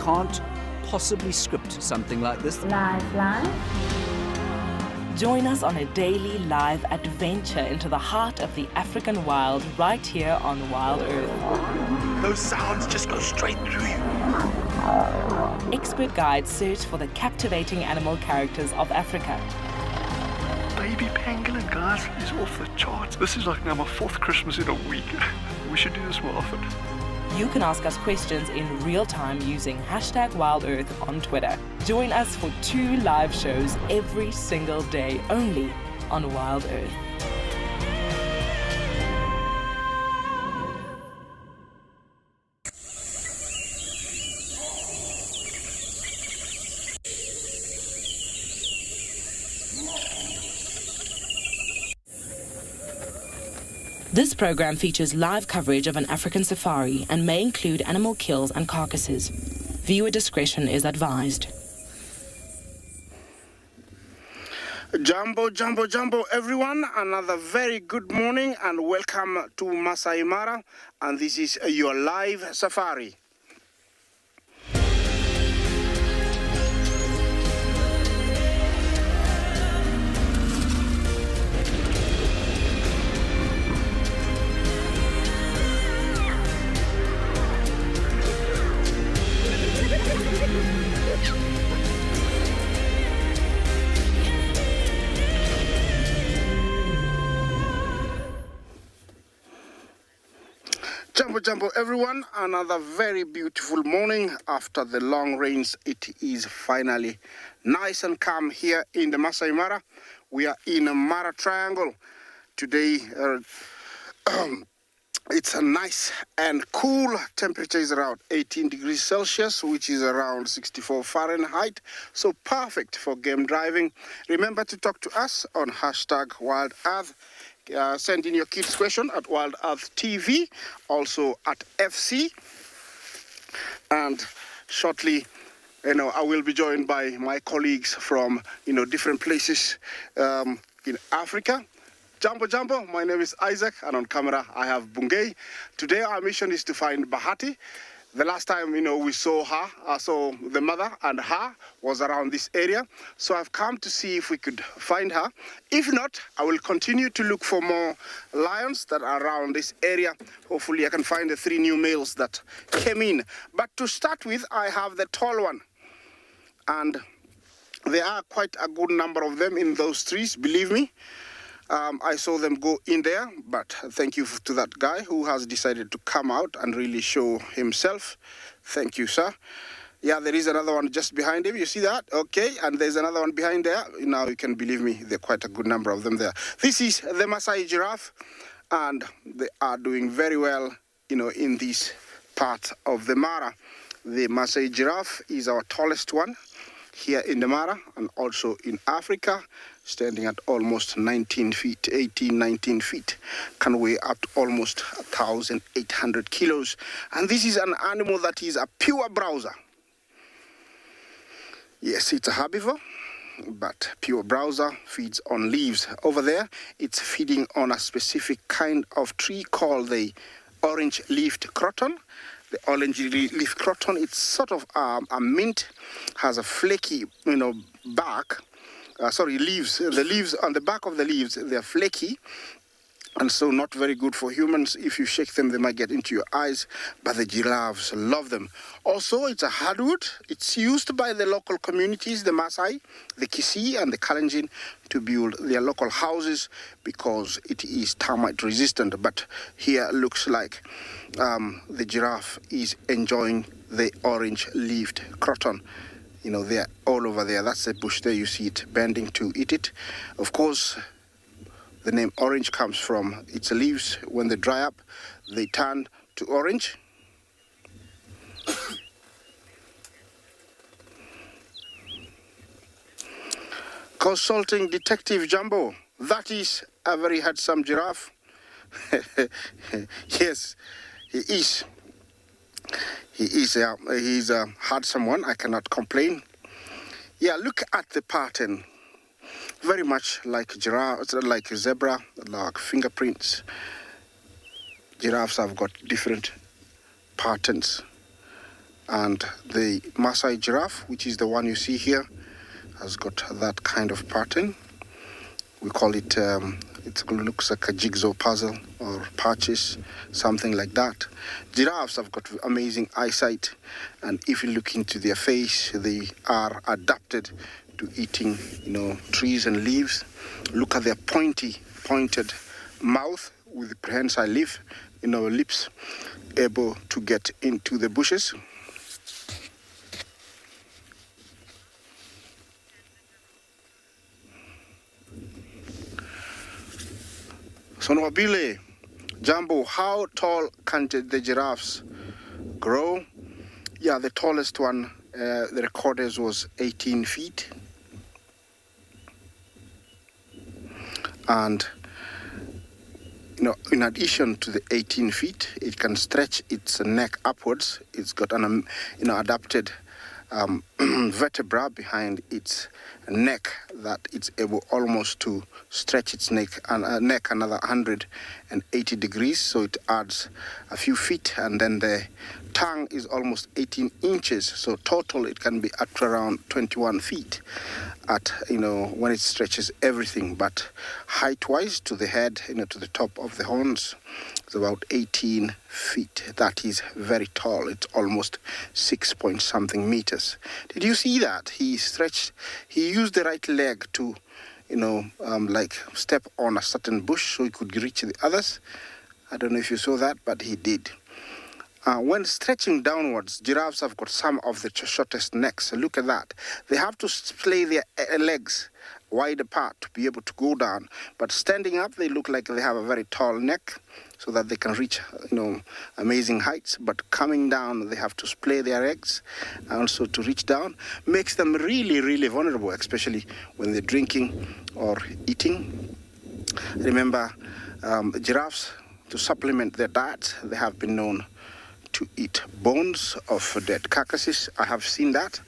can't possibly script something like this. Live. Join us on a daily live adventure into the heart of the African wild right here on Wild Earth. Those sounds just go straight through you. Expert guides search for the captivating animal characters of Africa. Baby pangolin, guys, is off the charts. This is like now my 4th Christmas in a week. We should do this more often. You can ask us questions in real time using #WildEarth on Twitter. Join us for 2 live shows every single day only on Wild Earth. This program features live coverage of an African safari and may include animal kills and carcasses. Viewer discretion is advised. Jumbo, everyone. Another very good morning and welcome to Masai Mara. And this is your live safari. Jumbo, everyone. Another very beautiful morning after the long rains. It is finally nice and calm here in the Masai Mara. We are in a Mara Triangle. Today, it's a nice and cool. Temperature is around 18 degrees Celsius, which is around 64 Fahrenheit. So perfect for game driving. Remember to talk to us on #WildEarth. Send in your kids' question at Wild Earth TV, also at FC. And shortly, I will be joined by my colleagues from, different places in Africa. Jumbo, my name is Isaac, and on camera I have Bungei. Today our mission is to find Bahati. The last time, we saw her, so the mother and her was around this area. So I've come to see if we could find her. If not, I will continue to look for more lions that are around this area. Hopefully I can find the 3 new males that came in. But to start with, I have the tall one. And there are quite a good number of them in those trees, believe me. I saw them go in there, but thank you to that guy who has decided to come out and really show himself. Thank you, sir. Yeah, there is another one just behind him. You see that? Okay, and there's another one behind there. Now you can believe me, there are quite a good number of them there. This is the Maasai giraffe, and they are doing very well, in this part of the Mara. The Maasai giraffe is our tallest one here in the Mara and also in Africa, standing at almost 19 feet, 18, 19 feet, can weigh up to almost 1,800 kilos. And this is an animal that is a pure browser. Yes, it's a herbivore, but pure browser, feeds on leaves. Over there, it's feeding on a specific kind of tree called the orange-leafed croton. The orange-leaf croton, it's sort of a mint, has a flaky, bark. Leaves. The leaves, on the back of the leaves, they're flaky, and so not very good for humans. If you shake them, they might get into your eyes, but the giraffes love them. Also, it's a hardwood. It's used by the local communities, the Maasai, the Kisii, and the Kalenjin, to build their local houses because it is termite resistant. But here looks like the giraffe is enjoying the orange-leafed croton. They're all over there. That's the bush there. You see it bending to eat it. Of course, the name orange comes from its leaves. When they dry up, they turn to orange. Consulting Detective Jumbo. That is a very handsome giraffe. Yes, he is. He's a handsome one. I cannot complain. Yeah, look at the pattern. Very much like giraffe, like a zebra, like fingerprints. Giraffes have got different patterns. And the Maasai giraffe, which is the one you see here, has got that kind of pattern. We call it, it looks like a jigsaw puzzle or patches, something like that. Giraffes have got amazing eyesight, and if you look into their face, they are adapted to eating, trees and leaves. Look at their pointed mouth with prehensile lips, able to get into the bushes. So Nwabile, Jambo, how tall can the giraffes grow? Yeah, the tallest one, the recorded was 18 feet. And, in addition to the 18 feet, it can stretch its neck upwards. It's got an, adapted vertebra behind its neck that it's able almost to stretch its neck another 180 degrees, so it adds a few feet, and then the tongue is almost 18 inches, so total it can be up to around 21 feet at when it stretches everything. But height wise, to the head, to the top of the horns, it's about 18 feet. That is very tall. It's almost 6-point-something meters. Did you see that? He used the right leg to, step on a certain bush so he could reach the others. I don't know if you saw that, but he did. When stretching downwards, giraffes have got some of the shortest necks. Look at that. They have to splay their legs wide apart to be able to go down. But standing up, they look like they have a very tall neck so that they can reach, amazing heights. But coming down, they have to splay their legs also to reach down. Makes them really, really vulnerable, especially when they're drinking or eating. Remember, giraffes, to supplement their diet, they have been known to eat bones of dead carcasses. I have seen that.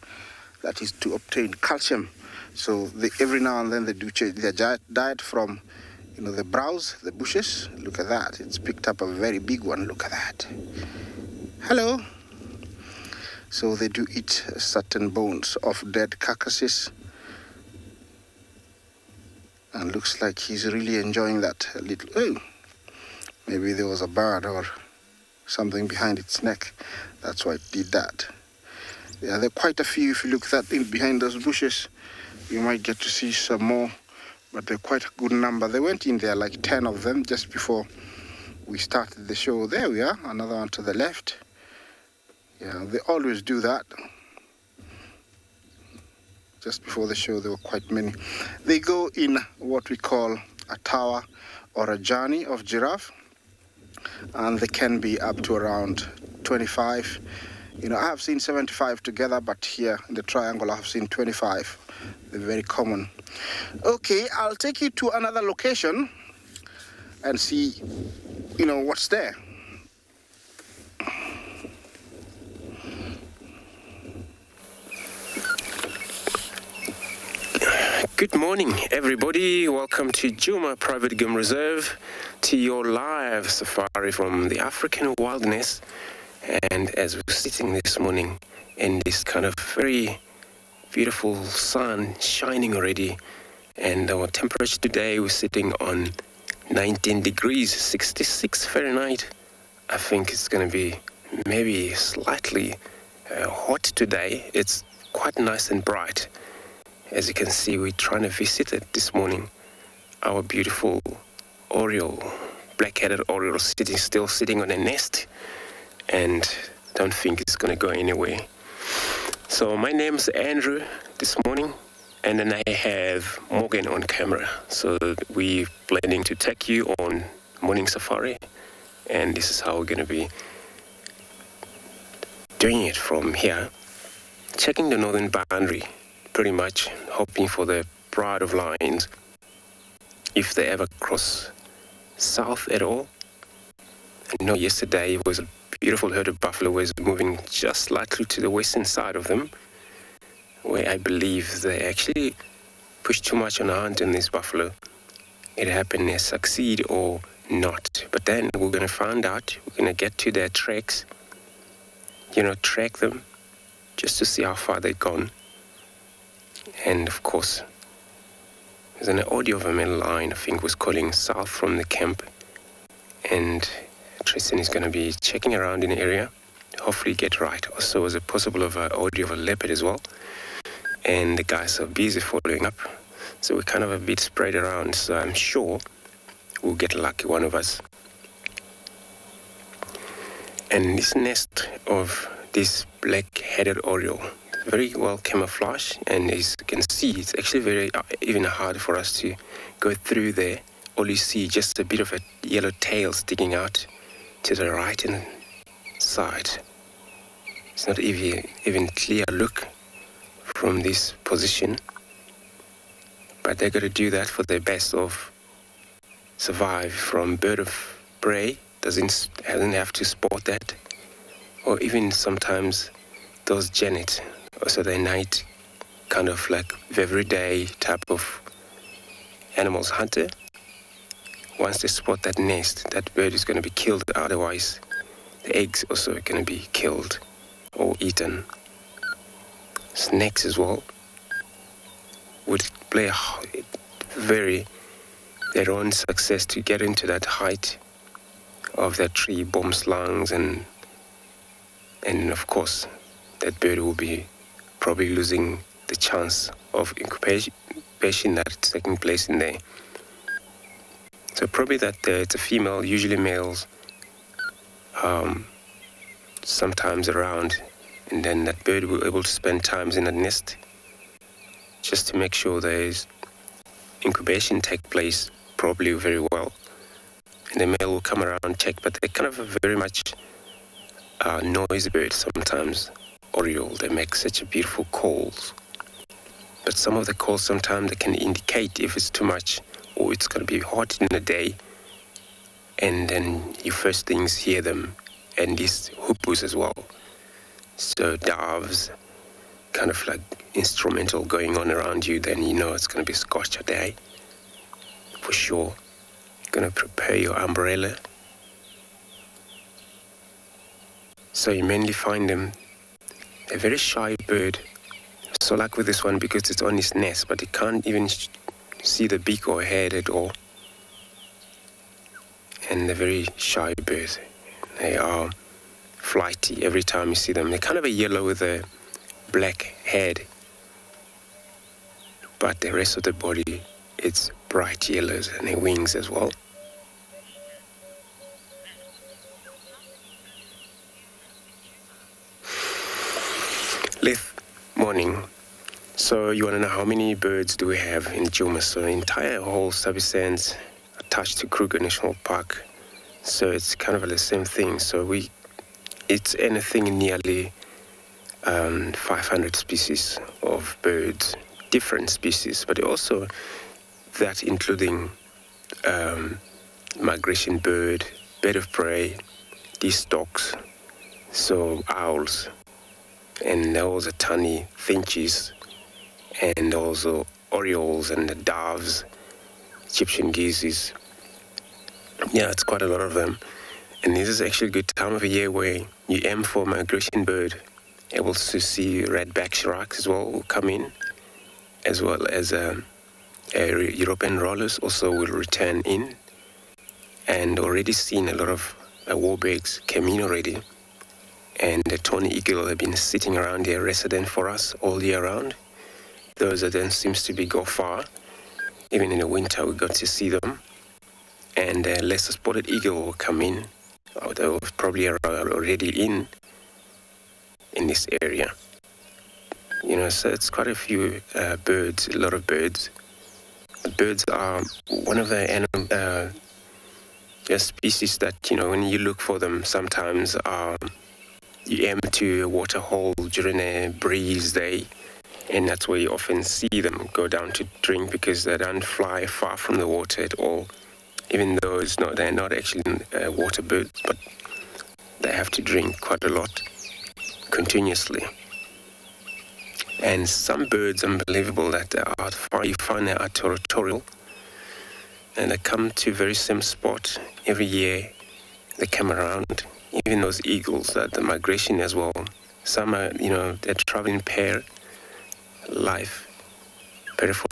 That is to obtain calcium. So every now and then they do change their diet from, the browse, the bushes. Look at that. It's picked up a very big one. Look at that. Hello. So they do eat certain bones of dead carcasses. And looks like he's really enjoying that a little. Oh, maybe there was a bird or something behind its neck. That's why it did that. Yeah, there are quite a few. If you look behind those bushes, you might get to see some more, but they're quite a good number. They went in there, like 10 of them, just before we started the show. There we are, another one to the left. Yeah, they always do that. Just before the show, there were quite many. They go in what we call a tower or a journey of giraffe, and they can be up to around 25. I have seen 75 together, but here in the triangle, I have seen 25. They're very common. Okay, I'll take you to another location and see, what's there. Good morning, everybody. Welcome to Djuma Private Game Reserve, to your live safari from the African wilderness. And as we're sitting this morning in this kind of very beautiful sun shining already, and our temperature today, we're sitting on 19 degrees, 66 Fahrenheit. I think it's going to be maybe slightly hot today. It's quite nice and bright. As you can see, we're trying to visit it this morning. Our beautiful oriole, black-headed oriole, still sitting on a nest, and don't think it's going to go anywhere. So my name's Andrew this morning, and then I have Morgan on camera. So we're planning to take you on morning safari, and this is how we're going to be doing it from here, checking the northern boundary, pretty much hoping for the pride of lions, if they ever cross south at all. I know yesterday it was a beautiful herd of buffalo was moving just slightly to the western side of them, where I believe they actually pushed too much on a hunt in this buffalo. It happened, they succeed or not. But then we're going to find out, we're going to get to their tracks, track them just to see how far they've gone. And of course, there's an audio of a male line, I think, was calling south from the camp. And Tristan is going to be checking around in the area, hopefully get right. Also, was a possible of an audio of a leopard as well. And the guys are busy following up. So we're kind of a bit spread around. So I'm sure we'll get lucky, one of us. And this nest of this black-headed oriole, very well camouflaged, and as you can see, it's actually very even hard for us to go through there. All you see just a bit of a yellow tail sticking out to the right hand side. It's not even clear look from this position, but they're going to do that for their best of survive from bird of prey. Hasn't have to spot that, or even sometimes those genet, also the night kind of like everyday type of animals hunter. Once they spot that nest, that bird is going to be killed. Otherwise, the eggs also are going to be killed or eaten. Snakes as well would play their own success to get into that height of that tree, bomb slungs, and of course that bird will be probably losing the chance of incubation that's taking place in there. So probably that it's a female, usually males, sometimes around, and then that bird will be able to spend times in a nest just to make sure there's incubation take place probably very well. And the male will come around, check, but they're kind of a very much noisy bird sometimes. Oriole, they make such a beautiful calls. But some of the calls sometimes they can indicate if it's too much or it's going to be hot in the day. And then you first things hear them, and these hoopoes as well. So doves, kind of like instrumental going on around you, then you know it's going to be scorched a day for sure. Going to prepare your umbrella. So you mainly find them a very shy bird. So like with this one, because it's on his nest, but it can't even see the beak or head at all. And they're very shy birds. They are flighty every time you see them. They're kind of a yellow with a black head, but the rest of the body, it's bright yellows, and their wings as well. Morning. So you want to know how many birds do we have in Djuma? So the entire whole Sabi-Sands attached to Kruger National Park. So it's kind of the same thing. So it's anything nearly 500 species of birds, different species, but also that including migration bird of prey, these storks, so owls, and also tiny finches, and also orioles and the doves, Egyptian geezes. Yeah, it's quite a lot of them. And this is actually a good time of the year where you aim for migration bird, able to see red-backed sharks as well will come in, as well as European rollers also will return in, and already seen a lot of warbags came in already. And the tawny eagle have been sitting around here, resident for us all year round. Those that then seems to be go far. Even in the winter, we got to see them. And lesser spotted eagle will come in. They were probably already in this area. You know, so it's quite a few birds, a lot of birds. Birds are one of the species that, you know, when you look for them, sometimes you aim to a water hole during a breeze day, and that's where you often see them go down to drink, because they don't fly far from the water at all, even though they're not actually water birds, but they have to drink quite a lot continuously. And some birds, unbelievable that you find they are territorial, and they come to very same spot every year. They come around. Even those eagles, that the migration as well, Some are, they're traveling pair for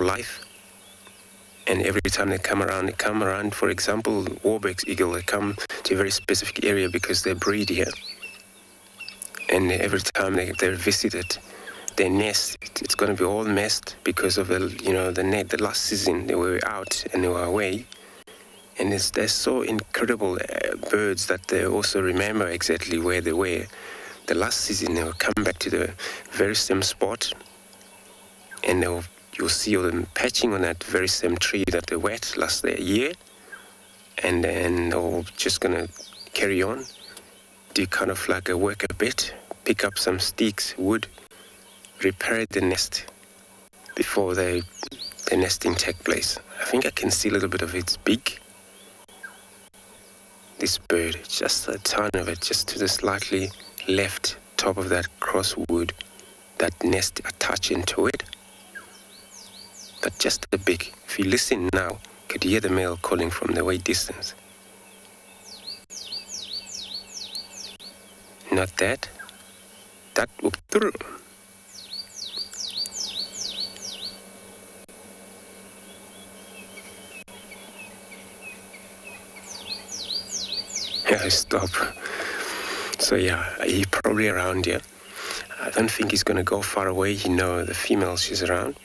life. And every time they come around, for example, Warbeck's eagle, they come to a very specific area because they breed here. And every time they visit it, their nest, it's going to be all messed because of the last season they were out and they were away. And they're so incredible birds that they also remember exactly where they were. The last season they will come back to the very same spot, and you'll see them patching on that very same tree that they wet last year, and then they're just gonna carry on, do kind of like a work a bit, pick up some sticks, wood, repair the nest before the nesting take place. I think I can see a little bit of its beak. This bird, just a ton of it, just to the slightly left top of that crosswood, that nest attaching to it. But just a beak. If you listen now, you could hear the male calling from the way distance. Not that. That whoop through. Yeah, stop. So yeah, he's probably around here. I don't think he's gonna go far away. The female, she's around.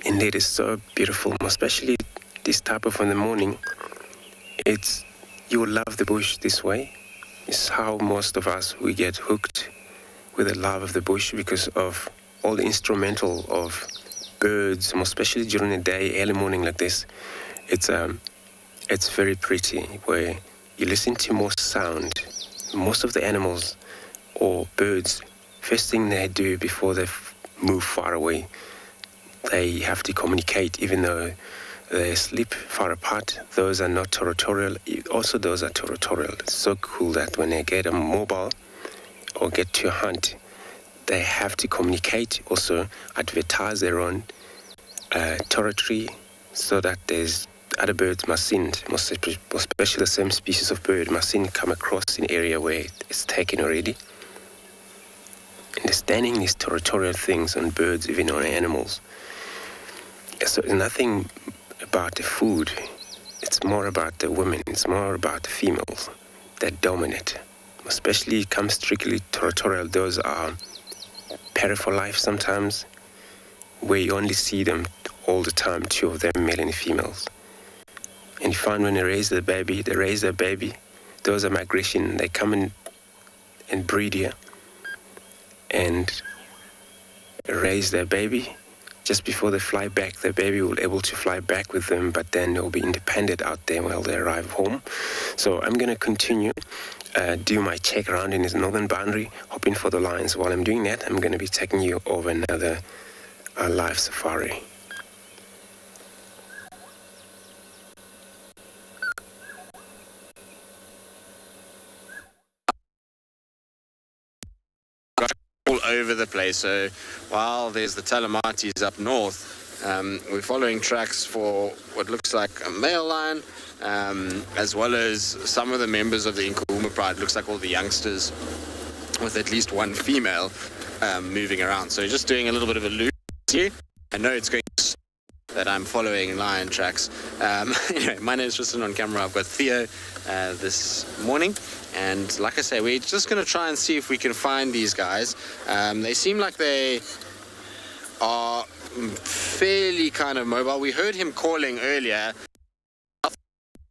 Indeed, it's so beautiful, especially this type of in the morning. You will love the bush this way. It's how most of us, we get hooked with the love of the bush because of all the instrumental of birds, especially during the day, early morning like this. It's very pretty, where you listen to more sound. Most of the animals or birds, first thing they do before they move far away, they have to communicate, even though they sleep far apart. Those are not territorial. Also, those are territorial. It's so cool that when they get a mobile or get to hunt, they have to communicate, also advertise their own territory, so that there's other birds mustn't, especially the same species of bird, mustn't come across an area where it's taken already. Understanding these territorial things on birds, even on animals. So it's nothing about the food. It's more about the women. It's more about the females that dominate. Especially comes strictly territorial. Those are pair for life sometimes, where you only see them all the time, two of them, male and females. And you find when they raise their baby, those are migration. They come in and breed here and raise their baby. Just before they fly back, their baby will be able to fly back with them, but then they'll be independent out there while they arrive home. So I'm going to continue, do my check around in his northern boundary, hoping for the lions. While I'm doing that, I'm going to be taking you over another live safari. All over the place. So while there's the Talamatis up north, we're following tracks for what looks like a male lion, as well as some of the members of the Nkuhuma Pride. Looks like all the youngsters with at least one female moving around. So just doing a little bit of a loop here. I know it's going to that I'm following lion tracks. Anyway, my name is Tristan. On camera I've got Theo this morning, and like I say, we're just going to try and see if we can find these guys. They seem like they are fairly kind of mobile. We heard him calling earlier,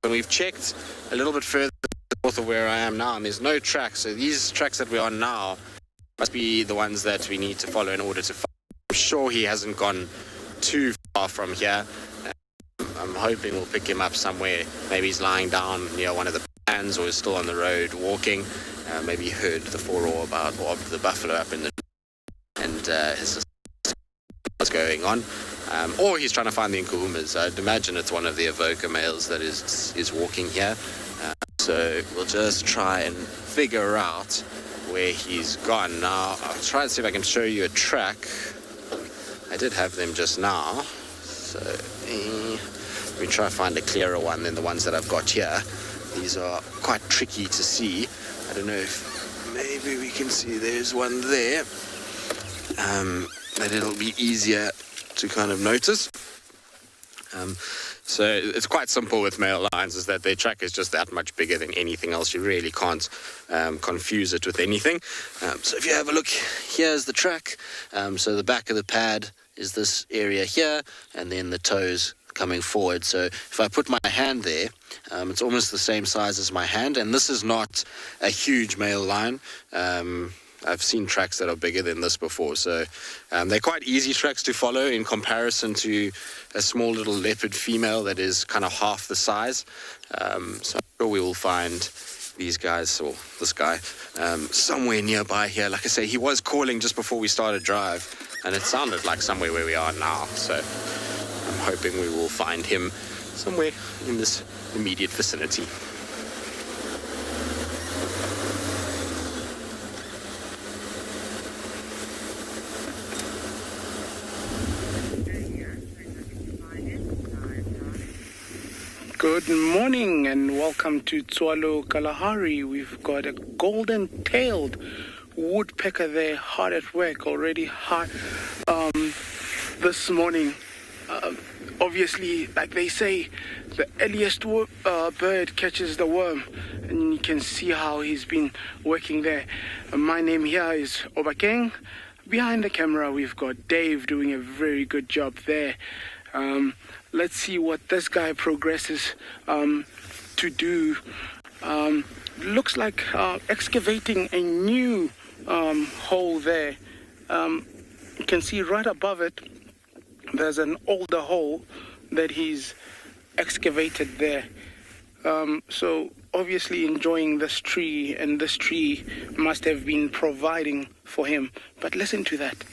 and we've checked a little bit further north of where I am now, and there's no tracks. So these tracks that we're on now must be the ones that we need to follow in order to find. I'm sure he hasn't gone too far from here. I'm hoping we'll pick him up somewhere. Maybe he's lying down near one of the pans, or is still on the road walking. Maybe he heard the furore about the buffalo up in the and is what's going on. Or he's trying to find the Nkuhumas. I'd imagine it's one of the Avoca males that is walking here. So we'll just try and figure out where he's gone. Now, I'll try and see if I can show you a track. I did have them just now. So let me try and find a clearer one than the ones that I've got here. These are quite tricky to see. I don't know if maybe we can see there's one there. That it'll be easier to kind of notice. So it's quite simple with male lions, is that their track is just that much bigger than anything else. You really can't confuse it with anything. So if you have a look, here's the track. So the back of the pad is this area here, and then the toes coming forward. So if I put my hand there, it's almost the same size as my hand, and this is not a huge male lion. I've seen tracks that are bigger than this before, so they're quite easy tracks to follow in comparison to a small little leopard female that is kind of half the size. So I'm sure we will find these guys, or this guy, somewhere nearby here. Like I say, he was calling just before we started drive, and it sounded like somewhere where we are now, so I'm hoping we will find him somewhere in this immediate vicinity. Good morning and welcome to Tswalu Kalahari. We've got a golden-tailed woodpecker there, hard at work, already hard this morning. Obviously, like they say, the earliest bird catches the worm, and you can see how he's been working there. My name here is Obakeng. Behind the camera, we've got Dave doing a very good job there. Let's see what this guy progresses to do. Looks like excavating a new hole there. You can see right above it, there's an older hole that he's excavated there. So obviously enjoying this tree, and this tree must have been providing for him. But listen to that.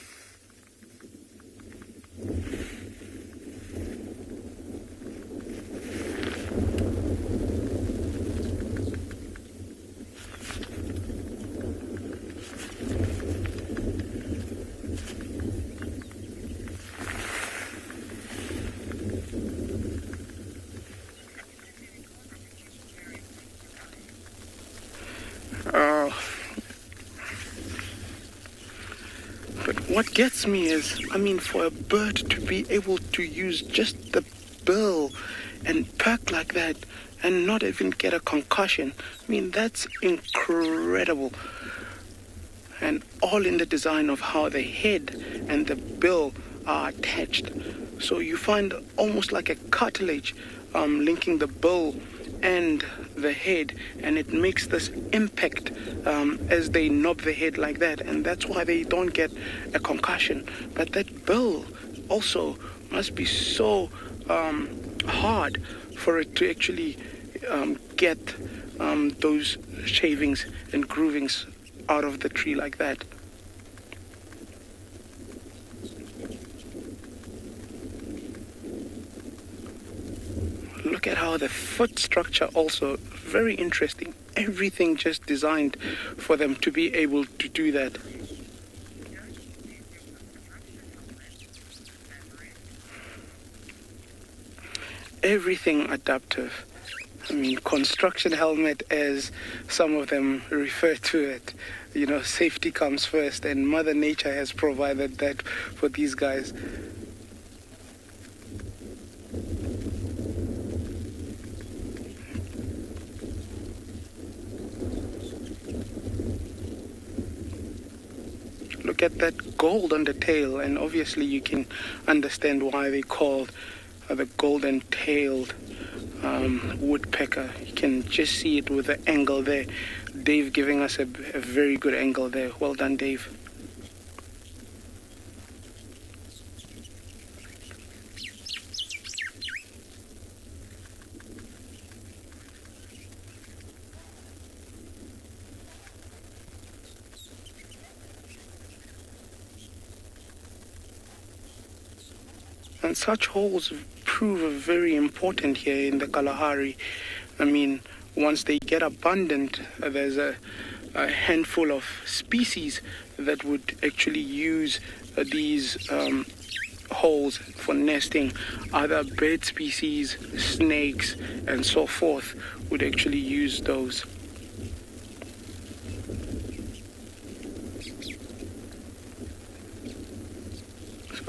But what gets me is, for a bird to be able to use just the bill and perk like that and not even get a concussion, that's incredible. And all in the design of how the head and the bill are attached. So you find almost like a cartilage linking the bill and the head, and it makes this impact as they knob the head like that, and that's why they don't get a concussion. But that bill also must be so hard for it to actually get those shavings and groovings out of the tree like that. Look at how the foot structure also, very interesting. Everything just designed for them to be able to do that. Everything adaptive. Construction helmet, as some of them refer to it. Safety comes first, and Mother Nature has provided that for these guys. Look at that gold on the tail, and obviously you can understand why they called the golden-tailed woodpecker. You can just see it with the angle there. Dave giving us a very good angle there. Well done, Dave. And such holes prove very important here in the Kalahari. Once they get abundant, there's a handful of species that would actually use these holes for nesting. Other bird species, snakes, and so forth would actually use those.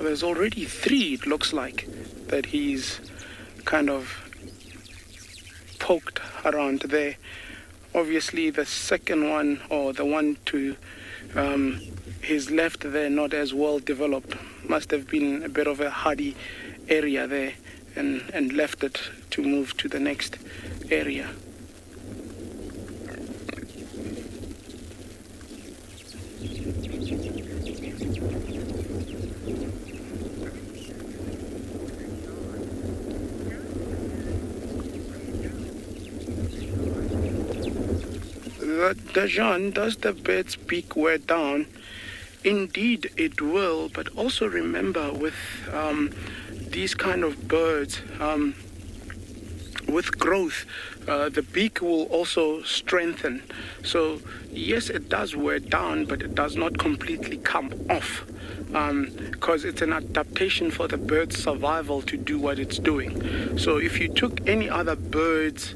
there's already 3, it looks like, that he's kind of poked around there. Obviously, the second one, or the one to his left there, not as well developed. Must have been a bit of a hardy area there, and left it to move to the next area. Dajan, does the bird's beak wear down? Indeed it will, but also remember with these kind of birds, with growth, the beak will also strengthen. So yes, it does wear down, but it does not completely come off, because it's an adaptation for the bird's survival to do what it's doing. So if you took any other bird's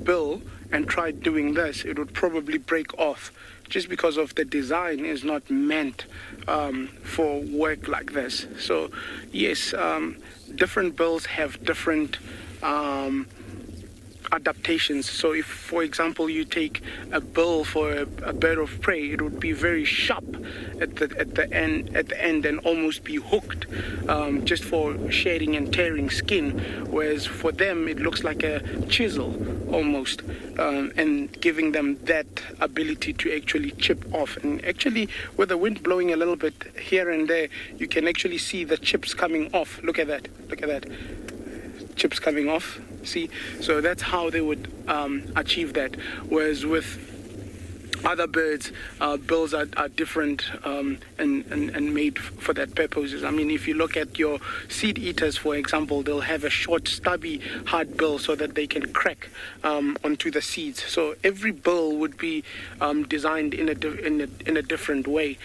bill and tried doing this, it would probably break off, just because of the design is not meant for work like this. So yes, different bills have different adaptations. So if, for example, you take a bill for a bird of prey, it would be very sharp at the end and almost be hooked, just for shedding and tearing skin, whereas for them it looks like a chisel almost, and giving them that ability to actually chip off. And actually, with the wind blowing a little bit here and there, you can actually see the chips coming off. Look at that, chips coming off. See, so that's how they would achieve that. Whereas with other birds, bills are different, and made for that purposes. I mean, if you look at your seed eaters, for example, they'll have a short, stubby, hard bill so that they can crack onto the seeds. So every bill would be designed in a different way.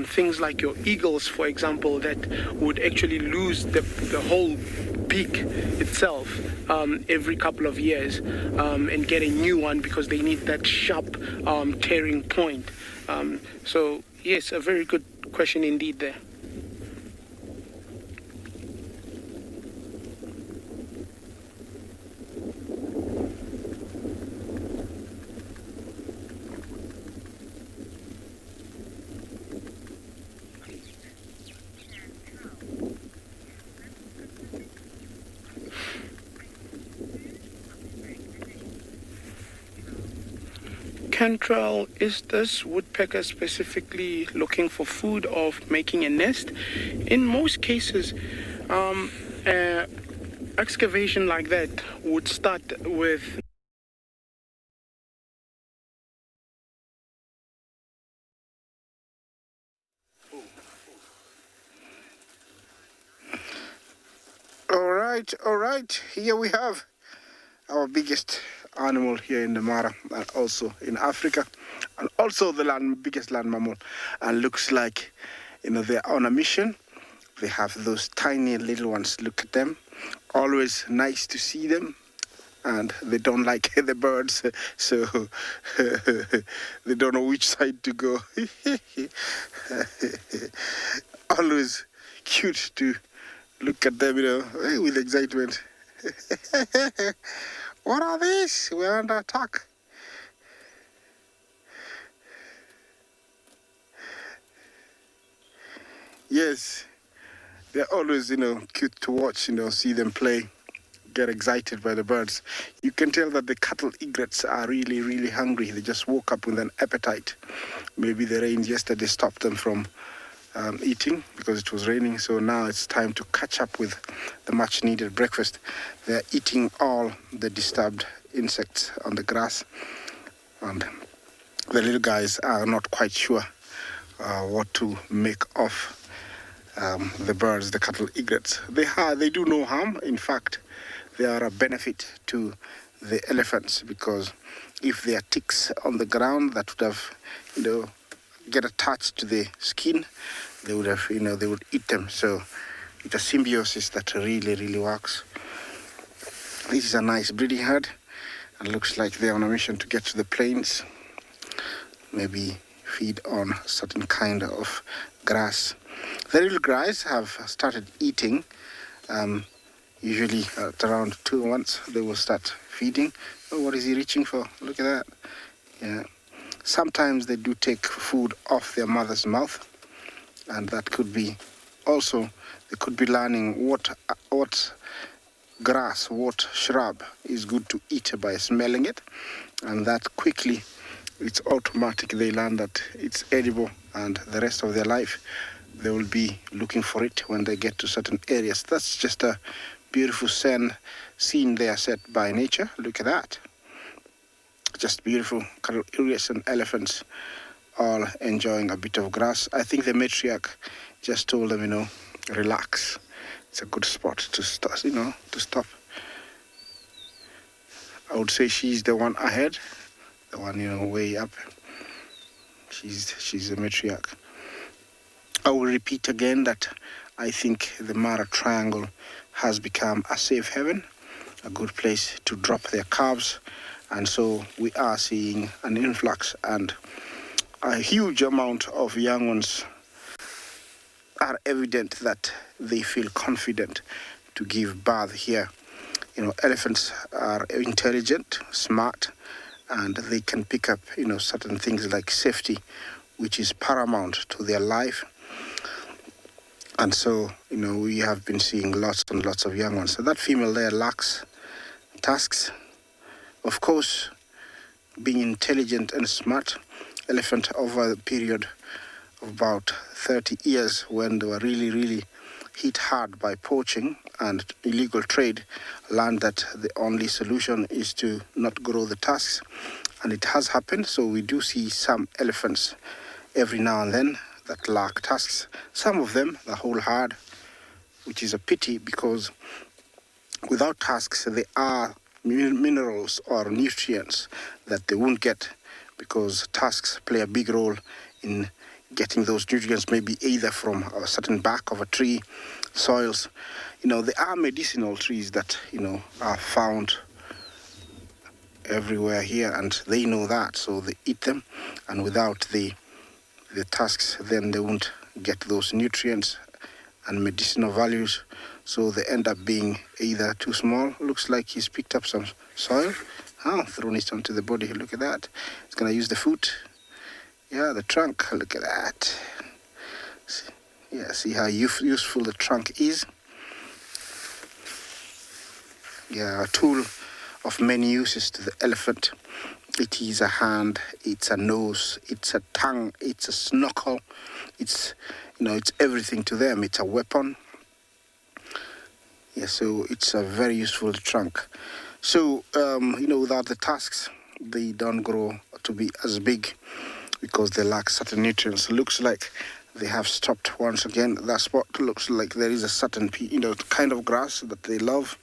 Things like your eagles, for example, that would actually lose the whole beak itself every couple of years, and get a new one because they need that sharp tearing point. So yes, a very good question indeed there. Cantrell, is this woodpecker specifically looking for food or making a nest? In most cases, excavation like that would start with All right, here we have our biggest animal here in the Mara, and also in Africa, and also the biggest land mammal. And looks like, they're on a mission. They have those tiny little ones. Look at them. Always nice to see them. And they don't like the birds, so they don't know which side to go. Always cute to look at them, with excitement. What are these? We're under attack. Yes, they're always, cute to watch, see them play, get excited by the birds. You can tell that the cattle egrets are really, really hungry. They just woke up with an appetite. Maybe the rain yesterday stopped them from eating because it was raining, so now it's time to catch up with the much needed breakfast. They're eating all the disturbed insects on the grass, and the little guys are not quite sure what to make of the birds, the cattle egrets. They do no harm. In fact, they are a benefit to the elephants, because if there are ticks on the ground that would have, get attached to the skin, they would have, they would eat them. So it's a symbiosis that really, really works. This is a nice breeding herd, and looks like they're on a mission to get to the plains, maybe feed on certain kind of grass. The little guys have started eating. Usually at around 2 months, they will start feeding. Oh, what is he reaching for? Look at that. Yeah. Sometimes they do take food off their mother's mouth, and that could be also, they could be learning what grass, what shrub is good to eat by smelling it, and that quickly, it's automatic. They learn that it's edible, and the rest of their life, they will be looking for it when they get to certain areas. That's just a beautiful scene there set by nature. Look at that. Just beautiful cattle areas and elephants all enjoying a bit of grass. I think the matriarch just told them, relax. It's a good spot to start, to stop. I would say she's the one ahead, the one, way up. She's the matriarch. I will repeat again that I think the Mara Triangle has become a safe haven, a good place to drop their calves, and so we are seeing an influx, and a huge amount of young ones are evident that they feel confident to give birth here. Elephants are intelligent, smart, and they can pick up, certain things like safety, which is paramount to their life. And so, we have been seeing lots and lots of young ones. So that female there lacks tusks. Of course, being intelligent and smart, elephant over a period of about 30 years when they were really, really hit hard by poaching and illegal trade, learned that the only solution is to not grow the tusks. And it has happened, so we do see some elephants every now and then that lack tusks. Some of them, the whole herd, which is a pity because without tusks, there are minerals or nutrients that they won't get, because tusks play a big role in getting those nutrients, maybe either from a certain bark of a tree, soils. There are medicinal trees that, are found everywhere here, and they know that, so they eat them, and without the tusks, then they won't get those nutrients and medicinal values, so they end up being either too small. Looks like he's picked up some soil, thrown it onto the body. Look at that. He's going to use the foot. Yeah, the trunk. Look at that. See how useful the trunk is. Yeah, a tool of many uses to the elephant. It is a hand, it's a nose, it's a tongue, it's a snorkel, it's everything to them. It's a weapon. Yeah, so it's a very useful trunk. So, without the tusks, they don't grow to be as big because they lack certain nutrients. Looks like they have stopped once again. That spot looks like there is a certain, kind of grass that they love.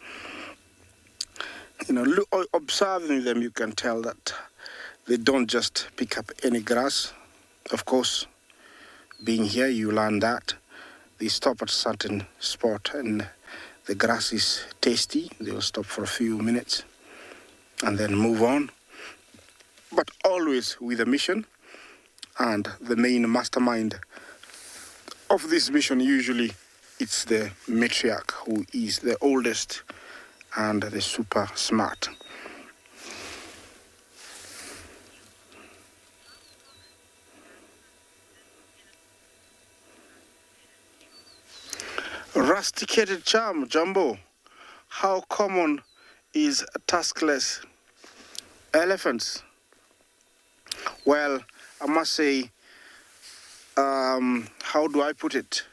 Observing them, you can tell that they don't just pick up any grass. Of course, being here, you learn that. They stop at a certain spot and the grass is tasty. They will stop for a few minutes and then move on. But always with a mission, and the main mastermind of this mission, usually it's the matriarch, who is the oldest and the super smart. Rusticated charm, Jumbo. How common is tuskless elephants? Well, I must say, how do I put it?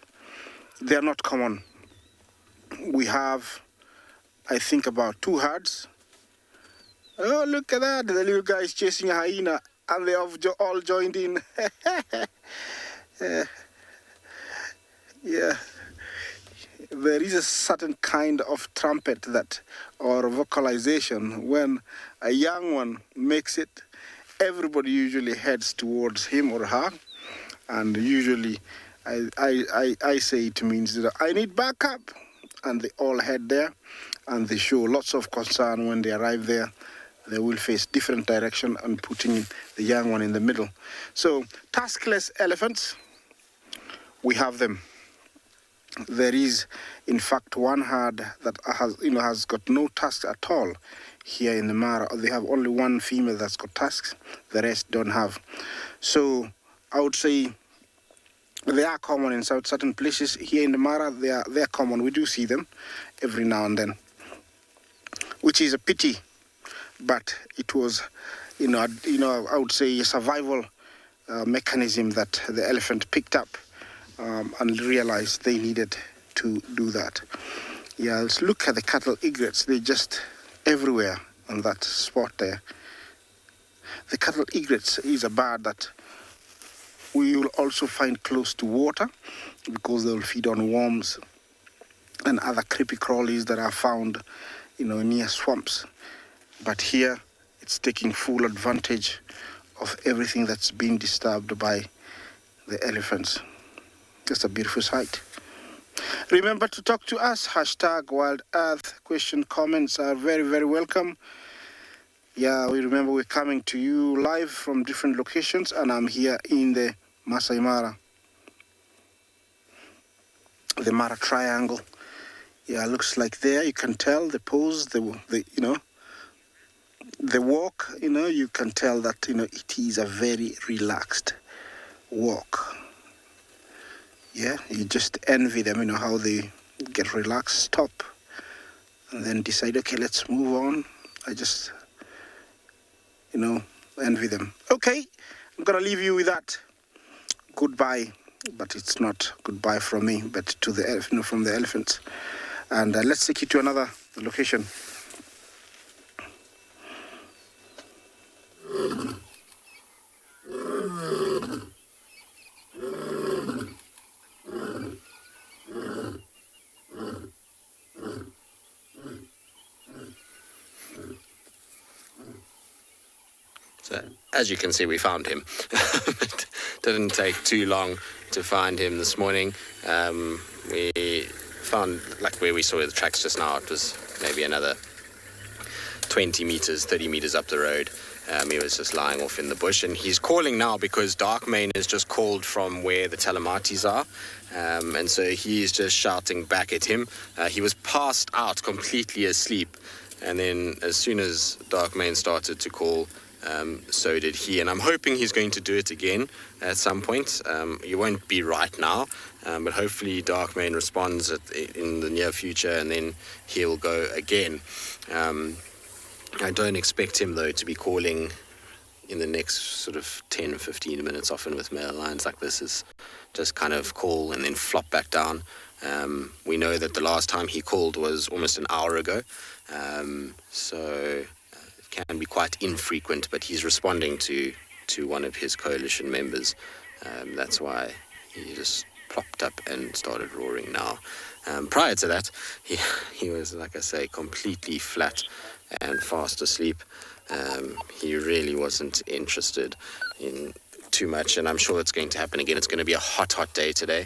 They're not common. We have, I think, about 2 herds. Oh, look at that. The little guy is chasing a hyena, and they have all joined in. Yeah. There is a certain kind of trumpet that, or vocalization, when a young one makes it, everybody usually heads towards him or her, and usually I say it means that I need backup, and they all head there, and they show lots of concern when they arrive there. They will face different direction and putting the young one in the middle. So tuskless elephants, we have them. There is, in fact, one herd that has got no tusks at all here in the Mara. They have only one female that's got tusks. The rest don't have. So I would say they are common in certain places. Here in the Mara, they are common. We do see them every now and then, which is a pity. But it was, I would say a survival mechanism that the elephant picked up. And realized they needed to do that. Yeah, let's look at the cattle egrets. They're just everywhere on that spot there. The cattle egrets is a bird that we will also find close to water because they will feed on worms and other creepy crawlies that are found, near swamps. But here, it's taking full advantage of everything that's been disturbed by the elephants. Just a beautiful sight. Remember to talk to us. #Wild Earth. Question, comments are very, very welcome. Yeah, we're coming to you live from different locations, and I'm here in the Masai Mara. The Mara Triangle. Yeah, looks like there. You can tell the pose, the walk. You can tell that it is a very relaxed walk. Yeah, you just envy them, how they get relaxed, stop, and then decide, okay, let's move on. I just, envy them. Okay, I'm going to leave you with that. Goodbye, but it's not goodbye from me, but to the from the elephants. And let's take you to another location. So, as you can see, we found him. It didn't take too long to find him this morning. We found, where we saw the tracks just now, it was maybe another 20 meters, 30 meters up the road. He was just lying off in the bush, and he's calling now because Darkmane has just called from where the Telematis are, and so he's just shouting back at him. He was passed out, completely asleep, and then as soon as Darkmane started to call, so did he, and I'm hoping he's going to do it again at some point. He won't be right now, but hopefully Darkmane responds in the near future, and then he'll go again. I don't expect him, though, to be calling in the next sort of 10, 15 minutes. Often with male lions like this is just kind of call and then flop back down. We know that the last time he called was almost an hour ago, so it can be quite infrequent, but he's responding to one of his coalition members. That's why he just plopped up and started roaring now. Prior to that, he was, like I say, completely flat and fast asleep. He really wasn't interested in too much, and I'm sure it's going to happen again. It's going to be a hot day today,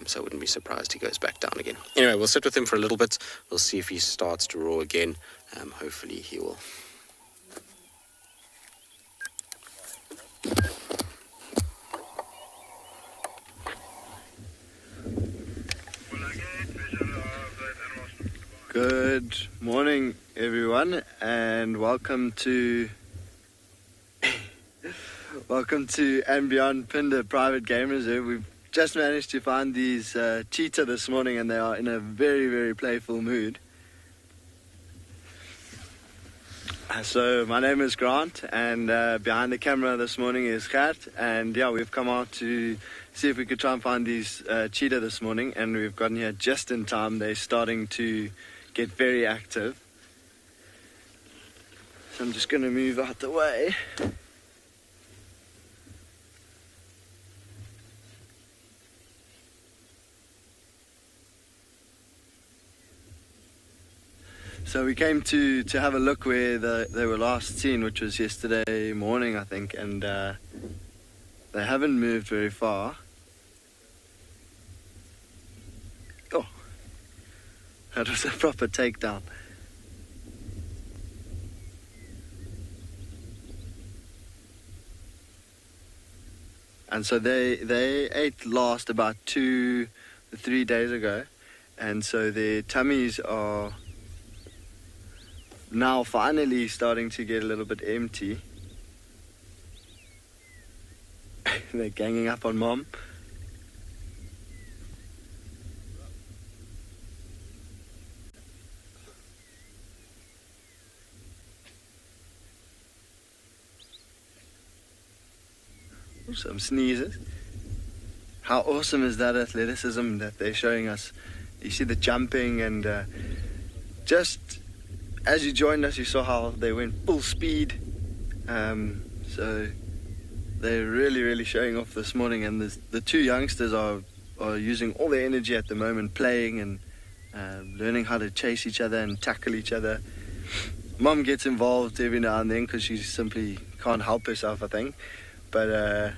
so I wouldn't be surprised he goes back down again. Anyway, we'll sit with him for a little bit. We'll see if he starts to roar again. Hopefully he will. Good morning, everyone, and welcome to and Beyond Phinda Private Game Reserve. We've just managed to find these cheetah this morning, and they are in a very, very playful mood. So my name is Grant, and behind the camera this morning is Gert, and yeah, we've come out to see if we could try and find these cheetah this morning, and we've gotten here just in time. They're starting to get very active. So I'm just going to move out the way. So we came to have a look where they were last seen, which was yesterday morning, I think, and they haven't moved very far. Oh, that was a proper takedown. And so they ate last about 2 3 days ago, and so their tummies are now finally starting to get a little bit empty. They're ganging up on Mom. Some sneezes. How awesome is that athleticism that they're showing us? You see the jumping, and just as you joined us, you saw how they went full speed. So they're really showing off this morning, and the two youngsters are using all their energy at the moment, playing and learning how to chase each other and tackle each other. Mom gets involved every now and then because she simply can't help herself, I think. But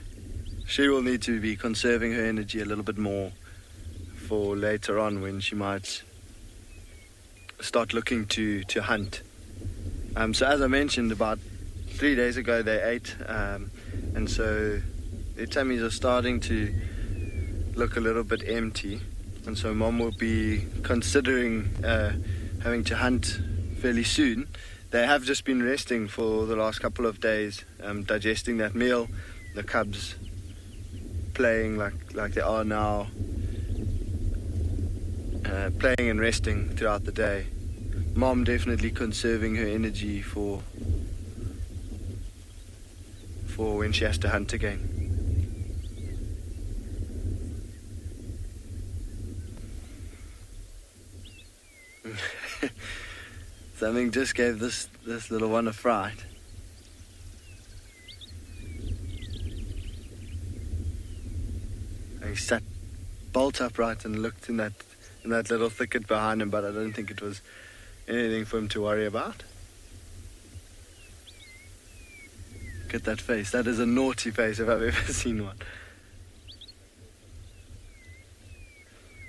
she will need to be conserving her energy a little bit more for later on, when she might start looking to hunt. So as I mentioned, about 3 days ago they ate, and so their tummies are starting to look a little bit empty, and so Mom will be considering having to hunt fairly soon. They have just been resting for the last couple of days, digesting that meal. The cubs playing like they are now, playing and resting throughout the day. Mom definitely conserving her energy for when she has to hunt again. Something just gave this little one a fright. He sat bolt upright and looked in that little thicket behind him, but I don't think it was anything for him to worry about. Look at that face. That is a naughty face if I've ever seen one.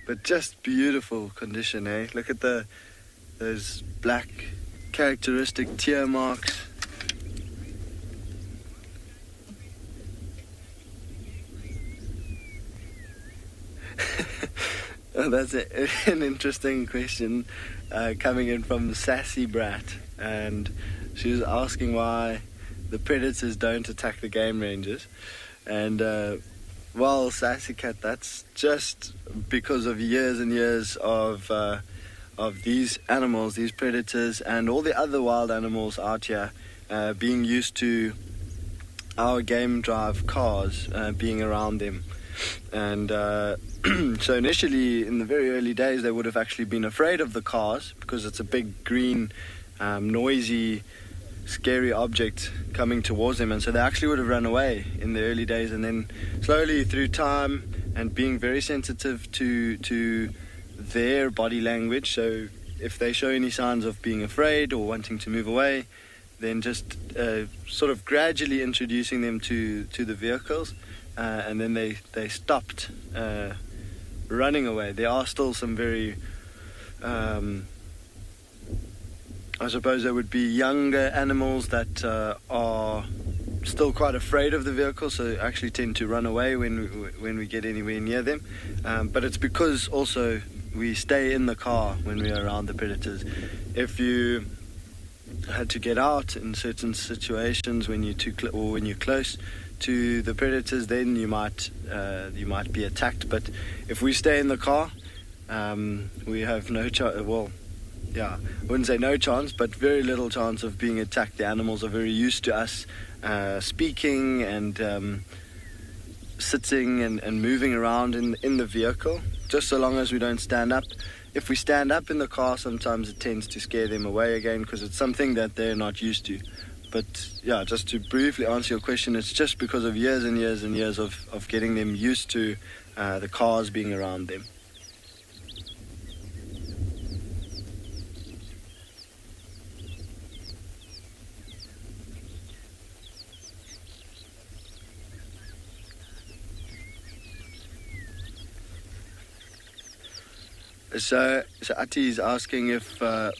But just beautiful condition, eh? Look at those black characteristic tear marks. Oh, that's an interesting question coming in from Sassy Brat, and she was asking why the predators don't attack the game rangers. And well, Sassy Cat, that's just because of years and years of these animals, these predators, and all the other wild animals out here being used to our game drive cars being around them. And so initially, in the very early days, they would have actually been afraid of the cars because it's a big, green, noisy, scary object coming towards them, and so they actually would have run away in the early days. And then slowly, through time and being very sensitive to their body language, so if they show any signs of being afraid or wanting to move away, then just sort of gradually introducing them to the vehicles, and then they stopped running away. There are still some very I suppose there would be younger animals that are still quite afraid of the vehicle, so actually tend to run away when we get anywhere near them. But it's because also we stay in the car when we're around the predators. If you had to get out in certain situations when you're when you're close to the predators, then you might be attacked. But if we stay in the car, we have no chance. Well, yeah, I wouldn't say no chance, but very little chance of being attacked. The animals are very used to us speaking and sitting and moving around in the vehicle, just so long as we don't stand up. If we stand up in the car, sometimes it tends to scare them away again because it's something that they're not used to. But yeah, just to briefly answer your question, it's just because of years and years and years of getting them used to the cars being around them. So Ati is asking if the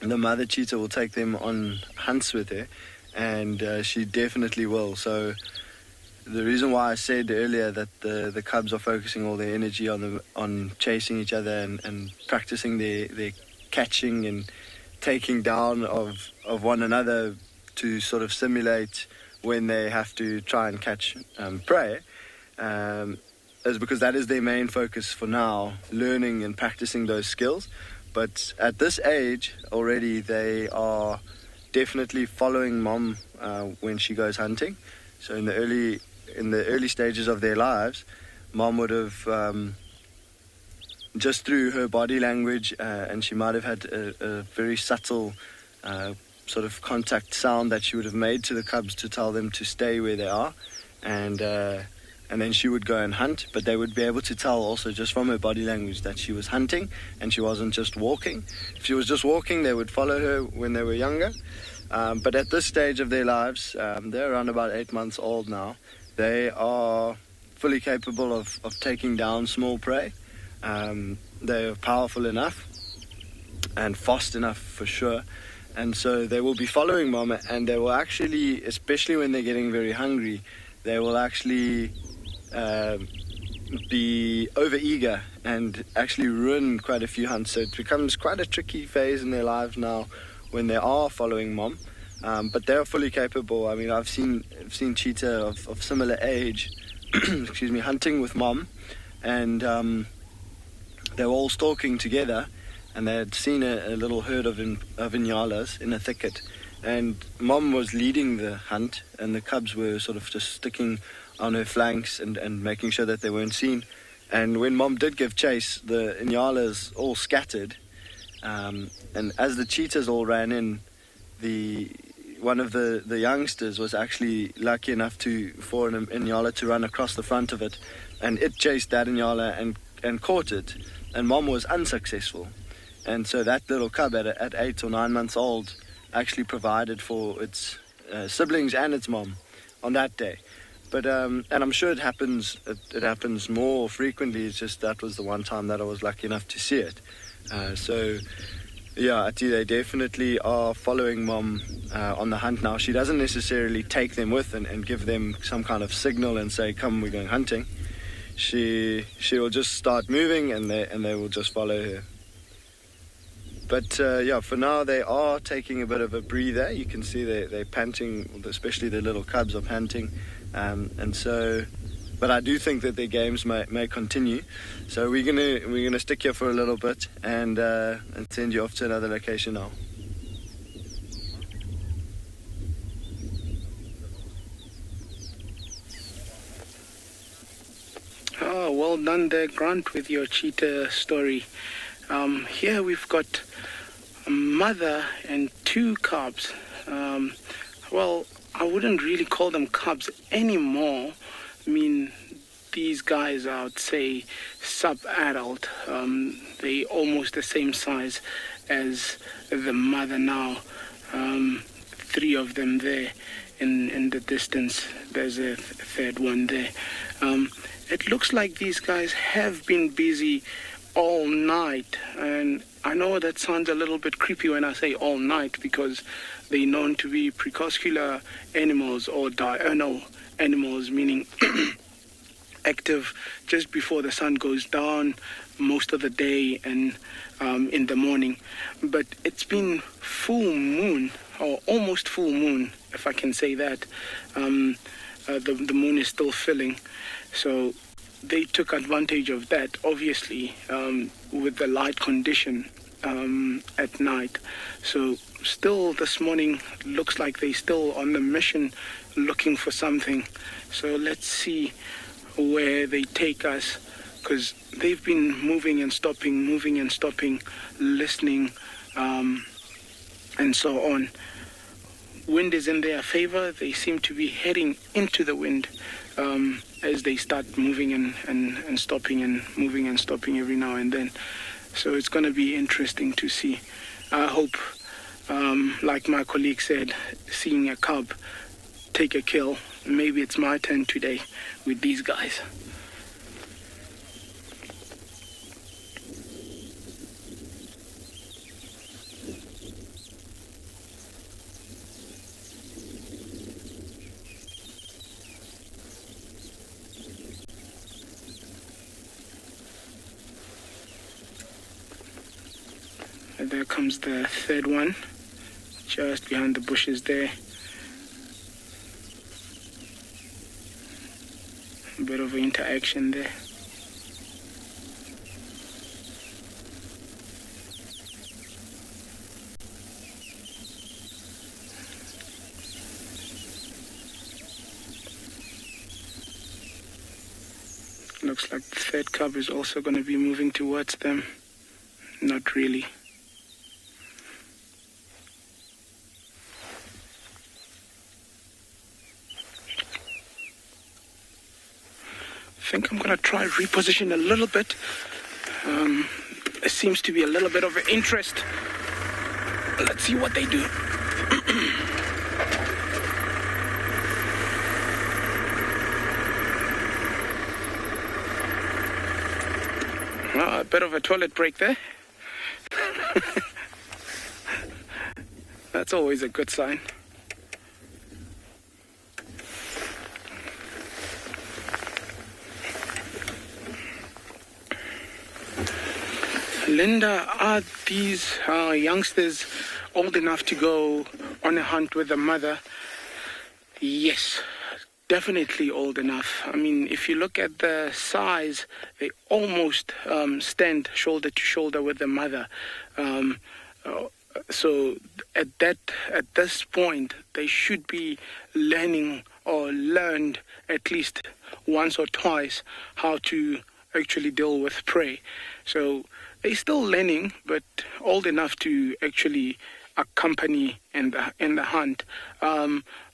mother cheetah will take them on hunts with her, and she definitely will. So the reason why I said earlier that the cubs are focusing all their energy on chasing each other and practicing their catching and taking down of one another to sort of simulate when they have to try and catch prey, is because that is their main focus for now, learning and practicing those skills. But at this age already, they are definitely following mom when she goes hunting. So in the early stages of their lives, mom would have just through her body language, and she might have had a very subtle sort of contact sound that she would have made to the cubs to tell them to stay where they are, and then she would go and hunt. But they would be able to tell also just from her body language that she was hunting and she wasn't just walking. If she was just walking, they would follow her when they were younger. But at this stage of their lives, they're around about 8 months old now. They are fully capable of taking down small prey. They're powerful enough and fast enough for sure. And so they will be following mom, and they will actually, especially when they're getting very hungry, they will actually be over-eager and actually ruin quite a few hunts. So it becomes quite a tricky phase in their lives now when they are following mom. But they're fully capable. I mean, I've seen cheetah of similar age, excuse me, hunting with mom, and they were all stalking together, and they had seen a little herd of inyalas in a thicket, and mom was leading the hunt, and the cubs were sort of just sticking on her flanks and making sure that they weren't seen. And when mom did give chase, the inyalas all scattered, and as the cheetahs all ran in, one of the youngsters was actually lucky enough for an inyala to run across the front of it, and it chased that inyala and caught it, and mom was unsuccessful. And so that little cub at 8 or 9 months old actually provided for its siblings and its mom on that day. But and I'm sure it happens more frequently. It's just that was the one time that I was lucky enough to see it. So yeah, Ati, they definitely are following mom on the hunt now. She doesn't necessarily take them with and give them some kind of signal and say, come, we're going hunting. She will just start moving, and they will just follow her. But yeah, for now they are taking a bit of a breather. You can see they're panting, especially the little cubs are panting, and so. But I do think that their games may continue. So we're gonna stick here for a little bit and send you off to another location now. Oh, well done there, Grant, with your cheetah story. Here we've got a mother and 2 cubs. Well, I wouldn't really call them cubs anymore. I mean, these guys, I would say, sub-adult. They almost the same size as the mother now. 3 of them there in the distance. There's a third one there. It looks like these guys have been busy all night, and I know that sounds a little bit creepy when I say all night, because they're known to be crepuscular animals or diurnal animals, meaning active just before the sun goes down most of the day and in the morning. But it's been full moon, or almost full moon, if I can say that. The moon is still filling, so they took advantage of that, obviously, with the light condition at night. So still this morning looks like they're still on the mission looking for something. So let's see where they take us, because they've been moving and stopping, listening, and so on. Wind is in their favor. They seem to be heading into the wind as they start moving and stopping and moving and stopping every now and then. So it's going to be interesting to see. I hope, like my colleague said, seeing a cub take a kill. Maybe it's my turn today with these guys. And there comes the third one, just behind the bushes there. A bit of interaction there. Looks like the third cub is also going to be moving towards them. Not really. I think I'm going to try reposition a little bit. There seems to be a little bit of interest. Let's see what they do. A bit of a toilet break there. That's always a good sign. Linda, are these youngsters old enough to go on a hunt with the mother? Yes. Definitely old enough. I mean, if you look at the size, they almost stand shoulder to shoulder with the mother. So at this point, they should be learning or learned at least once or twice how to actually deal with prey. So they're still learning, but old enough to actually accompany in the hunt.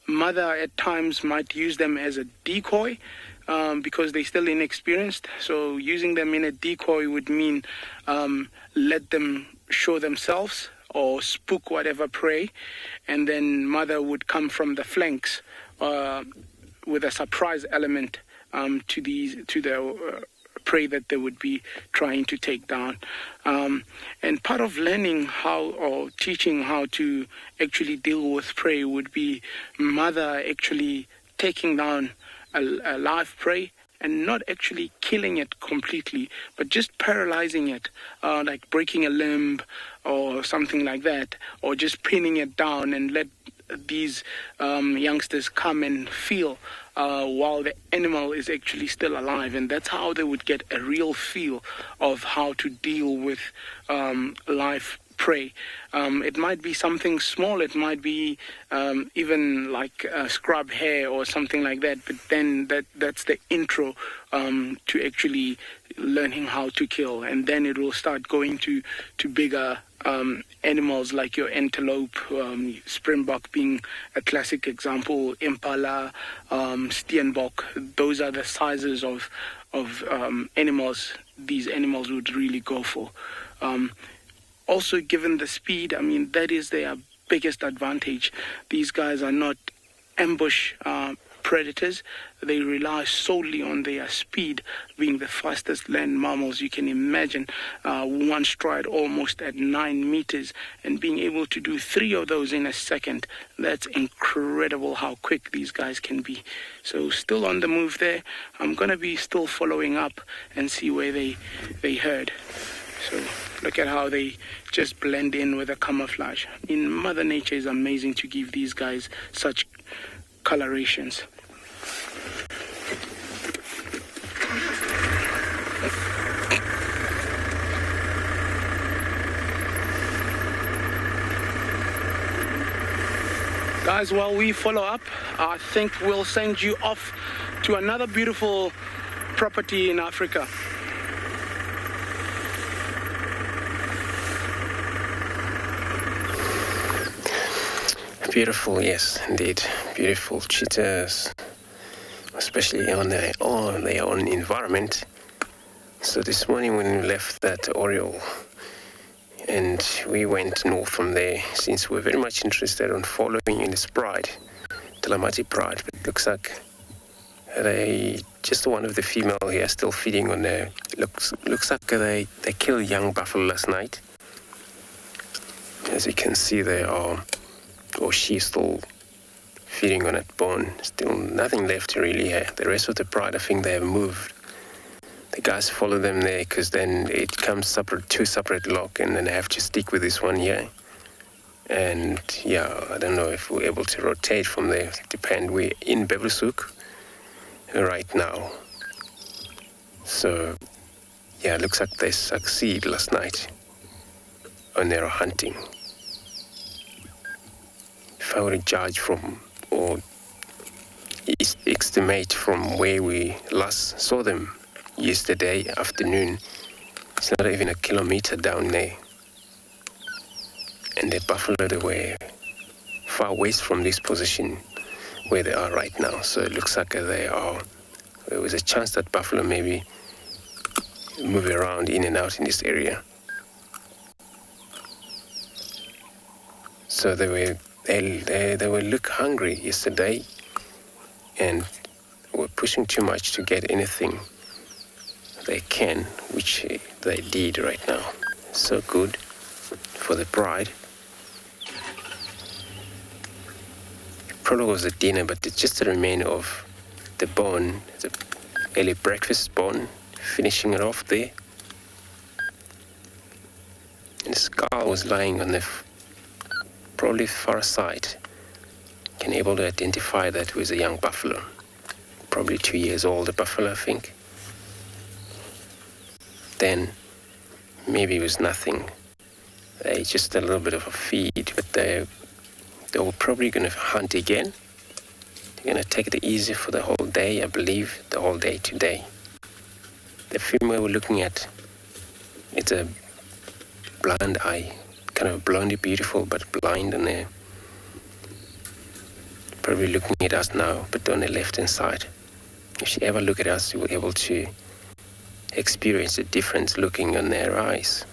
Mother at times might use them as a decoy because they're still inexperienced. So using them in a decoy would mean let them show themselves or spook whatever prey, and then mother would come from the flanks with a surprise element to the prey that they would be trying to take down. And part of learning how or teaching how to actually deal with prey would be mother actually taking down a live prey and not actually killing it completely, but just paralyzing it, like breaking a limb or something like that, or just pinning it down and let these youngsters come and feel while the animal is actually still alive. And that's how they would get a real feel of how to deal with live prey. It might be something small, it might be even like a scrub hare or something like that, but then that's the intro to actually learning how to kill, and then it will start going to bigger animals like your antelope, springbok being a classic example, impala, steenbok. Those are the sizes of animals these animals would really go for. Also, given the speed, I mean, that is their biggest advantage. These guys are not ambush predators. They rely solely on their speed, being the fastest land mammals you can imagine. One stride almost at 9 meters, and being able to do 3 of those in a second. That's incredible how quick these guys can be. So still on the move there. I'm going to be still following up and see where they herd. So look at how they just blend in with the camouflage. I mean, Mother Nature is amazing to give these guys such colorations. Guys, while we follow up, I think we'll send you off to another beautiful property in Africa. Beautiful, yes, indeed. Beautiful cheetahs, especially on their own environment. So this morning when we left that Oriole and we went north from there, since we're very much interested in following in its pride, Talamati pride, but it looks like just one of the female here still feeding on there. Looks like they killed young buffalo last night. As you can see, they are. Or she's still feeding on that bone. Still nothing left really here. The rest of the pride, I think they have moved. the guys follow them there because then it comes separate, two separate lock, and then I have to stick with this one here. And yeah, I don't know if we're able to rotate from there. Depend. We're in Bebelsoek right now. So yeah, it looks like they succeed last night on their hunting. If I were to judge from or estimate from where we last saw them yesterday afternoon, it's not even a kilometer down there. And the buffalo, they were far west from this position where they are right now. So it looks like there was a chance that buffalo maybe move around in and out in this area. So they look hungry yesterday and were pushing too much to get anything they can, which they did right now. So good for the pride. Probably was a dinner, but it's just a remain of the bone, the early breakfast bone, finishing it off there. And the skull was lying on the probably far side. Can able to identify that it was a young buffalo, probably 2 years old, a buffalo, I think. Then maybe it was nothing. Just a little bit of a feed, but they were probably going to hunt again. They're going to take it easy for the whole day, I believe, the whole day today. The female we're looking at, it's a blind eye, kind of blondie beautiful, but blind, and they're probably looking at us now, but on the left-hand side. If she ever look at us, you'll be able to experience the difference looking on their eyes.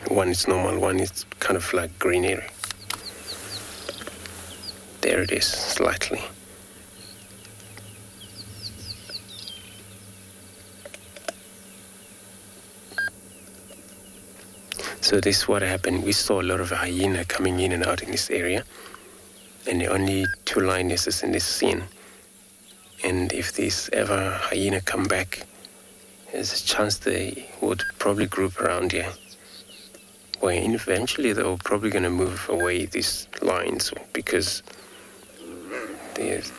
One is normal, one is kind of like greenery. There it is, slightly. So this is what happened. We saw a lot of hyena coming in and out in this area, and the only two lionesses in this scene. And if this ever hyena come back, there's a chance they would probably group around here. Well, eventually they're probably going to move away these lines because there's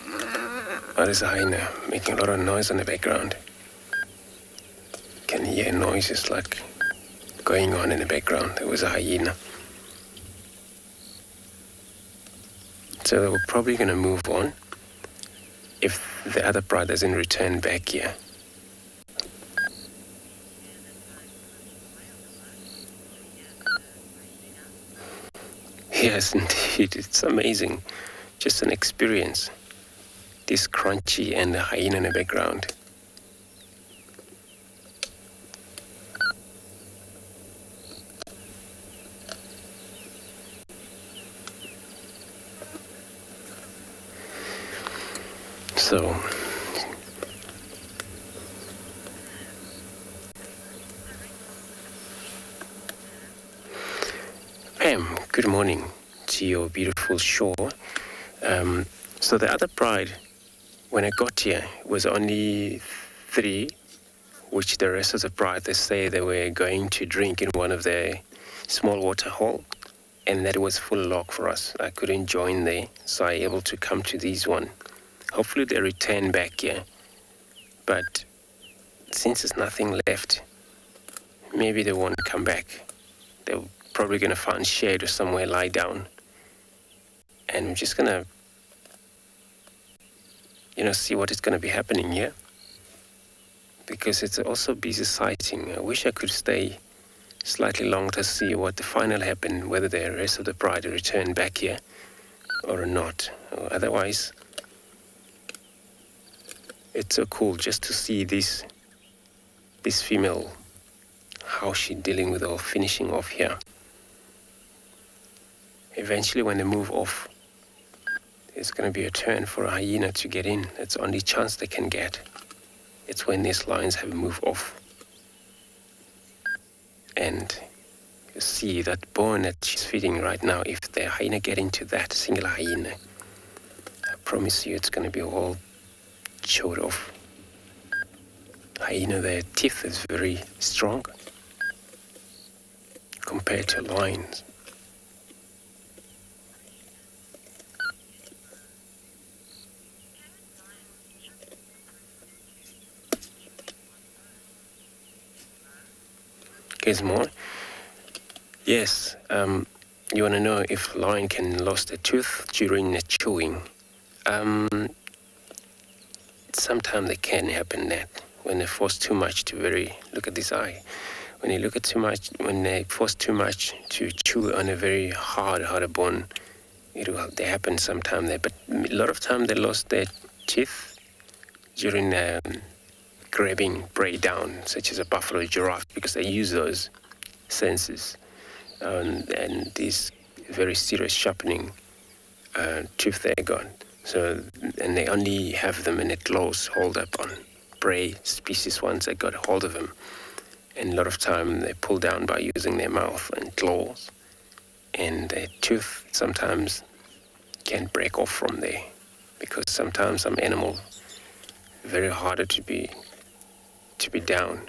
a hyena making a lot of noise in the background. You can hear noises like going on in the background. There was a hyena. So they were probably going to move on if the other pride doesn't return back here. Yes, indeed. It's amazing. Just an experience. This crunchy and the hyena in the background. So, Pam, good morning to your beautiful shore. So the other pride, when I got here, was only 3, which the rest of the pride, they say they were going to drink in one of the small water hole, and that was full lock for us. I couldn't join there, so I able to come to these one. Hopefully they return back here, but since there's nothing left, maybe they won't come back. They're probably going to find shade or somewhere lie down, and I'm just going to see what is going to be happening here, because it's also busy sighting. I wish I could stay slightly longer to see what the final happened, whether the rest of the pride return back here or not. Otherwise, it's so cool just to see this female, how she dealing with all finishing off here. Eventually, when they move off, there's going to be a turn for a hyena to get in. It's the only chance they can get. It's when these lions have moved off. And you see that bone that she's feeding right now, if the hyena get into that single hyena, I promise you it's going to be all chewed off. hyena, their teeth is very strong compared to lions. More. Yes, you want to know if lion can lose a tooth during the chewing. Sometimes they can happen that when they force too much to look at this eye. When they force too much to chew on a very hard bone, they happen sometime there. But a lot of time they lost their teeth during grabbing prey down, such as a buffalo, giraffe, because they use those senses and these very serious sharpening tooth they got. So, and they only have them in a close hold up on prey species once they got a hold of them. And a lot of time they pull down by using their mouth and claws, and their tooth sometimes can break off from there, because sometimes some animal very harder to be down,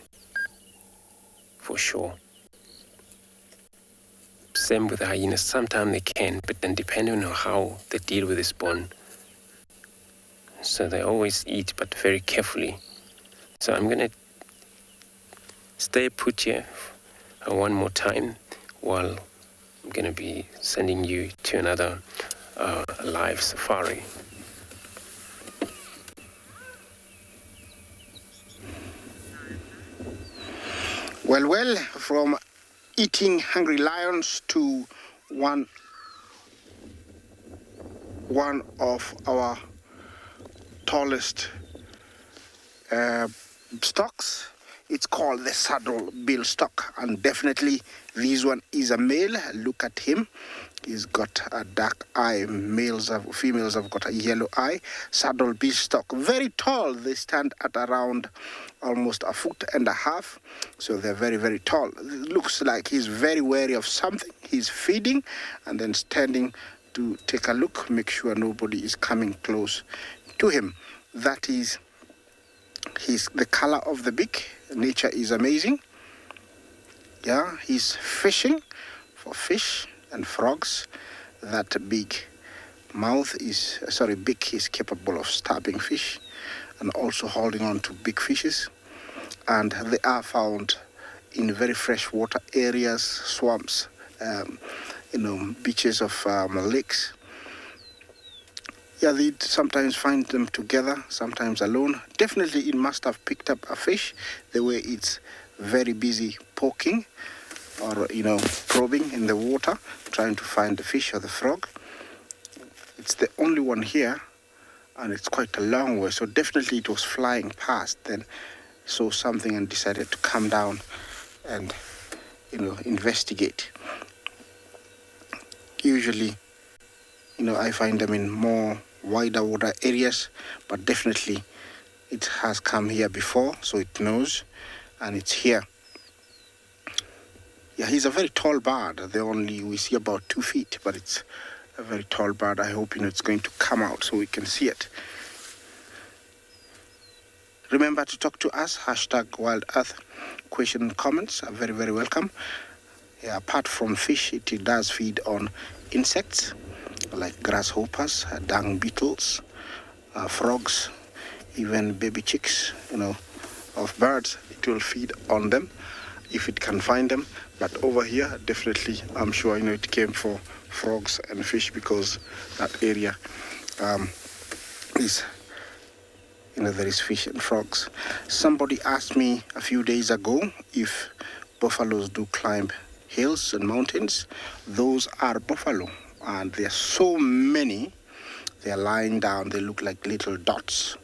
for sure. Same with the hyenas, sometimes they can, but then depending on how they deal with this bone. So they always eat, but very carefully. So I'm gonna stay put here one more time while I'm gonna be sending you to another live safari. Well, from eating hungry lions to one of our tallest stocks. It's called the saddle bill stock, and definitely this one is a male. Look at him. He's got a dark eye. Females have got a yellow eye. Saddle bill stock, very tall. They stand at around almost 1.5 feet. So they're very, very tall. It looks like he's very wary of something. He's feeding and then standing to take a look, make sure nobody is coming close to him. That is the color of the beak. Nature is amazing. Yeah, he's fishing for fish and frogs. That beak is capable of stabbing fish and also holding on to big fishes. And they are found in very freshwater areas, swamps, beaches of lakes. Yeah, they sometimes find them together, sometimes alone. Definitely it must have picked up a fish the way it's very busy poking or, probing in the water, trying to find the fish or the frog. It's the only one here, and it's quite a long way. So definitely it was flying past, then saw something and decided to come down and, investigate. Usually, I find them in more wider water areas, but definitely it has come here before, so it knows, and it's here. Yeah, he's a very tall bird. We see about 2 feet, but it's a very tall bird. I hope it's going to come out so we can see it. Remember to talk to us, #WildEarth. Question and comments are very, very welcome. Yeah, apart from fish, it does feed on insects like grasshoppers, dung beetles, frogs, even baby chicks, of birds. It will feed on them if it can find them. But over here, definitely, I'm sure, it came for frogs and fish, because that area is, there is fish and frogs. Somebody asked me a few days ago if buffaloes do climb hills and mountains. Those are buffalo, and there are so many. They are lying down. They look like little dots.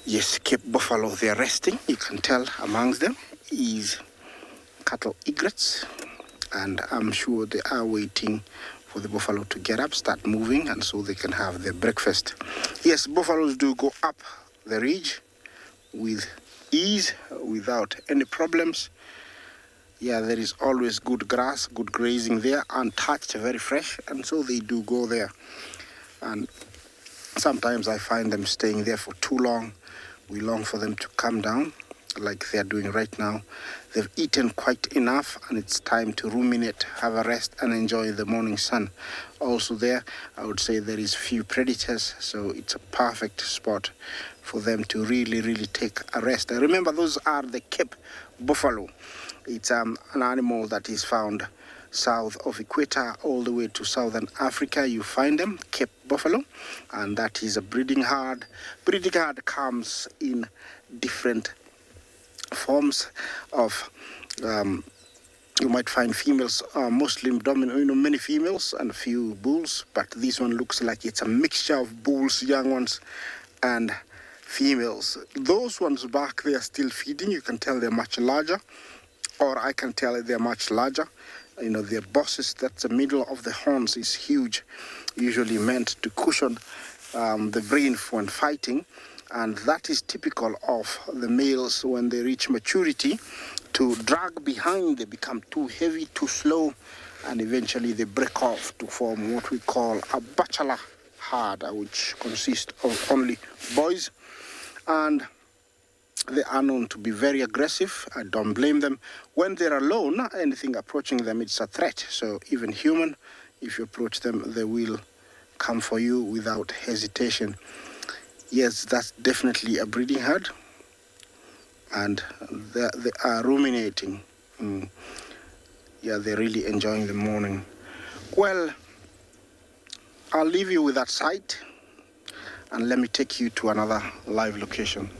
Yes, Cape buffalo, they are resting. You can tell amongst them is cattle egrets, and I'm sure they are waiting for the buffalo to get up, start moving, and so they can have their breakfast. Yes, buffaloes do go up the ridge with ease, without any problems. Yeah, there is always good grass, good grazing there, untouched, very fresh, and so they do go there. And sometimes I find them staying there for too long, We long for them to come down like they are doing right now. They've eaten quite enough and it's time to ruminate, have a rest and enjoy the morning sun. Also there, I would say there is few predators, so it's a perfect spot for them to really take a rest. And remember, those are the Cape buffalo. It's an animal that is found south of equator all the way to southern Africa. You find them, Cape buffalo, and that is a breeding herd. Breeding herd comes in different forms of you might find females, mostly dominant, many females and a few bulls, but this one looks like it's a mixture of bulls, young ones, and females. Those ones back, they are still feeding. You can tell they're much larger, or I can tell they're much larger. Their bosses, that's the middle of the horns, is huge, usually meant to cushion the brain when fighting. And that is typical of the males when they reach maturity. To drag behind, they become too heavy, too slow, and eventually they break off to form what we call a bachelor herd, which consists of only boys. And they are known to be very aggressive. I don't blame them. When they're alone, anything approaching them, it's a threat. So even human, if you approach them, they will come for you without hesitation. Yes, that's definitely a breeding herd, and they are ruminating. Yeah, they're really enjoying the morning. Well, I'll leave you with that sight, and let me take you to another live location.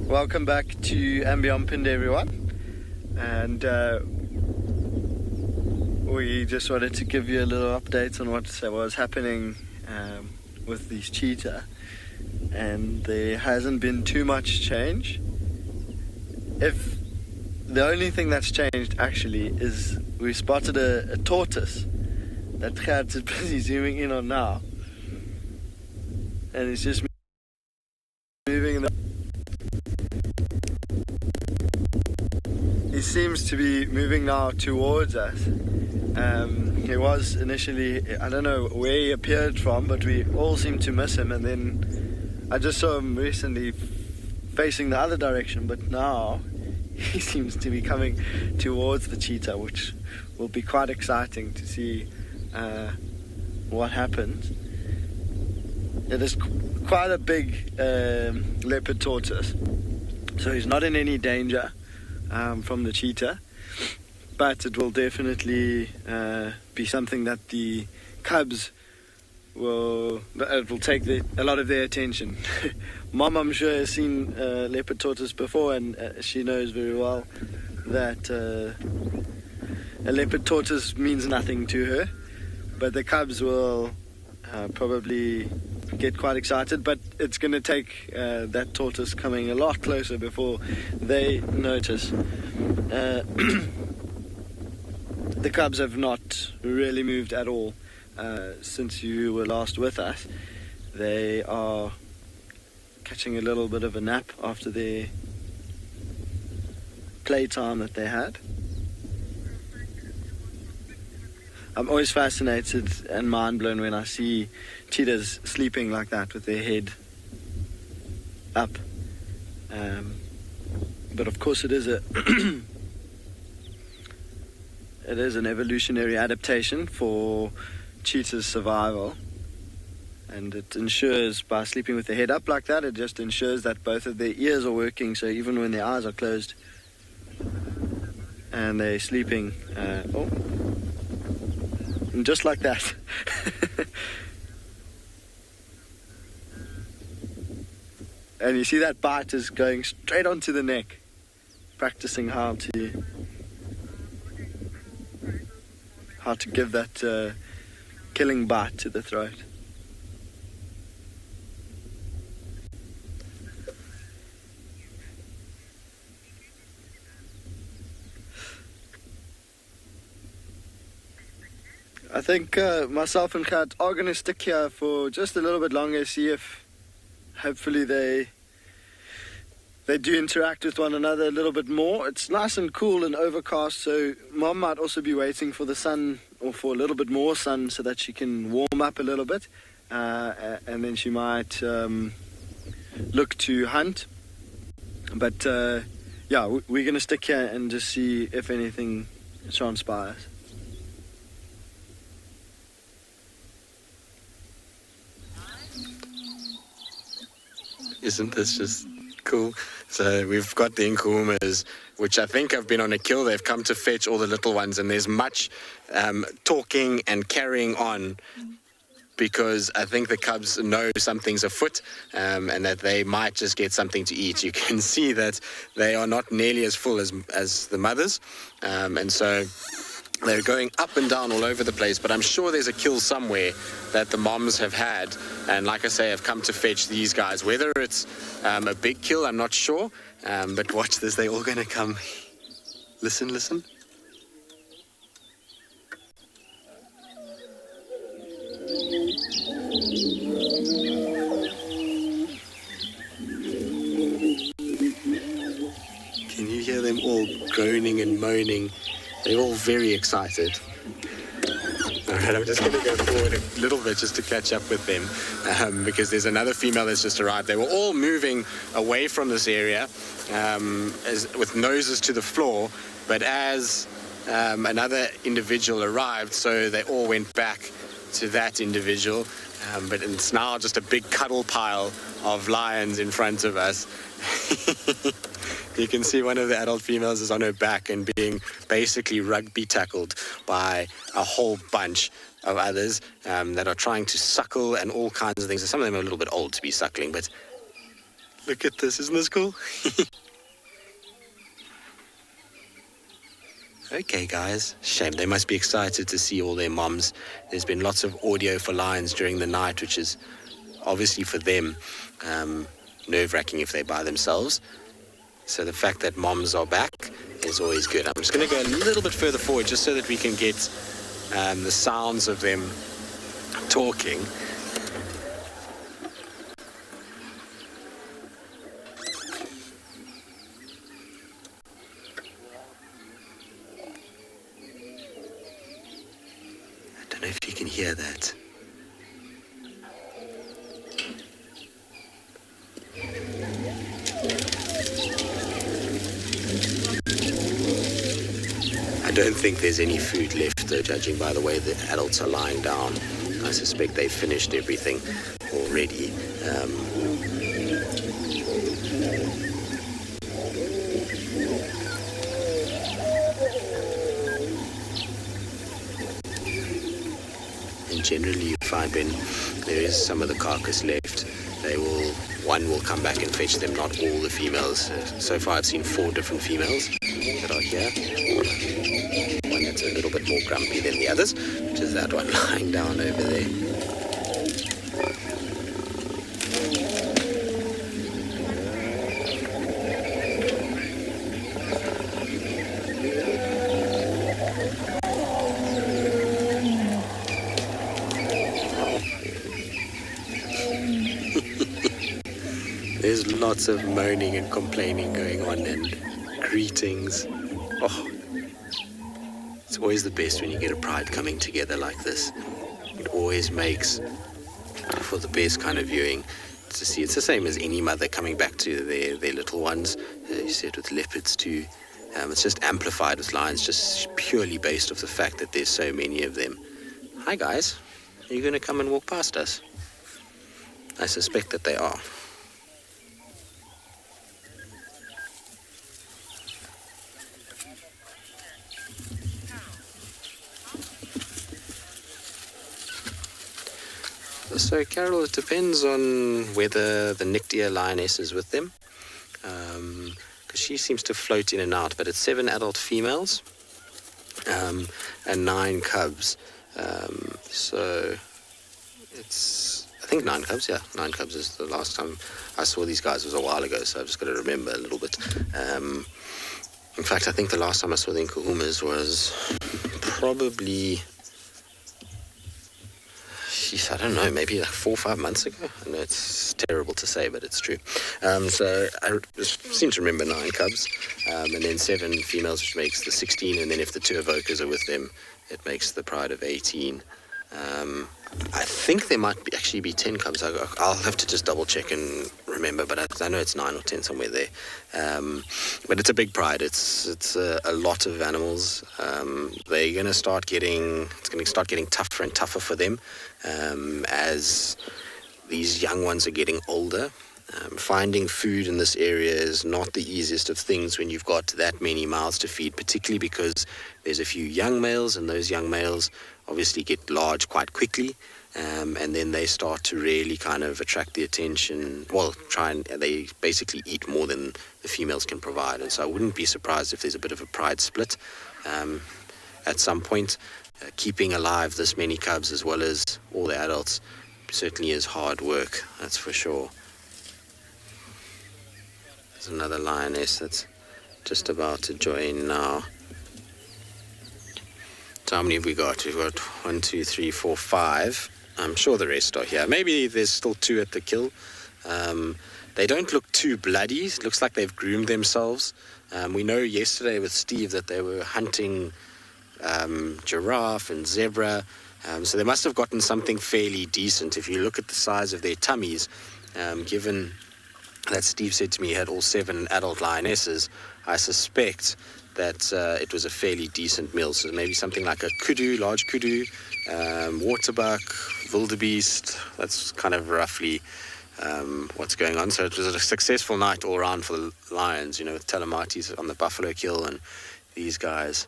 Welcome back to Ambient, everyone, and we just wanted to give you a little update on what was happening with these cheetah, and there hasn't been too much change. If the only thing that's changed actually is we spotted a tortoise that Gert is busy zooming in on now, and it's just moving in the... He seems to be moving now towards us. He was initially, I don't know where he appeared from, but we all seemed to miss him, and then I just saw him recently facing the other direction, but now he seems to be coming towards the cheetah, which will be quite exciting to see what happens. It is quite a big leopard tortoise, so he's not in any danger from the cheetah, but it will definitely be something that the cubs will take a lot of their attention. Mom, I'm sure, has seen leopard tortoise before, and she knows very well that a leopard tortoise means nothing to her, but the cubs will probably get quite excited, but it's going to take that tortoise coming a lot closer before they notice. The cubs have not really moved at all since you were last with us. They are catching a little bit of a nap after their playtime that they had. I'm always fascinated and mind blown when I see cheetahs sleeping like that with their head up. But of course it is it is an evolutionary adaptation for cheetah's survival, and it ensures, by sleeping with their head up like that, it just ensures that both of their ears are working, so even when their eyes are closed and they're sleeping, and just like that. And you see that bite is going straight onto the neck, practicing how to give that killing bite to the throat. I think myself and Kat are going to stick here for just a little bit longer, see if hopefully they they do interact with one another a little bit more. It's nice and cool and overcast, so Mom might also be waiting for the sun, or for a little bit more sun, so that she can warm up a little bit, and then she might look to hunt. But yeah, we're going to stick here and just see if anything transpires. Isn't this just cool? So we've got the Nkuhumas, which I think have been on a kill. They've come to fetch all the little ones, and there's much talking and carrying on, because I think the cubs know something's afoot, and that they might just get something to eat. You can see that they are not nearly as full as the mothers, and so they're going up and down all over the place, but I'm sure there's a kill somewhere that the moms have had, and like I say, have come to fetch these guys. Whether it's a big kill, I'm not sure, but watch this, they're all going to come. Listen, listen. Can you hear them all groaning and moaning? They're all very excited. All right, I'm just going to go forward a little bit just to catch up with them, because there's another female that's just arrived. They were all moving away from this area with noses to the floor, but as another individual arrived, so they all went back to that individual, but it's now just a big cuddle pile of lions in front of us. You can see one of the adult females is on her back and being basically rugby tackled by a whole bunch of others that are trying to suckle and all kinds of things. Some of them are a little bit old to be suckling, but look at this. Isn't this cool? Okay, guys. Shame. They must be excited to see all their moms. There's been lots of audio for lions during the night, which is obviously for them nerve-wracking if they're by themselves. So the fact that moms are back is always good. I'm just going to go a little bit further forward just so that we can get the sounds of them talking. I don't know if you can hear that. I don't think there's any food left, though, judging by the way the adults are lying down. I suspect they've finished everything already. And generally you find when there is some of the carcass left, one will come back and fetch them, not all the females. So far I've seen 4 different females that are here. One that's a little bit more grumpy than the others, which is that one lying down over there. There's lots of moaning and complaining going on and greetings. Oh, it's always the best when you get a pride coming together like this. It always makes for the best kind of viewing to see. It's the same as any mother coming back to their little ones. You see it with leopards too. It's just amplified with lions, just purely based off the fact that there's so many of them. Hi guys, are you going to come and walk past us? I suspect that they are. So, Carol, it depends on whether the nicked ear lioness is with them, because she seems to float in and out, but it's 7 adult females and 9 cubs. So it's, I think 9 cubs, yeah, 9 cubs is the last time I saw these guys was a while ago, so I've just got to remember a little bit. In fact, I think the last time I saw the Nkuhumas was probably... I don't know, maybe like 4 or 5 months ago. I know it's terrible to say, but it's true. So I seem to remember 9 cubs, and then 7 females, which makes the 16, and then if the 2 evokers are with them, it makes the pride of 18. I think there might actually be 10 cubs. I'll have to just double check and remember, but I know it's 9 or 10 somewhere there. But it's a big pride. It's a lot of animals. They're going to start getting tougher and tougher for them as these young ones are getting older. Finding food in this area is not the easiest of things when you've got that many mouths to feed, particularly because there's a few young males, and those young males obviously get large quite quickly, and then they start to really kind of attract the attention. Well, they basically eat more than the females can provide, and so I wouldn't be surprised if there's a bit of a pride split at some point. Keeping alive this many cubs as well as all the adults certainly is hard work, that's for sure. There's another lioness that's just about to join now. So how many have we got? We've got 1, 2, 3, 4, 5. I'm sure the rest are here. Maybe there's still 2 at the kill. They don't look too bloody. It looks like they've groomed themselves. We know yesterday with Steve that they were hunting giraffe and zebra. So they must have gotten something fairly decent. If you look at the size of their tummies, given that Steve said to me he had all 7 adult lionesses, I suspect that it was a fairly decent meal. So maybe something like a kudu, large kudu, waterbuck, wildebeest. That's kind of roughly what's going on. So it was a successful night all around for the lions, with Telematis on the buffalo kill, and these guys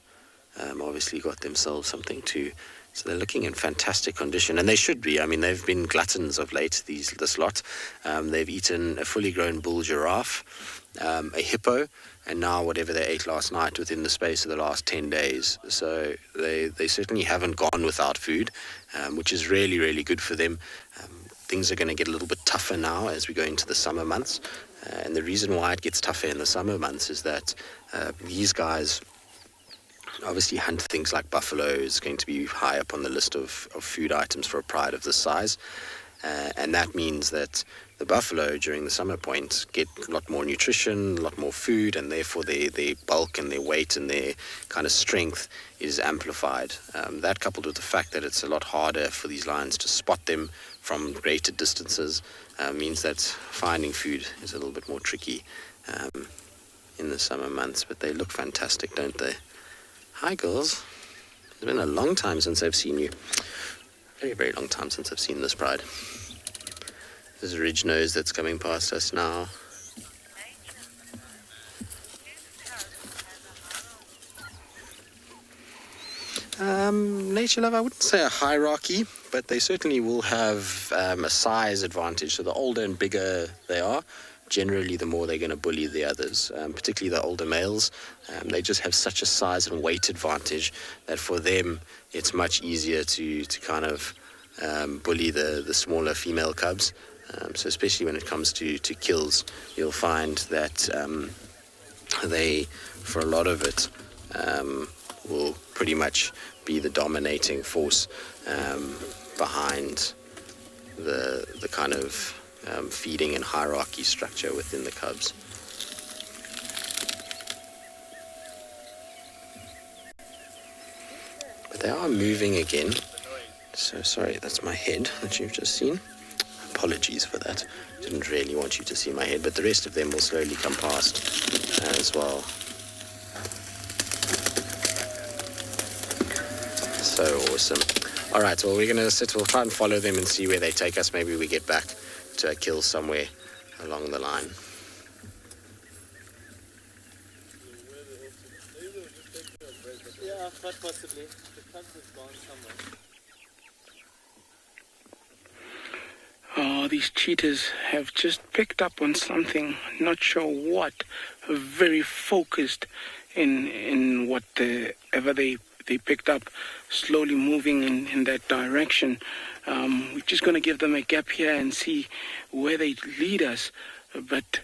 obviously got themselves something too. So they're looking in fantastic condition, and they should be. I mean, they've been gluttons of late, this lot. They've eaten a fully grown bull giraffe, a hippo, and now whatever they ate last night within the space of the last 10 days. So they certainly haven't gone without food, which is really, really good for them. Things are going to get a little bit tougher now as we go into the summer months. And the reason why it gets tougher in the summer months is that these guys obviously hunt things like buffalo is going to be high up on the list of food items for a pride of this size. And that means that the buffalo during the summer point get a lot more nutrition, a lot more food, and therefore their bulk and their weight and their kind of strength is amplified. That coupled with the fact that it's a lot harder for these lions to spot them from greater distances means that finding food is a little bit more tricky in the summer months. But they look fantastic, don't they? Hi, girls. It's been a long time since I've seen you. Very, very long time since I've seen this pride. There's a ridge nose that's coming past us now. Nature Love, I wouldn't say a hierarchy, but they certainly will have a size advantage. So the older and bigger they are, generally the more they're going to bully the others, particularly the older males. They just have such a size and weight advantage that for them it's much easier to kind of bully the smaller female cubs. So especially when it comes to kills, you'll find that they, for a lot of it, will pretty much be the dominating force behind the kind of feeding and hierarchy structure within the cubs. But they are moving again. So sorry, that's my head that you've just seen. Apologies for that. Didn't really want you to see my head, but the rest of them will slowly come past as well. So awesome. All right, well, we're going to sit, we'll try and follow them and see where they take us. Maybe we get back to a kill somewhere along the line. Yeah, quite possibly. The cubs have gone somewhere. Oh, these cheetahs have just picked up on something, not sure what, very focused in whatever they picked up, slowly moving in that direction. We're just going to give them a gap here and see where they lead us, but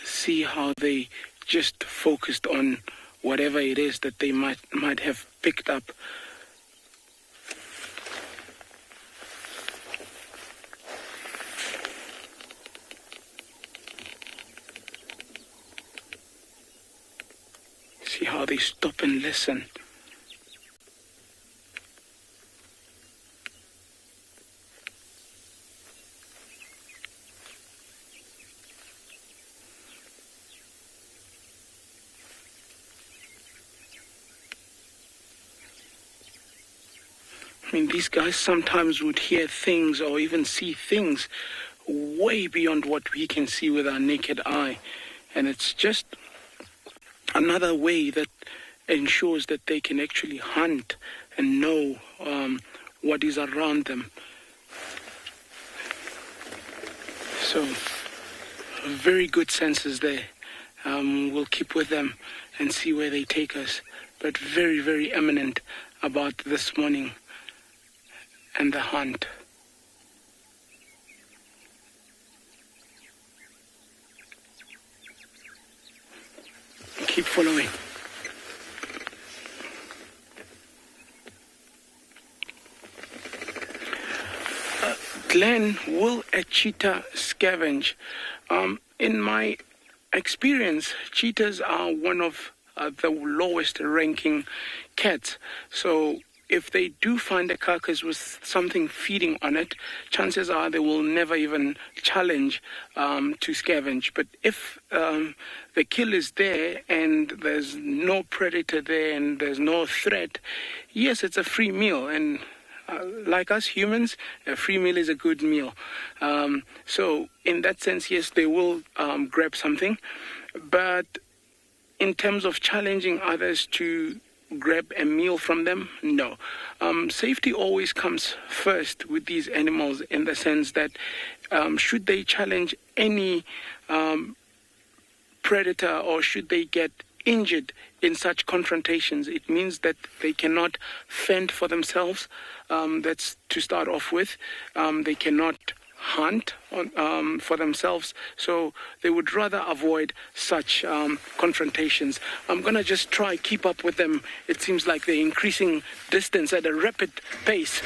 see how they just focused on whatever it is that they might have picked up. how they stop and listen. I mean, these guys sometimes would hear things or even see things way beyond what we can see with our naked eye. And it's just another way that ensures that they can actually hunt and know what is around them. So, very good senses there. We'll keep with them and see where they take us. But very, very eminent about this morning and the hunt. Keep following. Glenn, will a cheetah scavenge? In my experience, cheetahs are one of the lowest ranking cats. So if they do find a carcass with something feeding on it, chances are they will never even challenge to scavenge. But if the kill is there and there's no predator there and there's no threat, yes, it's a free meal. And like us humans, a free meal is a good meal. So in that sense, yes, they will grab something. But in terms of challenging others to grab a meal from them, no. Safety always comes first with these animals, in the sense that should they challenge any predator or should they get injured in such confrontations, it means that they cannot fend for themselves. That's to start off with. They cannot hunt for themselves, so they would rather avoid such confrontations. I'm gonna just try keep up with them. It seems like they're increasing distance at a rapid pace.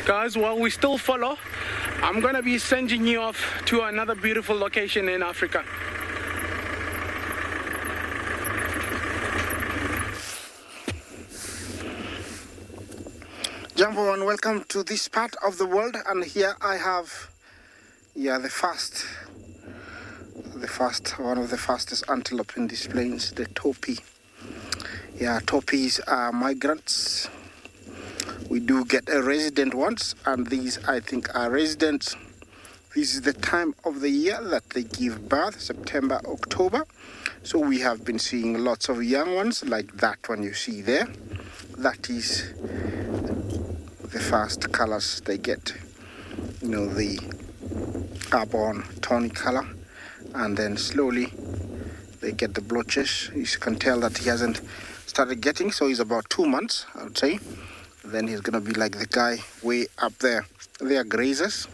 Guys, while we still follow, I'm going to be sending you off to another beautiful location in Africa. Jambo and welcome to this part of the world, and here I have the one of the fastest antelope in these plains, the topi. Topis are migrants. We do get a resident ones, and these I think are residents. This is the time of the year that they give birth, September, October. So we have been seeing lots of young ones like that one you see there. That is the first colors they get. The airborne tawny color, and then slowly they get the blotches. You can tell that he hasn't started getting, so he's about 2 months, I would say. Then he's gonna be like the guy way up there. They are grazers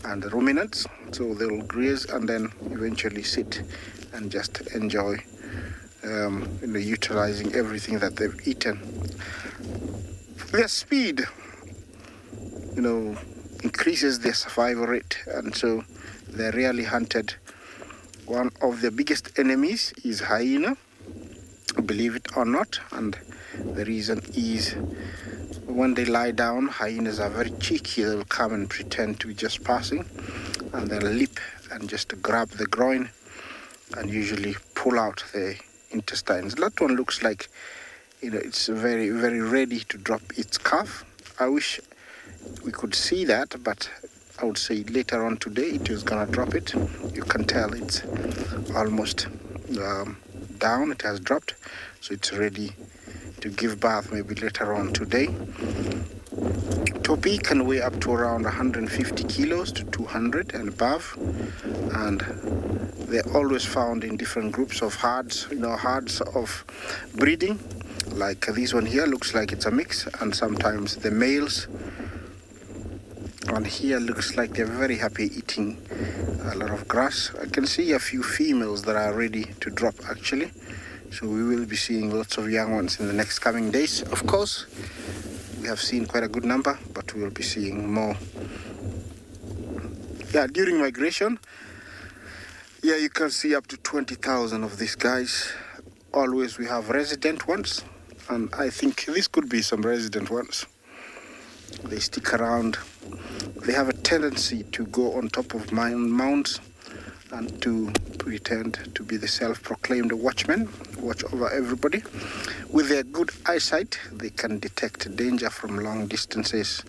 and ruminants, so they will graze and then eventually sit and just enjoy, utilizing everything that they've eaten. Their speed, increases their survival rate, and so they're rarely hunted. One of their biggest enemies is hyena, believe it or not, and the reason is when they lie down, hyenas are very cheeky. They'll come and pretend to be just passing, and they'll leap and just grab the groin and usually pull out the intestines. That one looks like, it's very, very ready to drop its calf. I wish we could see that, but I would say later on today it is gonna drop it. You can tell it's almost down. It has dropped, so it's ready to give birth maybe later on today. Topi can weigh up to around 150 kilos to 200 and above, and they're always found in different groups of herds, herds of breeding. Like this one here looks like it's a mix, and sometimes the males one here looks like they're very happy eating a lot of grass. I can see a few females that are ready to drop actually. So we will be seeing lots of young ones in the next coming days. Of course, we have seen quite a good number, but we will be seeing more. Yeah, during migration, yeah, you can see up to 20,000 of these guys. Always we have resident ones, and I think this could be some resident ones. They stick around. They have a tendency to go on top of mounds and to pretend to be the self-proclaimed watchmen, watch over everybody. With their good eyesight, they can detect danger from long distances,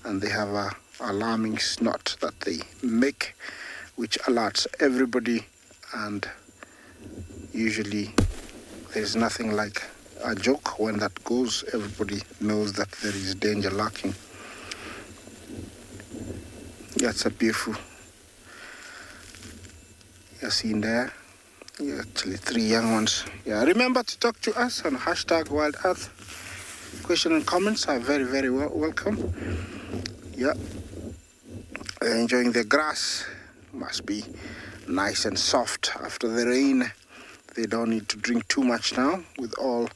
and they have a alarming snort that they make, which alerts everybody, and usually there's nothing like a joke. When that goes, everybody knows that there is danger lurking. That's a beautiful, you're seeing there. Yeah, actually 3 young ones. Yeah, remember to talk to us on #WildEarth. Questions and comments are very, very welcome. Yeah, they're enjoying the grass. Must be nice and soft after the rain. They don't need to drink too much now with all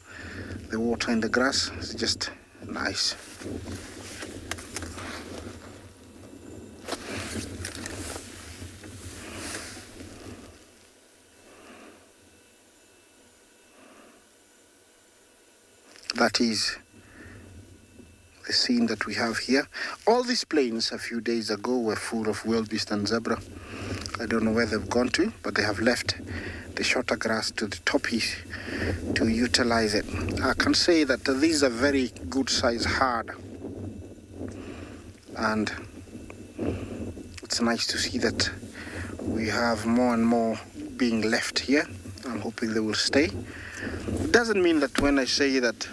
the water in the grass. It's just nice. That is the scene that we have here. All these plains a few days ago were full of wildebeest and zebra. I don't know where they've gone to, but they have left the shorter grass to the toppies to utilize it. I can say that these are very good size herd, and it's nice to see that we have more and more being left here. I'm hoping they will stay. It doesn't mean that when I say that,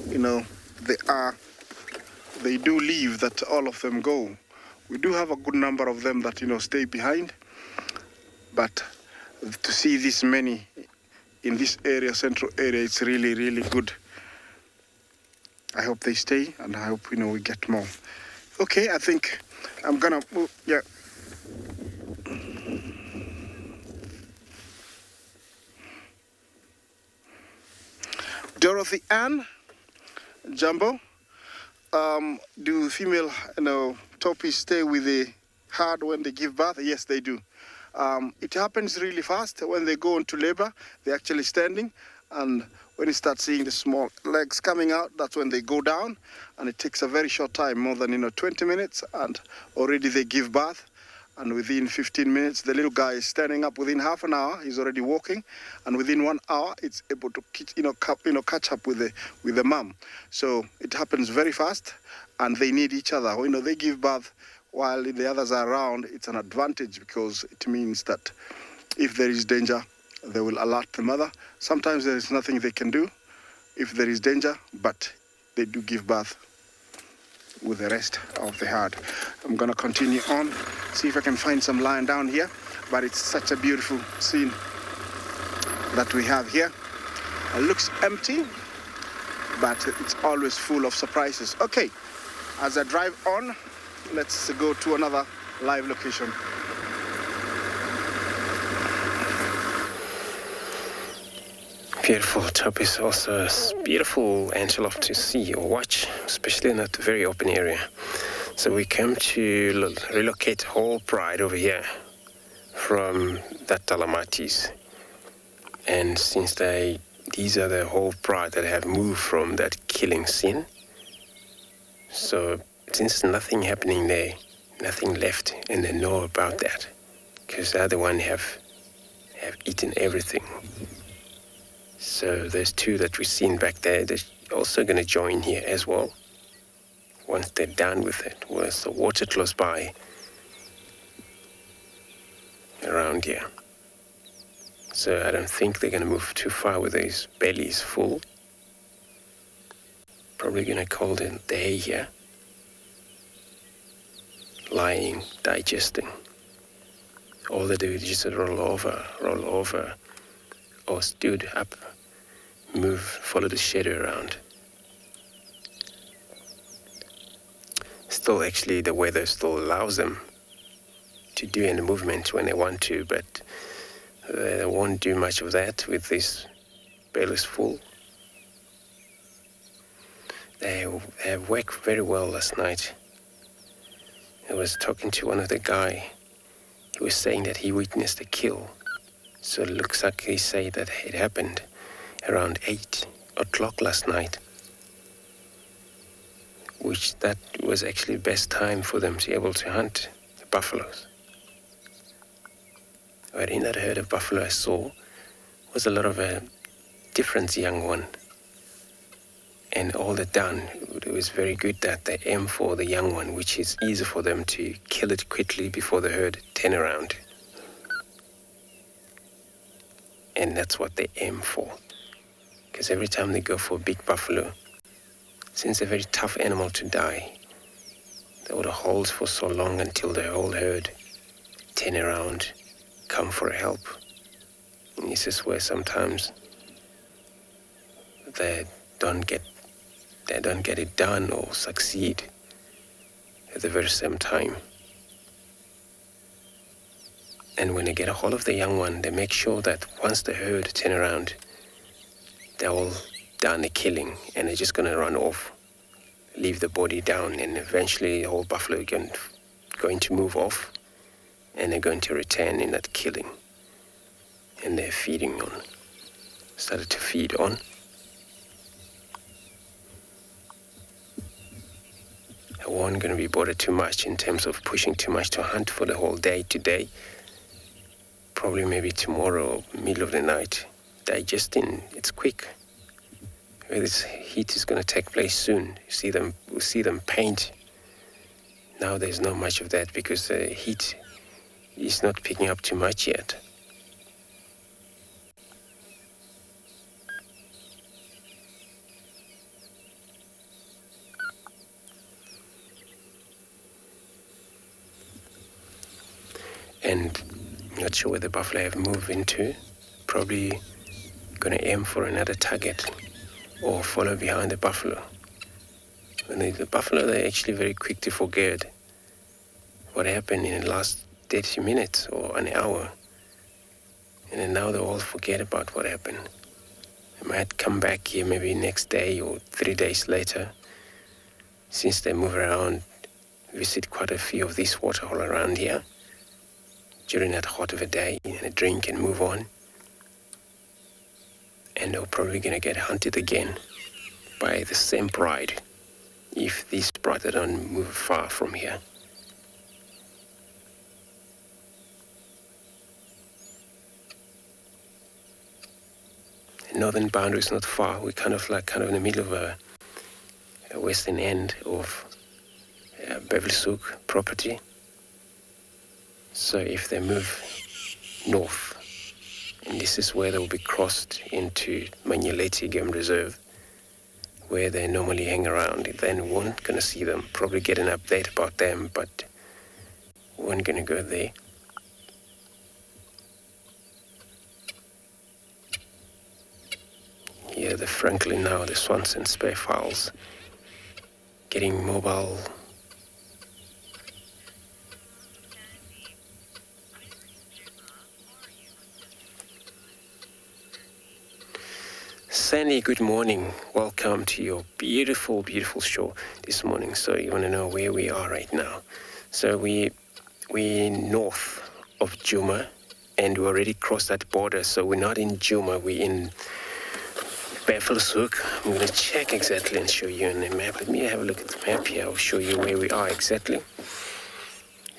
you know, they do leave, that all of them go. We do have a good number of them that, you know, stay behind. But to see this many in this area, central area, it's really, really good. I hope they stay, and I hope, you know, we get more. Okay, I think I'm gonna move. Yeah. Dorothy Ann, Jumbo, do female, you know, toppies stay with the herd when they give birth? Yes, they do. It happens really fast. When they go into labor, they're actually standing, and when you start seeing the small legs coming out, that's when they go down, and it takes a very short time, more than, you know, 20 minutes, and already they give birth. And within 15 minutes, the little guy is standing up. Within half an hour, he's already walking, and within 1 hour, it's able to, catch up with the mom. So it happens very fast, and they need each other. You know, they give birth while the others are around. It's an advantage because it means that if there is danger, they will alert the mother. Sometimes there is nothing they can do if there is danger, but they do give birth with the rest of the herd. I'm gonna continue on, see if I can find some lying down here, but it's such a beautiful scene that we have here. It looks empty, but it's always full of surprises. Okay, as I drive on, let's go to another live location. Beautiful toppies, also a beautiful antelope to see or watch, especially in that very open area. So we come to relocate whole pride over here from that Talamatis. And since these are the whole pride that have moved from that killing scene, so since nothing happening there, nothing left, and they know about that, because the other one have eaten everything. So those 2 that we've seen back there, they're also going to join here as well. Once they're done with it, once the water close by around here. So I don't think they're going to move too far with these bellies full. Probably going to call it a day here. Lying, digesting. All they do is just roll over, or stood up, move, follow the shadow around. still actually the weather still allows them to do any movement when they want to, but they won't do much of that with this bales full. They worked very well last night. I was talking to one of the guy. He was saying that he witnessed a kill. So it looks like he said that it happened around 8 o'clock last night, which that was actually the best time for them to be able to hunt the buffaloes. But in that herd of buffalo I saw was a lot of a different young one. And all the done, it was very good that they aim for the young one, which is easy for them to kill it quickly before the herd turn around. And that's what they aim for. Because every time they go for a big buffalo, since a very tough animal to die, they would hold for so long until the whole herd turn around, come for help. And this is where sometimes they don't get it done or succeed at the very same time. And when they get a hold of the young one, they make sure that once the herd turn around, they're all done the killing and they're just going to run off, leave the body down, and eventually the whole buffalo is going to move off and they're going to return in that killing. And they're started to feed on. I wasn't going to be bothered too much in terms of pushing too much to hunt for the whole day today. Probably maybe tomorrow, middle of the night. Digesting, it's quick. This heat is going to take place soon. We'll see them paint. Now there's not much of that because the heat is not picking up too much yet. And not sure where the buffalo have moved into. Probably going to aim for another target or follow behind the buffalo. And the buffalo, they're actually very quick to forget what happened in the last 30 minutes or an hour. And then now they all forget about what happened. They might come back here maybe next day or 3 days later. Since they move around, visit quite a few of these waterhole around here during that hot of a day, and drink and move on. And they're probably going to get hunted again by the same pride if these pride don't move far from here. The northern boundary is not far. We're kind of in the middle of a western end of Bevilshoek property. So if they move north, and this is where they will be crossed into Manyeleti Game Reserve, where they normally hang around, then we weren't going to see them, probably get an update about them, but we weren't going to go there. Here, the Franklin now, the Swanson spare files, getting mobile. Sandy, good morning. Welcome to your beautiful, beautiful show this morning. So you want to know where we are right now. So we're north of Djuma, and we already crossed that border. So we're not in Djuma, we're in Bevilshoek. I'm going to check exactly and show you on the map. Let me have a look at the map here. I'll show you where we are exactly.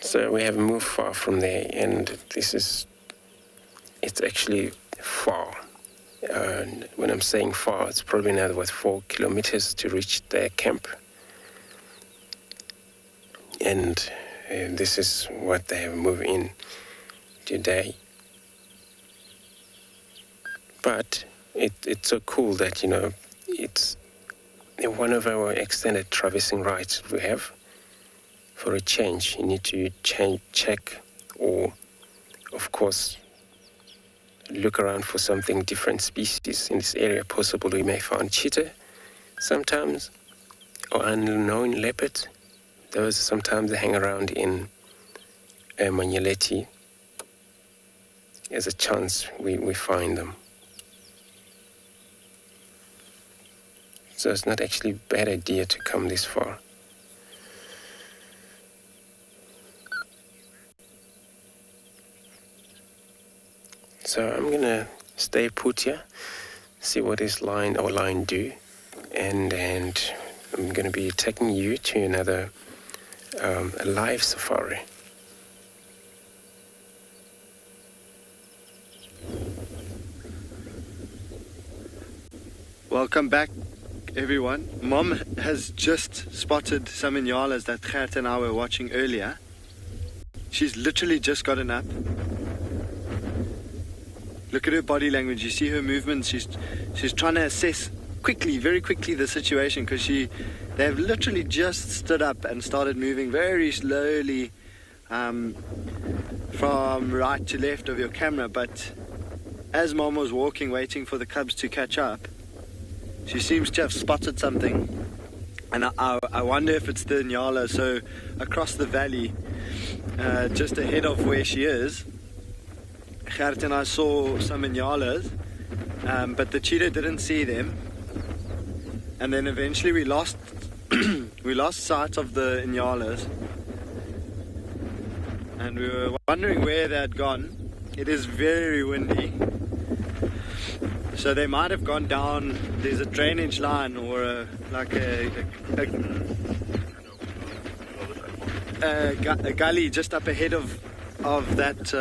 So we have moved far from there, and it's actually far. When I'm saying far, it's probably another 4 kilometers to reach their camp. And this is what they have moved in today. But it's so cool that, it's one of our extended traversing rights we have. For a change, you need to check or, of course, look around for something different species in this area. Possible we may find cheetah sometimes, or unknown leopard. those sometimes they hang around in Manyeleti. There's a chance we find them. So it's not actually a bad idea to come this far. So I'm gonna stay put here, see what this line do, and I'm gonna be taking you to another a live safari. Welcome back, everyone. Mom has just spotted some inyalas that Gert and I were watching earlier. She's literally just gotten up. Look at her body language. You see her movements. She's trying to assess very quickly the situation, because they've literally just stood up and started moving very slowly from right to left of your camera. But as Mom was walking, waiting for the cubs to catch up, she seems to have spotted something, and I wonder if it's the Nyala. So across the valley, just ahead of where she is, Gert and I saw some Nyalas, but the cheetah didn't see them, and then eventually we lost sight of the Nyalas, and we were wondering where they had gone. It is very windy. So they might have gone down. There's a drainage line or a gully just up ahead of that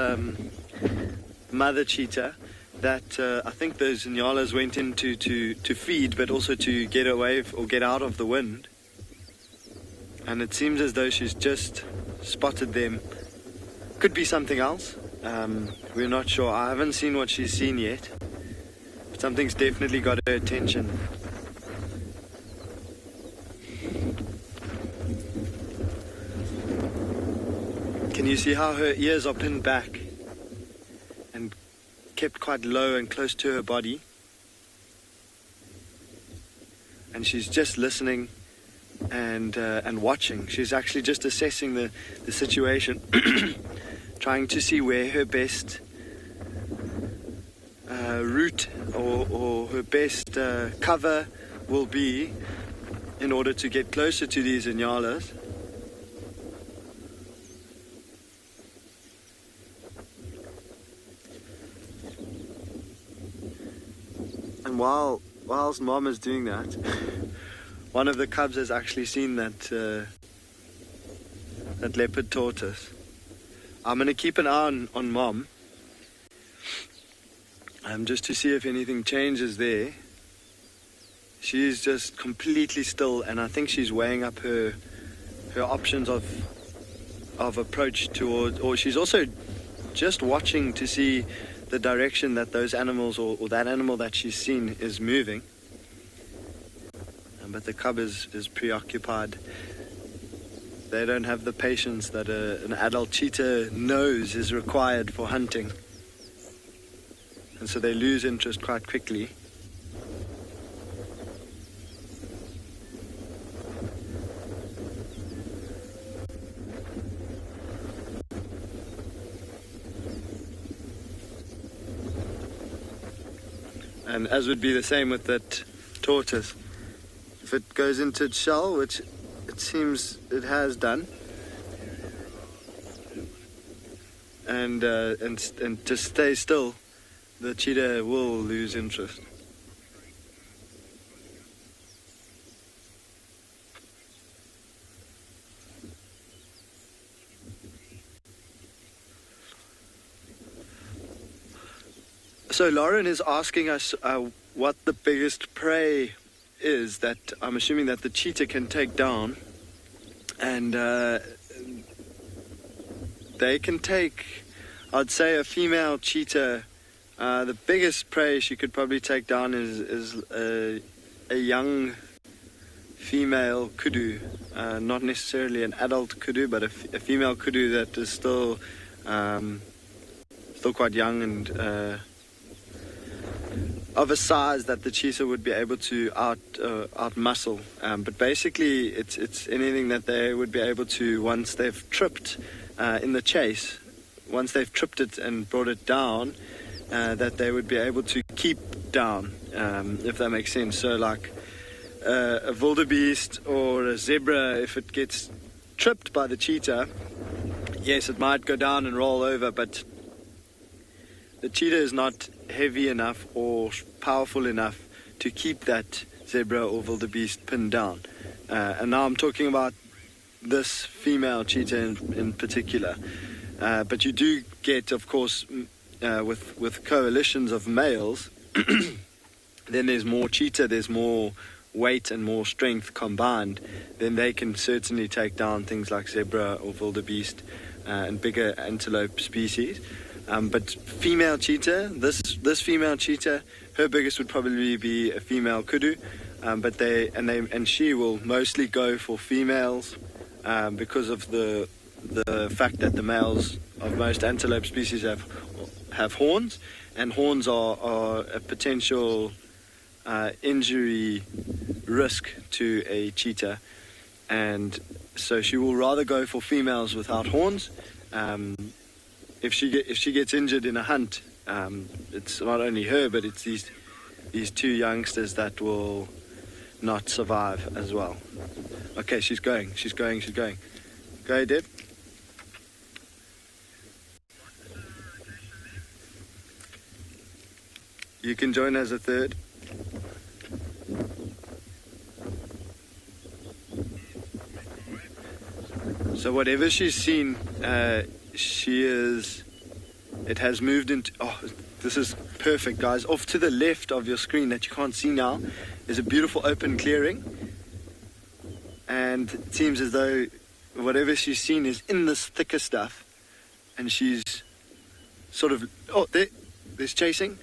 mother cheetah that I think those nyalas went into to feed, but also to get away or get out of the wind. And it seems as though she's just spotted them. Could be something else. We're not sure. I haven't seen what she's seen yet. Something's definitely got her attention. Can you see how her ears are pinned back and kept quite low and close to her body? And she's just listening and watching. She's actually just assessing the situation, trying to see where her best route or her best cover will be in order to get closer to these inyalas. And whilst Mom is doing that, one of the cubs has actually seen that leopard tortoise. I'm going to keep an eye on Mom, just to see if anything changes there. She's just completely still, and I think she's weighing up her options of approach towards, or she's also just watching to see the direction that those animals or that animal that she's seen is moving. But the cub is preoccupied. They don't have the patience that an adult cheetah knows is required for hunting. And so they lose interest quite quickly. And as would be the same with that tortoise. If it goes into its shell, which it seems it has done, and to stay still, the cheetah will lose interest. So Lauren is asking us what the biggest prey is that I'm assuming that the cheetah can take down, and they can take, I'd say, a female cheetah. The biggest prey she could probably take down is a young female kudu, not necessarily an adult kudu, but a female kudu that is still quite young and of a size that the cheetah would be able to out muscle. But basically, it's anything that they would be able to, once they've tripped in the chase, once they've tripped it and brought it down, that they would be able to keep down, if that makes sense. So like a wildebeest or a zebra, if it gets tripped by the cheetah, yes, it might go down and roll over, but the cheetah is not heavy enough or powerful enough to keep that zebra or wildebeest pinned down. And now I'm talking about this female cheetah in particular. But you do get, of course, with coalitions of males, then there's more cheetah, there's more weight and more strength combined, then they can certainly take down things like zebra or wildebeest and bigger antelope species. But female cheetah, this female cheetah, her biggest would probably be a female kudu, but she will mostly go for females because of the fact that the males of most antelope species have horns, and horns are a potential injury risk to a cheetah, and so she will rather go for females without horns. If she gets injured in a hunt, it's not only her, but it's these two youngsters that will not survive as well. Okay, she's going. Go ahead, Deb. You can join as a third. So whatever she's seen, it has moved into, this is perfect, guys. Off to the left of your screen that you can't see now is a beautiful open clearing, and it seems as though whatever she's seen is in this thicker stuff, and she's sort of, there's chasing.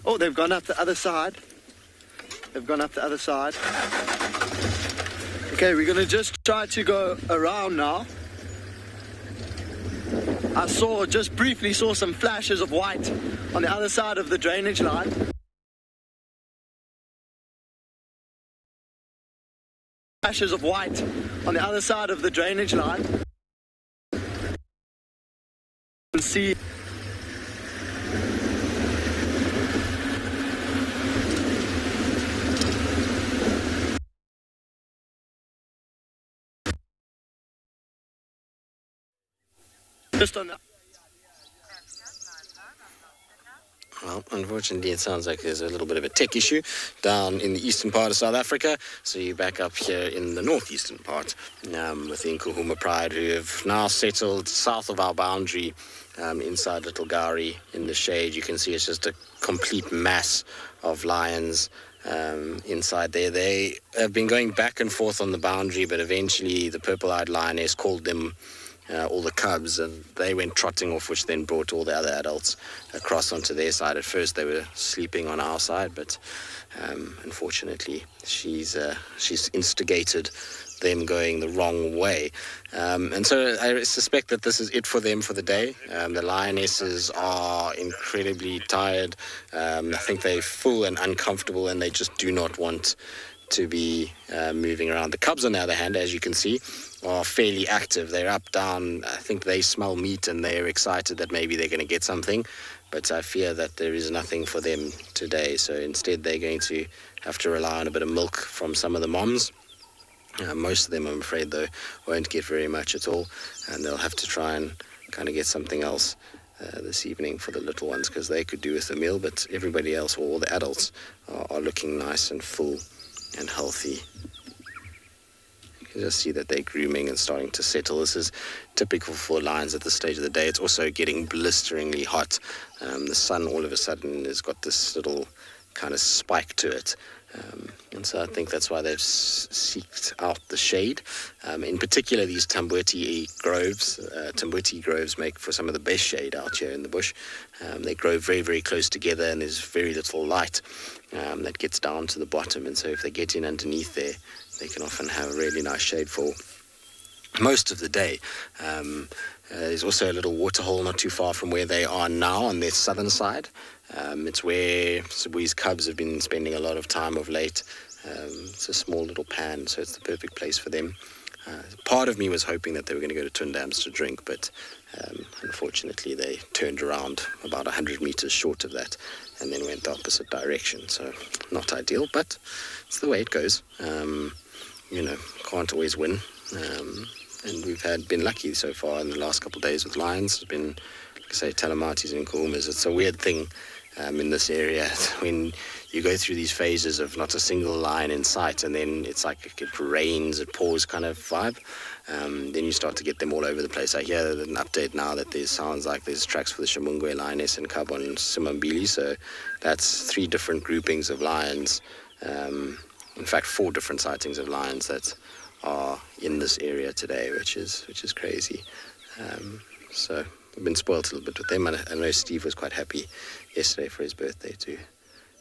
Oh, they've gone up the other side. Okay, we're going to just try to go around now. I just briefly saw some flashes of white on the other side of the drainage line. Flashes of white on the other side of the drainage line. And see. Just on that. Well, unfortunately, it sounds like there's a little bit of a tech issue down in the eastern part of South Africa. So you're back up here in the northeastern part with the Nkuhuma Pride, who have now settled south of our boundary inside Little Gowrie in the shade. You can see it's just a complete mass of lions inside there. They have been going back and forth on the boundary, but eventually the purple-eyed lioness called them all the cubs, and they went trotting off, which then brought all the other adults across onto their side. At first they were sleeping on our side, but unfortunately she's instigated them going the wrong way, and so I suspect that this is it for them for the day. The lionesses are incredibly tired. I think they're full and uncomfortable, and they just do not want to be moving around. The cubs, on the other hand, as you can see, are fairly active. They're up, down. I think they smell meat and they're excited that maybe they're going to get something, but I fear that there is nothing for them today. So instead they're going to have to rely on a bit of milk from some of the moms. Most of them, I'm afraid, though, won't get very much at all, and they'll have to try and kind of get something else this evening for the little ones, because they could do with a meal, but everybody else, or all the adults, are looking nice and full and healthy. You can just see that they're grooming and starting to settle. This is typical for lions at this stage of the day. It's also getting blisteringly hot. The sun all of a sudden has got this little kind of spike to it. And so I think that's why they've seeked out the shade. In particular, these Tamboti groves make for some of the best shade out here in the bush. They grow very, very close together, and there's very little light that gets down to the bottom. And so if they get in underneath there, they can often have a really nice shade for most of the day. There's also a little waterhole not too far from where they are now on their southern side. It's where Sibui's cubs have been spending a lot of time of late. It's a small little pan, so it's the perfect place for them. Part of me was hoping that they were going to go to Twin Dams to drink, but unfortunately they turned around about 100 meters short of that and then went the opposite direction. So not ideal, but it's the way it goes. Can't always win. And we've been lucky so far in the last couple of days with lions. It's been, like I say, telematis and kuhumas. It's a weird thing in this area when you go through these phases of not a single lion in sight, and then it's like it rains, it pours kind of vibe. Then you start to get them all over the place. I hear an update now that there sounds like there's tracks for the Shamungwe lioness and cub on Simambili, so that's 3 different groupings of lions. In fact, 4 different sightings of lions that are in this area today, which is crazy. So I've been spoiled a little bit with them, and I know Steve was quite happy yesterday for his birthday to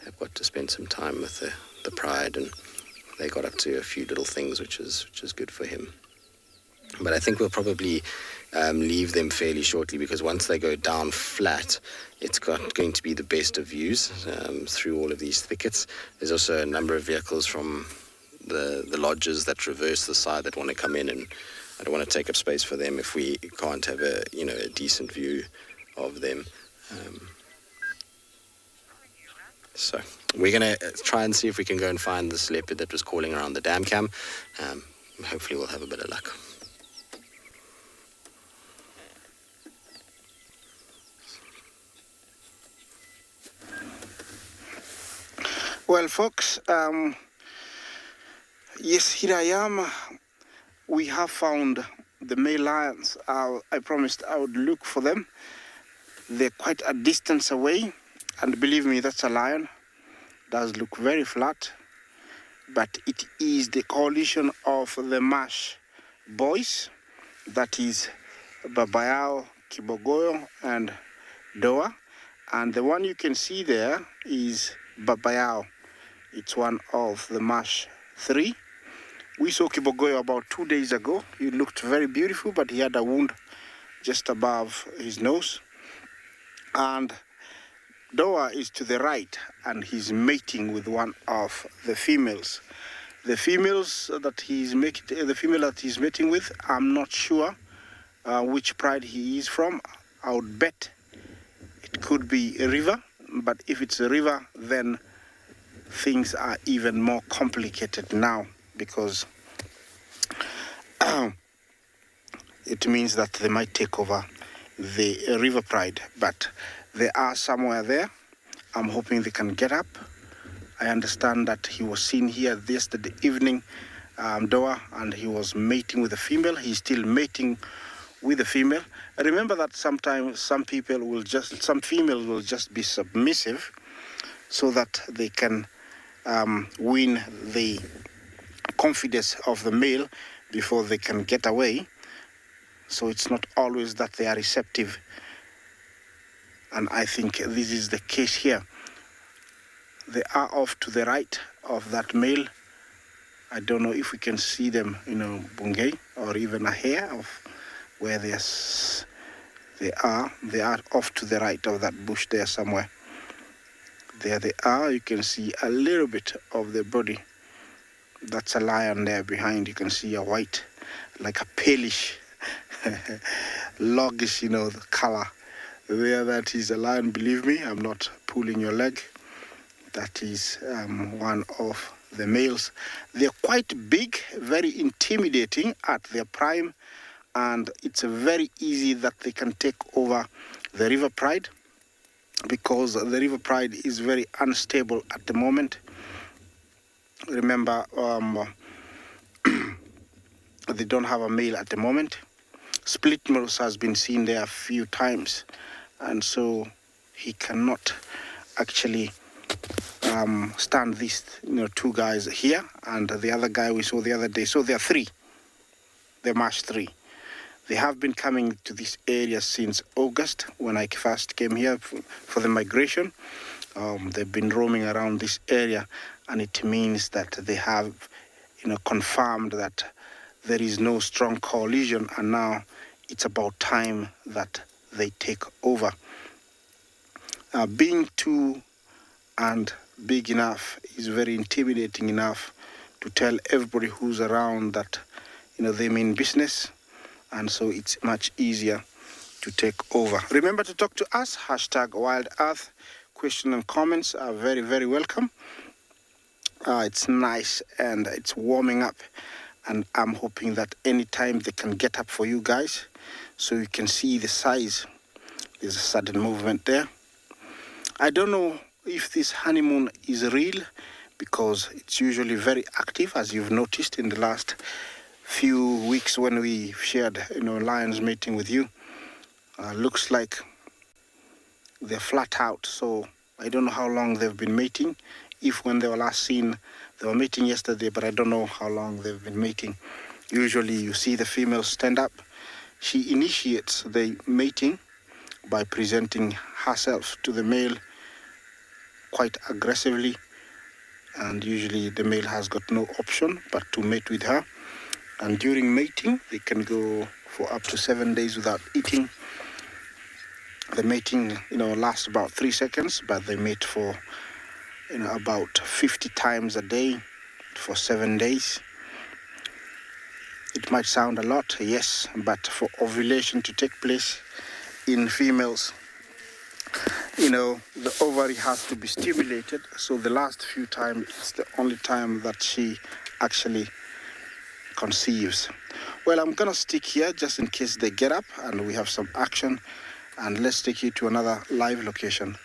have got to spend some time with the pride, and they got up to a few little things, which is good for him. But I think we'll probably leave them fairly shortly, because once they go down flat, it's going to be the best of views through all of these thickets. There's also a number of vehicles from the lodges that traverse the side that want to come in, and I don't want to take up space for them if we can't have a decent view of them. So we're going to try and see if we can go and find this leopard that was calling around the dam cam. Hopefully we'll have a bit of luck. Well, folks, yes, here I am. We have found the male lions. I promised I would look for them. They're quite a distance away, and believe me, that's a lion. Does look very flat, but it is the coalition of the Mash boys. That is Babayao, Kibogoyo, and Doa. And the one you can see there is Babayao. It's one of the Mash 3. We saw Kibogoyo about 2 days ago. He looked very beautiful, but he had a wound just above his nose. And Doa is to the right, and he's mating with one of the females. The female that he's mating with, I'm not sure which pride he is from. I would bet it could be a river, but if it's a river, then things are even more complicated now, because it means that they might take over the river pride. But they are somewhere there. I'm hoping they can get up. I understand that he was seen here yesterday evening, Doa, and he was mating with a female. He's still mating with a female. Remember that sometimes some females will just be submissive so that they can win the confidence of the male before they can get away. So it's not always that they are receptive. And I think this is the case here. They are off to the right of that male. I don't know if we can see them, Bungay, or even a hair of where they are. They are off to the right of that bush there somewhere. There they are. You can see a little bit of the body. That's a lion there behind. You can see a white, like a palish, loggish, the color. There, that is a lion. Believe me, I'm not pulling your leg. That is one of the males. They're quite big, very intimidating at their prime, and it's very easy that they can take over the river pride, because the river pride is very unstable at the moment. Remember, they don't have a male at the moment. Split nose has been seen there a few times, and so he cannot actually stand these 2 guys here and the other guy we saw the other day. So there are 3. They're Mash 3. They have been coming to this area since August, when I first came here for the migration. They've been roaming around this area, and it means that they have confirmed that there is no strong coalition, and now it's about time that they take over. Being two and big enough is very intimidating enough to tell everybody who's around that, they mean business, and so it's much easier to take over. Remember to talk to us, #WildEarth. Questions and comments are very, very welcome. It's nice and it's warming up, and I'm hoping that anytime they can get up for you guys so you can see the size. There's a sudden movement there. I don't know if this honeymoon is real, because it's usually very active, as you've noticed in the last few weeks when we shared, Lions meeting with you. Looks like they're flat out, so I don't know how long they've been mating. If when they were last seen, they were mating yesterday, but I don't know how long they've been mating. Usually you see the female stand up. She initiates the mating by presenting herself to the male quite aggressively, and usually the male has got no option but to mate with her. And during mating, they can go for up to 7 days without eating. The mating, lasts about 3 seconds, but they mate for, about 50 times a day for 7 days. It might sound a lot, yes, but for ovulation to take place in females, the ovary has to be stimulated. So the last few times, it's the only time that she actually conceives. Well, I'm going to stick here just in case they get up and we have some action. And let's take you to another live location.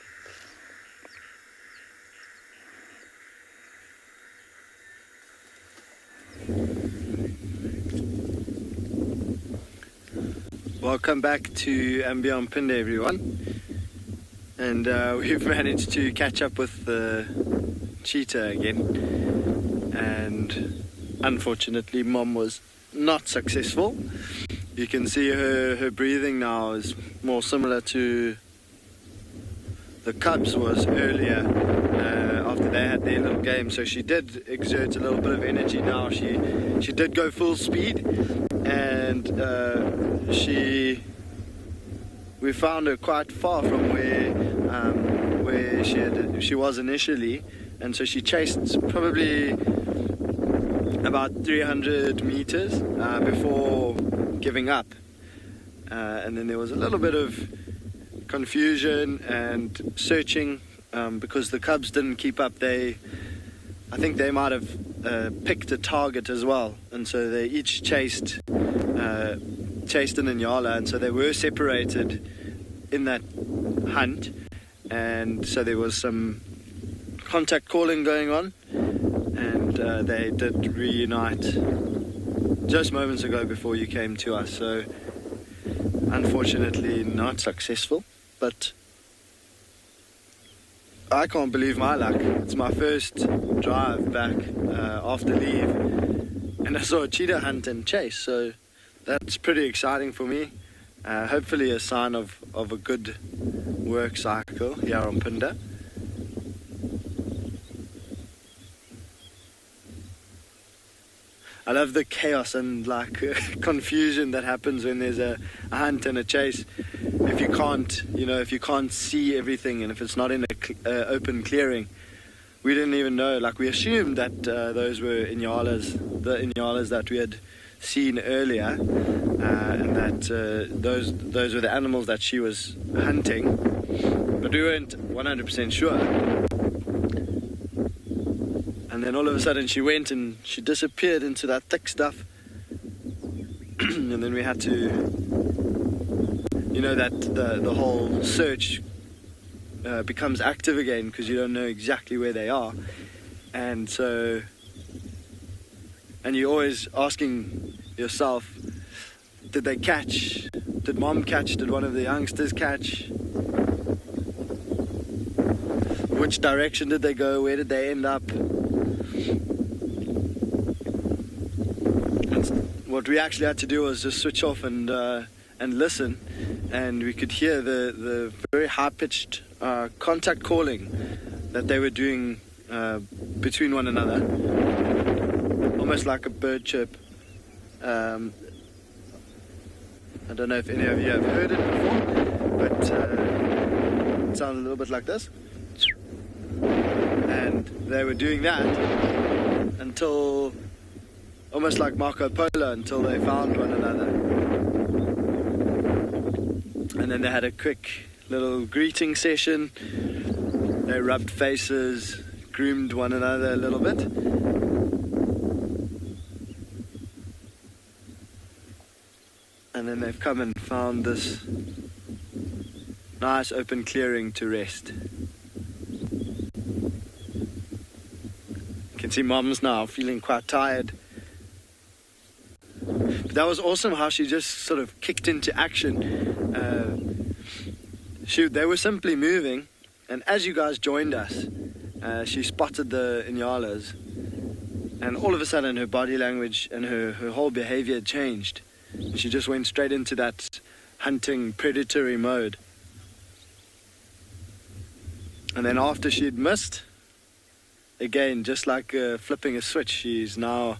Welcome back to Ambion Pinde, everyone. And we've managed to catch up with the cheetah again. And unfortunately, Mom was not successful. You can see her breathing now is more similar to the cubs was earlier after they had their little game. So she did exert a little bit of energy now. She did go full speed, and we found her quite far from where she was initially, and so she chased probably about 300 meters before giving up, and then there was a little bit of confusion and searching because the cubs didn't keep up. I think they might have picked a target as well, and so they each chased an Inyala, and so they were separated in that hunt, and so there was some contact calling going on, and they did reunite just moments ago before you came to us. So unfortunately not successful, but I can't believe my luck. It's my first drive back after leave, and I saw a cheetah hunt and chase, so that's pretty exciting for me. Hopefully a sign of a good work cycle here on Pinde. I love the chaos and confusion that happens when there's a hunt and a chase. If you can't see everything, and if it's not in a open clearing. We didn't even know. We assumed that those were the Inyalas that we had seen earlier, and that those were the animals that she was hunting, but we weren't 100% sure. And then all of a sudden she went and she disappeared into that thick stuff, and then we had to, that the whole search becomes active again because you don't know exactly where they are, and you're always asking yourself, did they catch? Did Mom catch? Did one of the youngsters catch? Which direction did they go? Where did they end up? What we actually had to do was just switch off and listen, and we could hear the very high-pitched contact calling that they were doing between one another, almost like a bird chirp. I don't know if any of you have heard it before, but it sounds a little bit like this. And they were doing that until, almost like Marco Polo, until they found one another. And then they had a quick little greeting session. They rubbed faces, groomed one another a little bit. And then they've come and found this nice open clearing to rest. You can see Mom's now feeling quite tired. But that was awesome how she just sort of kicked into action. They were simply moving, and as you guys joined us, she spotted the Inyalas, and all of a sudden her body language and her whole behavior changed. And she just went straight into that hunting, predatory mode. And then after she'd missed, again, just like flipping a switch, she's now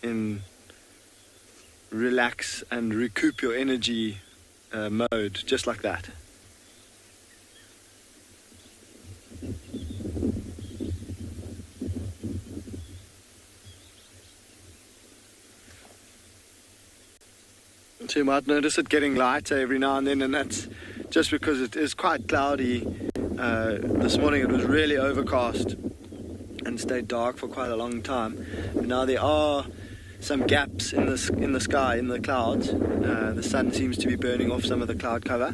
in relax and recoup your energy mode, just like that. So you might notice it getting lighter every now and then, and that's just because it is quite cloudy. This morning it was really overcast and stayed dark for quite a long time. But now there are some gaps in the sky, in the clouds. The sun seems to be burning off some of the cloud cover.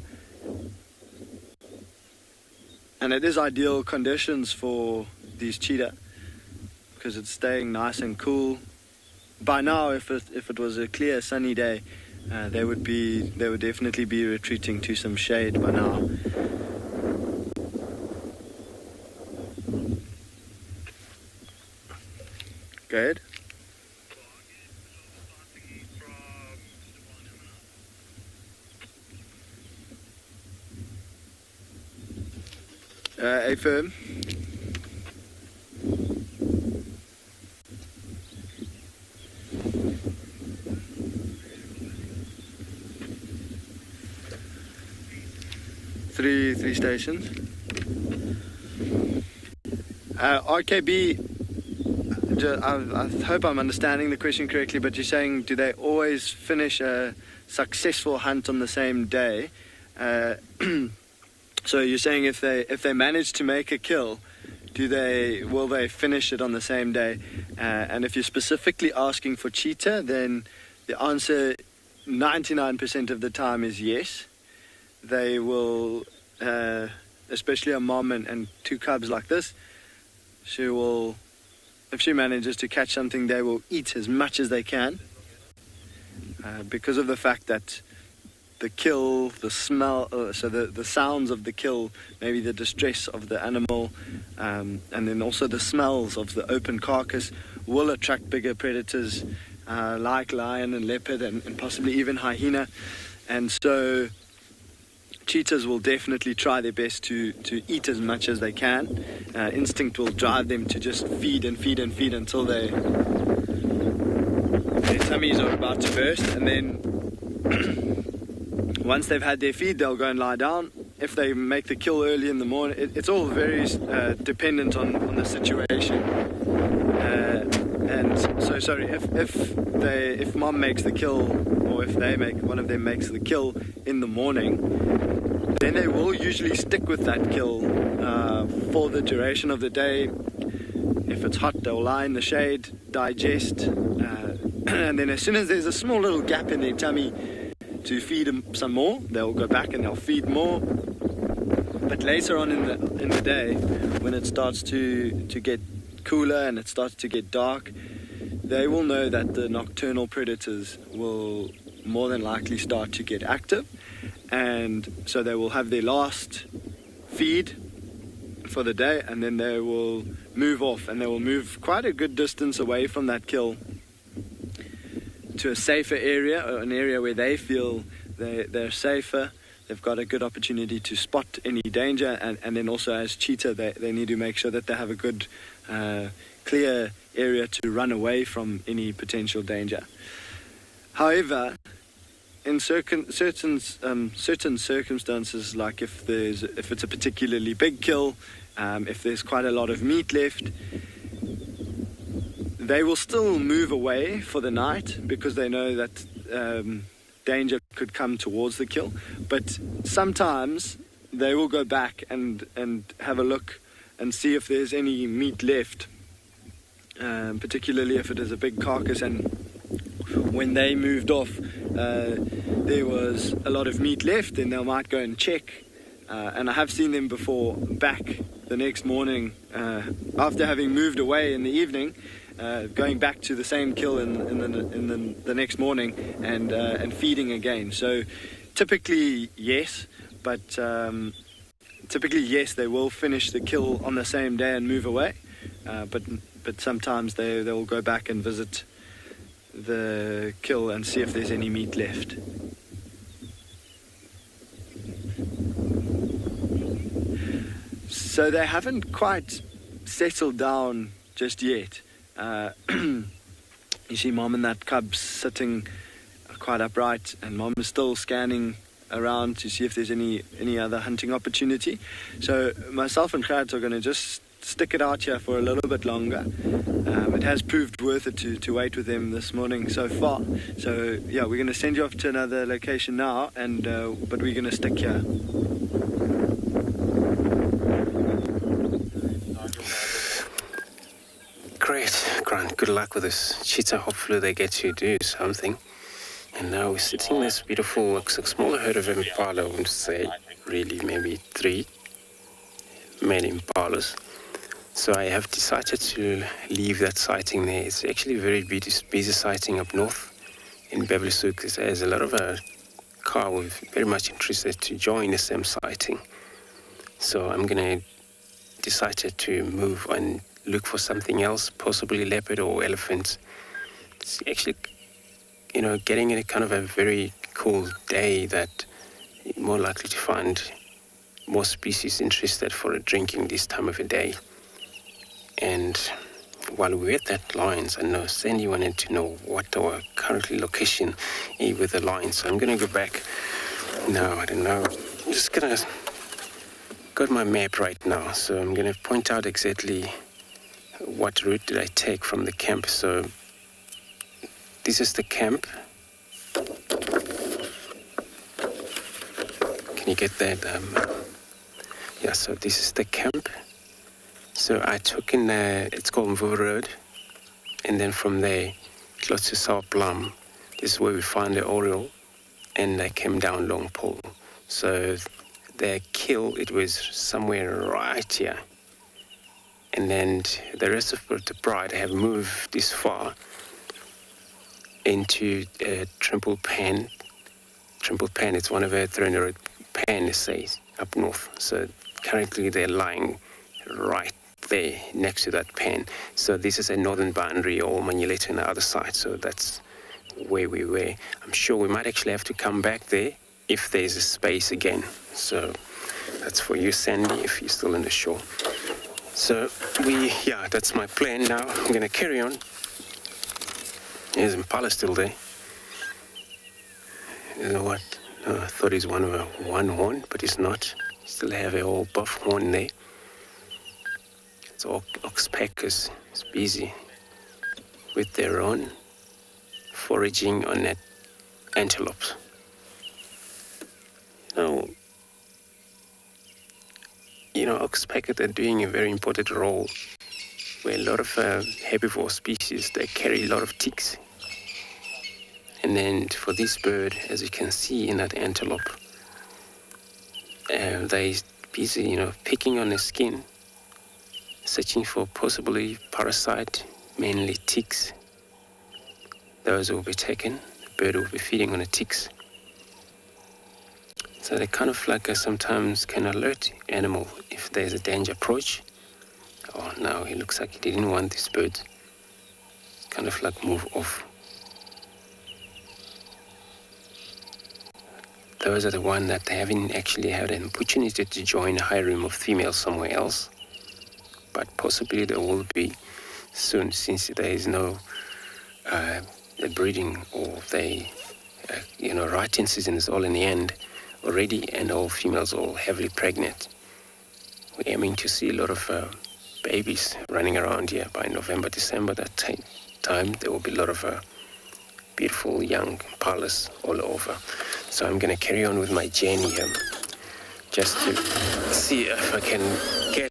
And it is ideal conditions for these cheetah because it's staying nice and cool. By now, if it was a clear sunny day, they would definitely be retreating to some shade by now. Good. A firm. Three stations. RKB, I hope I'm understanding the question correctly, but you're saying, do they always finish a successful hunt on the same day? So you're saying if they manage to make a kill, will they finish it on the same day? And if you're specifically asking for cheetah, then the answer 99% of the time is yes. They will, especially a mom and two cubs like this, if she manages to catch something, they will eat as much as they can, because of the fact that the kill, the smell, so the sounds of the kill, maybe the distress of the animal, and then also the smells of the open carcass will attract bigger predators like lion and leopard and possibly even hyena. And so cheetahs will definitely try their best to eat as much as they can. Instinct will drive them to just feed and feed and feed until their tummies are about to burst, and then once they've had their feed, they'll go and lie down. If they make the kill early in the morning, it's all very dependent on the situation. And so, sorry, if mom makes the kill, or if one of them makes the kill in the morning, then they will usually stick with that kill for the duration of the day. If it's hot, they'll lie in the shade, digest, and then as soon as there's a small little gap in their tummy to feed them some more, they'll go back and they'll feed more. But later on in the day, when it starts to get cooler and it starts to get dark, they will know that the nocturnal predators will more than likely start to get active, and so they will have their last feed for the day, and then they will move off, and they will move quite a good distance away from that kill to a safer area, or an area where they feel they're safer. They've got a good opportunity to spot any danger, and then also as cheetah, they need to make sure that they have a good clear area to run away from any potential danger. However, in certain circumstances, like if it's a particularly big kill, if there's quite a lot of meat left, they will still move away for the night because they know that danger could come towards the kill. But sometimes they will go back and have a look and see if there's any meat left, particularly if it is a big carcass. And when they moved off, there was a lot of meat left, then they might go and check. And I have seen them before back the next morning, after having moved away in the evening, going back to the same kill in the next morning and feeding again. So typically yes, but typically yes, they will finish the kill on the same day and move away. But sometimes they will go back and visit the kill and see if there's any meat left. So they haven't quite settled down just yet. You see Mom and that cub sitting quite upright, and Mom is still scanning around to see if there's any other hunting opportunity. So myself and Gert are going to just stick it out here for a little bit longer. It has proved worth it to wait with them this morning so far. So yeah, we're going to send you off to another location now, and but we're going to stick here. Great, Grant. Good luck with this cheetah. Hopefully they get to do something. And now we're sitting in this beautiful, smaller herd of impala, I would say, really maybe 3 male impalas. So I have decided to leave that sighting there. It's actually a very busy sighting up north in Beverly Souk. There's a lot of car were very much interested to join the same sighting. So I'm going to decide to move and look for something else, possibly leopard or elephant. It's actually, getting in a kind of a very cool day that you're more likely to find more species interested for drinking this time of the day. And while we're at that lions, I know Sandy wanted to know what our currently location is with the lions. So I'm going to go back now. I don't know. I'm just going to got my map right now. So I'm going to point out exactly what route did I take from the camp. So this is the camp. Can you get that? Yeah, so this is the camp. So I took in, it's called Mvuvu Road, and then from there, close to South Plum, this is where we found the Oriole, and I came down Long Pole. So the kill, it was somewhere right here. And then the rest of the pride have moved this far into Trimble Pan. Trimble Pan, it's one of our 300 pan essays up north. So currently they're lying right there next to that pan. So this is a northern boundary, or Manuleta on the other side. So that's where we were. I'm sure we might actually have to come back there if there's a space again. So that's for you, Sandy, if you're still in the shore. So that's my plan now. I'm going to carry on. There's Impala still there. You know what? No, I thought he's one horn, but it's not. Still have a whole buff horn there. It's oxpeckers. It's busy with their own foraging on that antelopes. Oxpeckers are doing a very important role where a lot of herbivore species, they carry a lot of ticks. And then for this bird, as you can see in that antelope, they're busy, picking on the skin, searching for possibly parasite, mainly ticks. Those will be taken. The bird will be feeding on the ticks. So they kind of like sometimes can alert animal if there's a danger approach. Oh, now he looks like he didn't want this bird. Kind of like move off. Those are the ones that haven't actually had an opportunity to join a harem of females somewhere else. But possibly there will be soon, since there is no the breeding or the rutting season is all in the end already, and all females all heavily pregnant. We're aiming to see a lot of babies running around here by November, December. That time there will be a lot of beautiful young palas all over. So I'm going to carry on with my journey here, just to see if I can get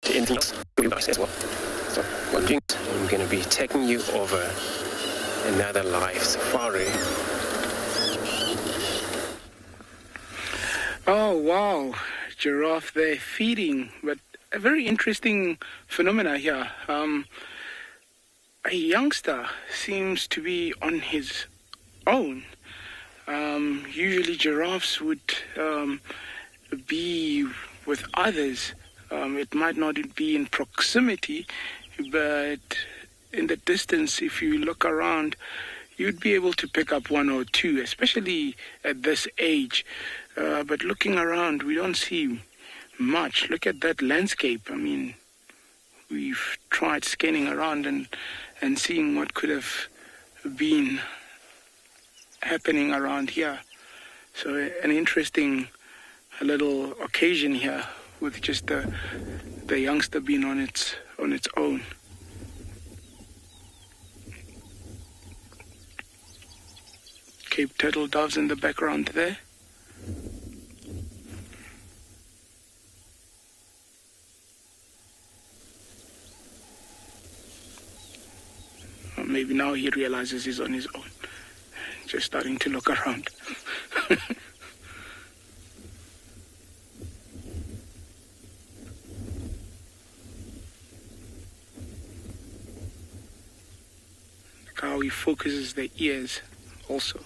anything else for you guys as well. So what I'm doing is I'm going to be taking you over another live safari. Oh, wow. Giraffe there feeding, but a very interesting phenomena here. A youngster seems to be on his own. Usually giraffes would be with others. It might not be in proximity, but in the distance, if you look around, you'd be able to pick up one or two, especially at this age. But looking around, we don't see much. Look at that landscape. I mean, we've tried scanning around and seeing what could have been happening around here. So an interesting little occasion here with just the youngster being on its own. Cape turtle doves in the background there. Maybe now he realizes he's on his own. Just starting to look around. Look how he focuses the ears also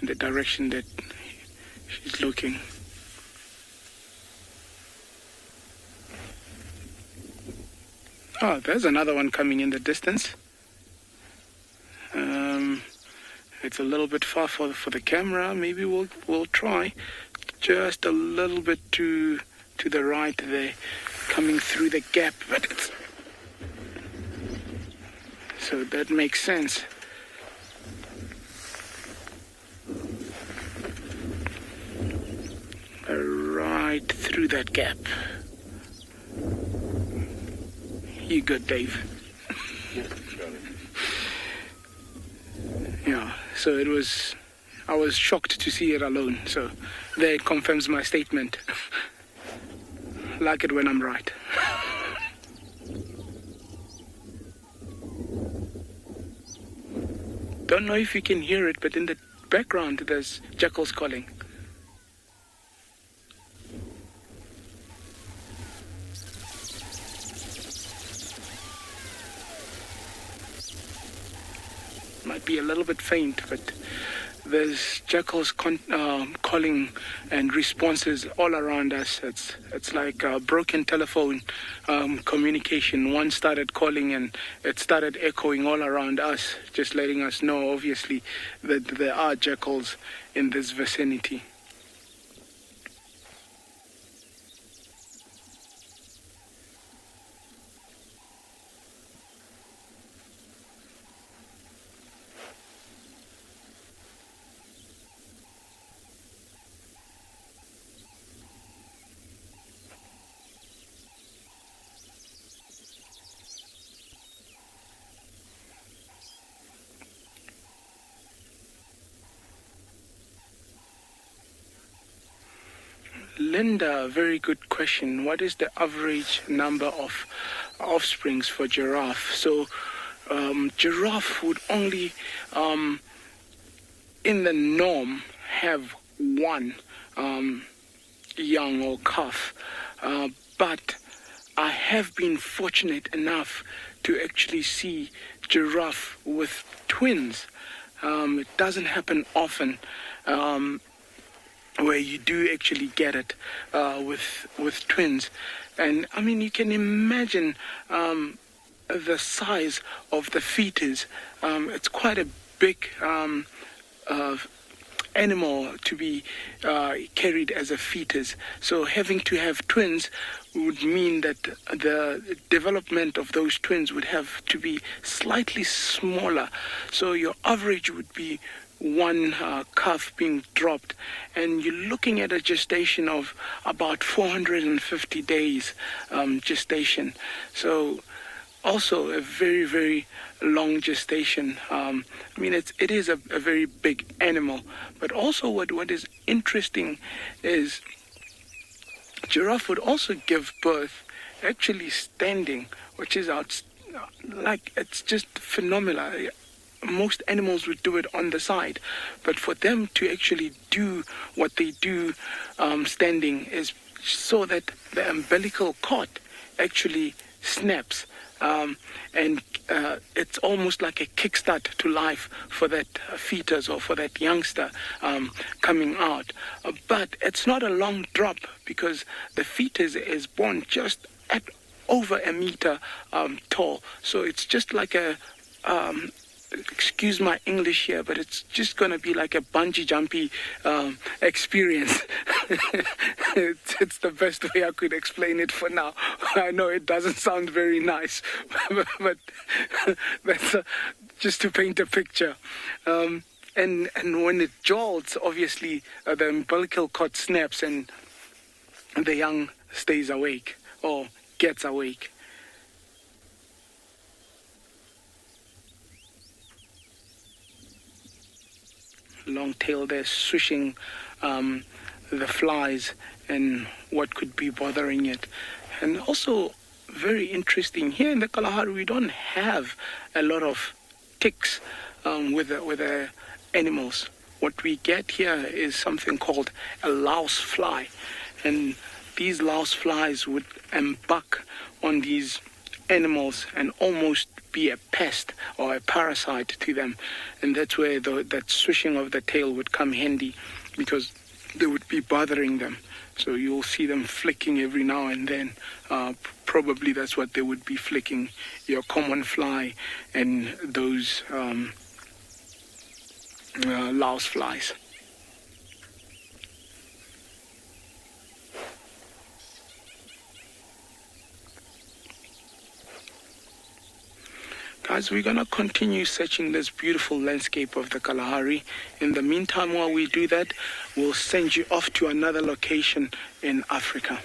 in the direction that she's looking. Oh, there's another one coming in the distance. It's a little bit far for the camera. Maybe we'll try just a little bit to the right there, coming through the gap. But so that makes sense. Right through that gap. You good, Dave? Yeah, so I was shocked to see it alone, so there it confirms my statement. Like it when I'm right. Don't know if you can hear it, but in the background there's jackals calling. Might be a little bit faint, but there's jackals calling and responses all around us. It's like a broken telephone communication. One started calling and it started echoing all around us, just letting us know, obviously, that there are jackals in this vicinity. Linda, very good question. What is the average number of offsprings for giraffe? So giraffe would only, in the norm, have one young or calf. But I have been fortunate enough to actually see giraffe with twins. It doesn't happen often. Where you do actually get it with twins. And I mean, you can imagine the size of the fetus. It's quite a big animal to be carried as a fetus. So having to have twins would mean that the development of those twins would have to be slightly smaller. So your average would be one calf being dropped, and you're looking at a gestation of about 450 days gestation. So also a very, very long gestation. I mean, it is a very big animal, but also what is interesting is giraffe would also give birth actually standing, which is it's just phenomenal. Most animals would do it on the side, but for them to actually do what they do standing is so that the umbilical cord actually snaps, and it's almost like a kickstart to life for that fetus or for that youngster coming out. But it's not a long drop, because the fetus is born just at over a meter tall. So it's just like a excuse my English here, but it's just going to be like a bungee jumpy experience. It's the best way I could explain it for now. I know it doesn't sound very nice, but that's just to paint a picture. And when it jolts, obviously the umbilical cord snaps and the young stays awake or gets awake. Long tail there swishing the flies and what could be bothering it. And also very interesting, here in the Kalahari we don't have a lot of ticks with the animals. What we get here is something called a louse fly, and these louse flies would embark on these animals and almost be a pest or a parasite to them, and that's where that swishing of the tail would come handy, because they would be bothering them. So you'll see them flicking every now and then. Probably that's what they would be flicking, your common fly and those louse flies. Guys, we're going to continue searching this beautiful landscape of the Kalahari. In the meantime, while we do that, we'll send you off to another location in Africa.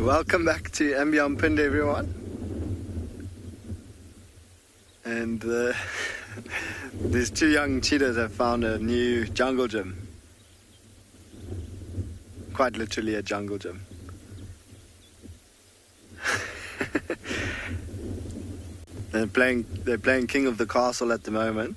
Welcome back to Ambiampinde, everyone. And these two young cheetahs have found a new jungle gym. Quite literally a jungle gym. They're playing King of the Castle at the moment.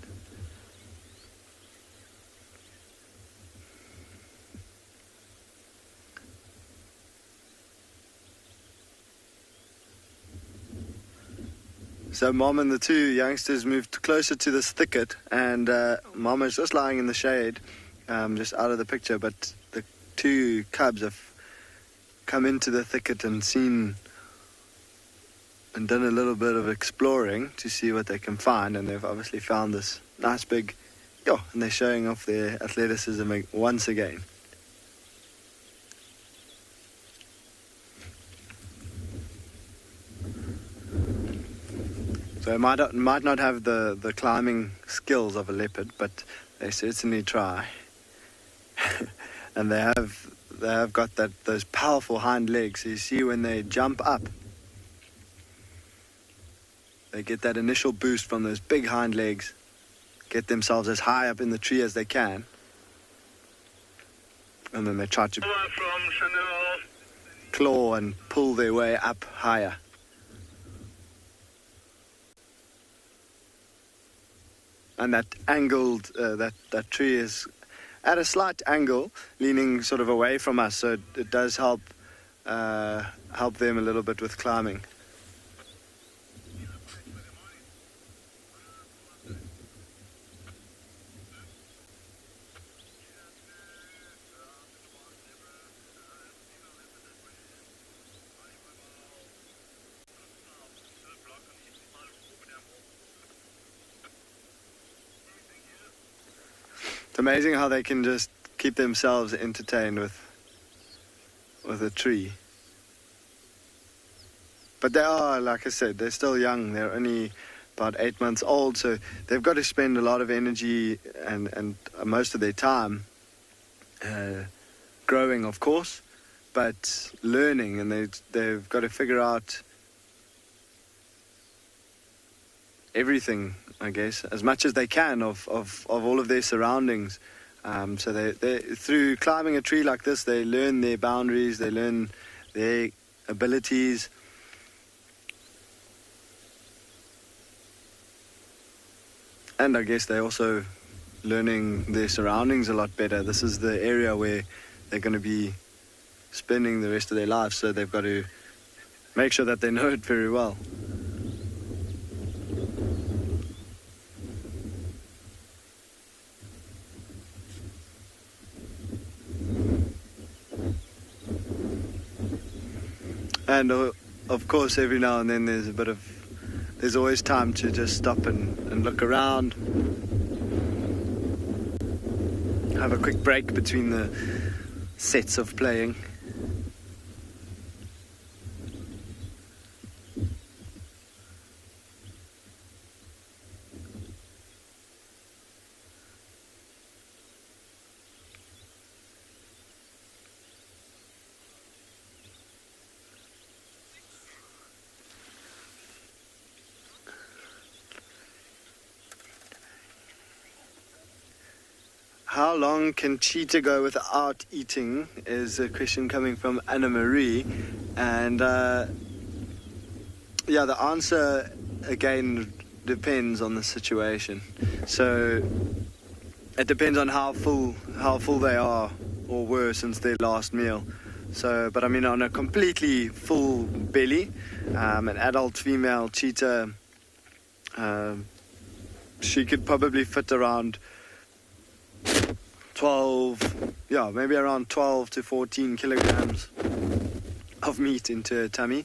So Mom and the two youngsters moved closer to this thicket, and Mom is just lying in the shade, just out of the picture, but the two cubs have come into the thicket and seen and done a little bit of exploring to see what they can find, and they've obviously found this nice big, and they're showing off their athleticism once again. So they might not have the climbing skills of a leopard, but they certainly try. And they have got those powerful hind legs. So you see when they jump up, they get that initial boost from those big hind legs, get themselves as high up in the tree as they can, and then they try to claw and pull their way up higher. And that angled, that tree is at a slight angle, leaning sort of away from us, so it does help them a little bit with climbing. It's amazing how they can just keep themselves entertained with a tree. But they are, like I said, they're still young. They're only about 8 months old, so they've got to spend a lot of energy and most of their time growing, of course, but learning, and they've got to figure out everything, I guess, as much as they can of all of their surroundings. So they through climbing a tree like this, they learn their boundaries, they learn their abilities. And I guess they're also learning their surroundings a lot better. This is the area where they're going to be spending the rest of their lives, so they've got to make sure that they know it very well. And of course, every now and then there's always time to just stop and look around, have a quick break between the sets of playing. How long can cheetah go without eating is a question coming from Anna Marie. And the answer again depends on the situation. So it depends on how full they are or were since their last meal. So, but I mean, on a completely full belly, an adult female cheetah, she could probably fit around 12 to 14 kilograms of meat into her tummy.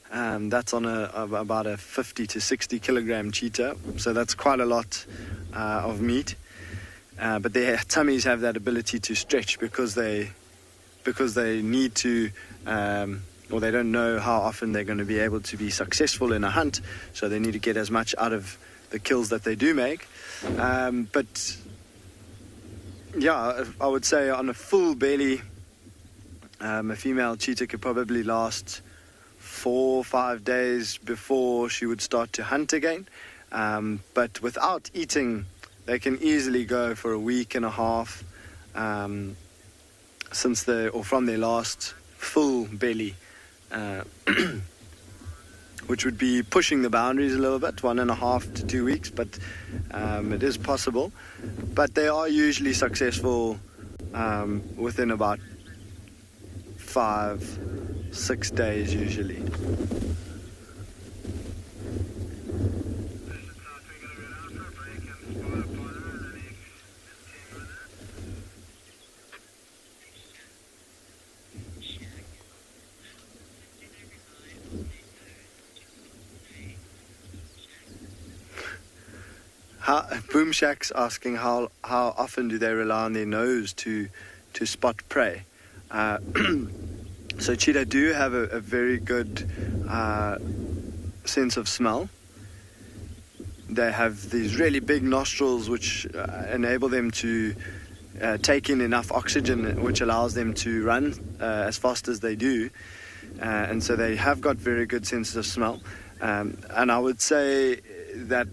That's on about a 50 to 60 kilogram cheetah, so that's quite a lot of meat. But their tummies have that ability to stretch because they need to, or they don't know how often they're going to be able to be successful in a hunt, so they need to get as much out of the kills that they do make. But yeah, I would say on a full belly, a female cheetah could probably last 4 or 5 days before she would start to hunt again. But without eating, they can easily go for a week and a half from their last full belly, which would be pushing the boundaries a little bit, 1.5 to 2 weeks, but it is possible. But they are usually successful within about 5-6 days usually. Boom Shack's asking how often do they rely on their nose to spot prey. So cheetah do have a very good sense of smell. They have these really big nostrils which enable them to take in enough oxygen, which allows them to run as fast as they do. And so they have got very good senses of smell. And I would say that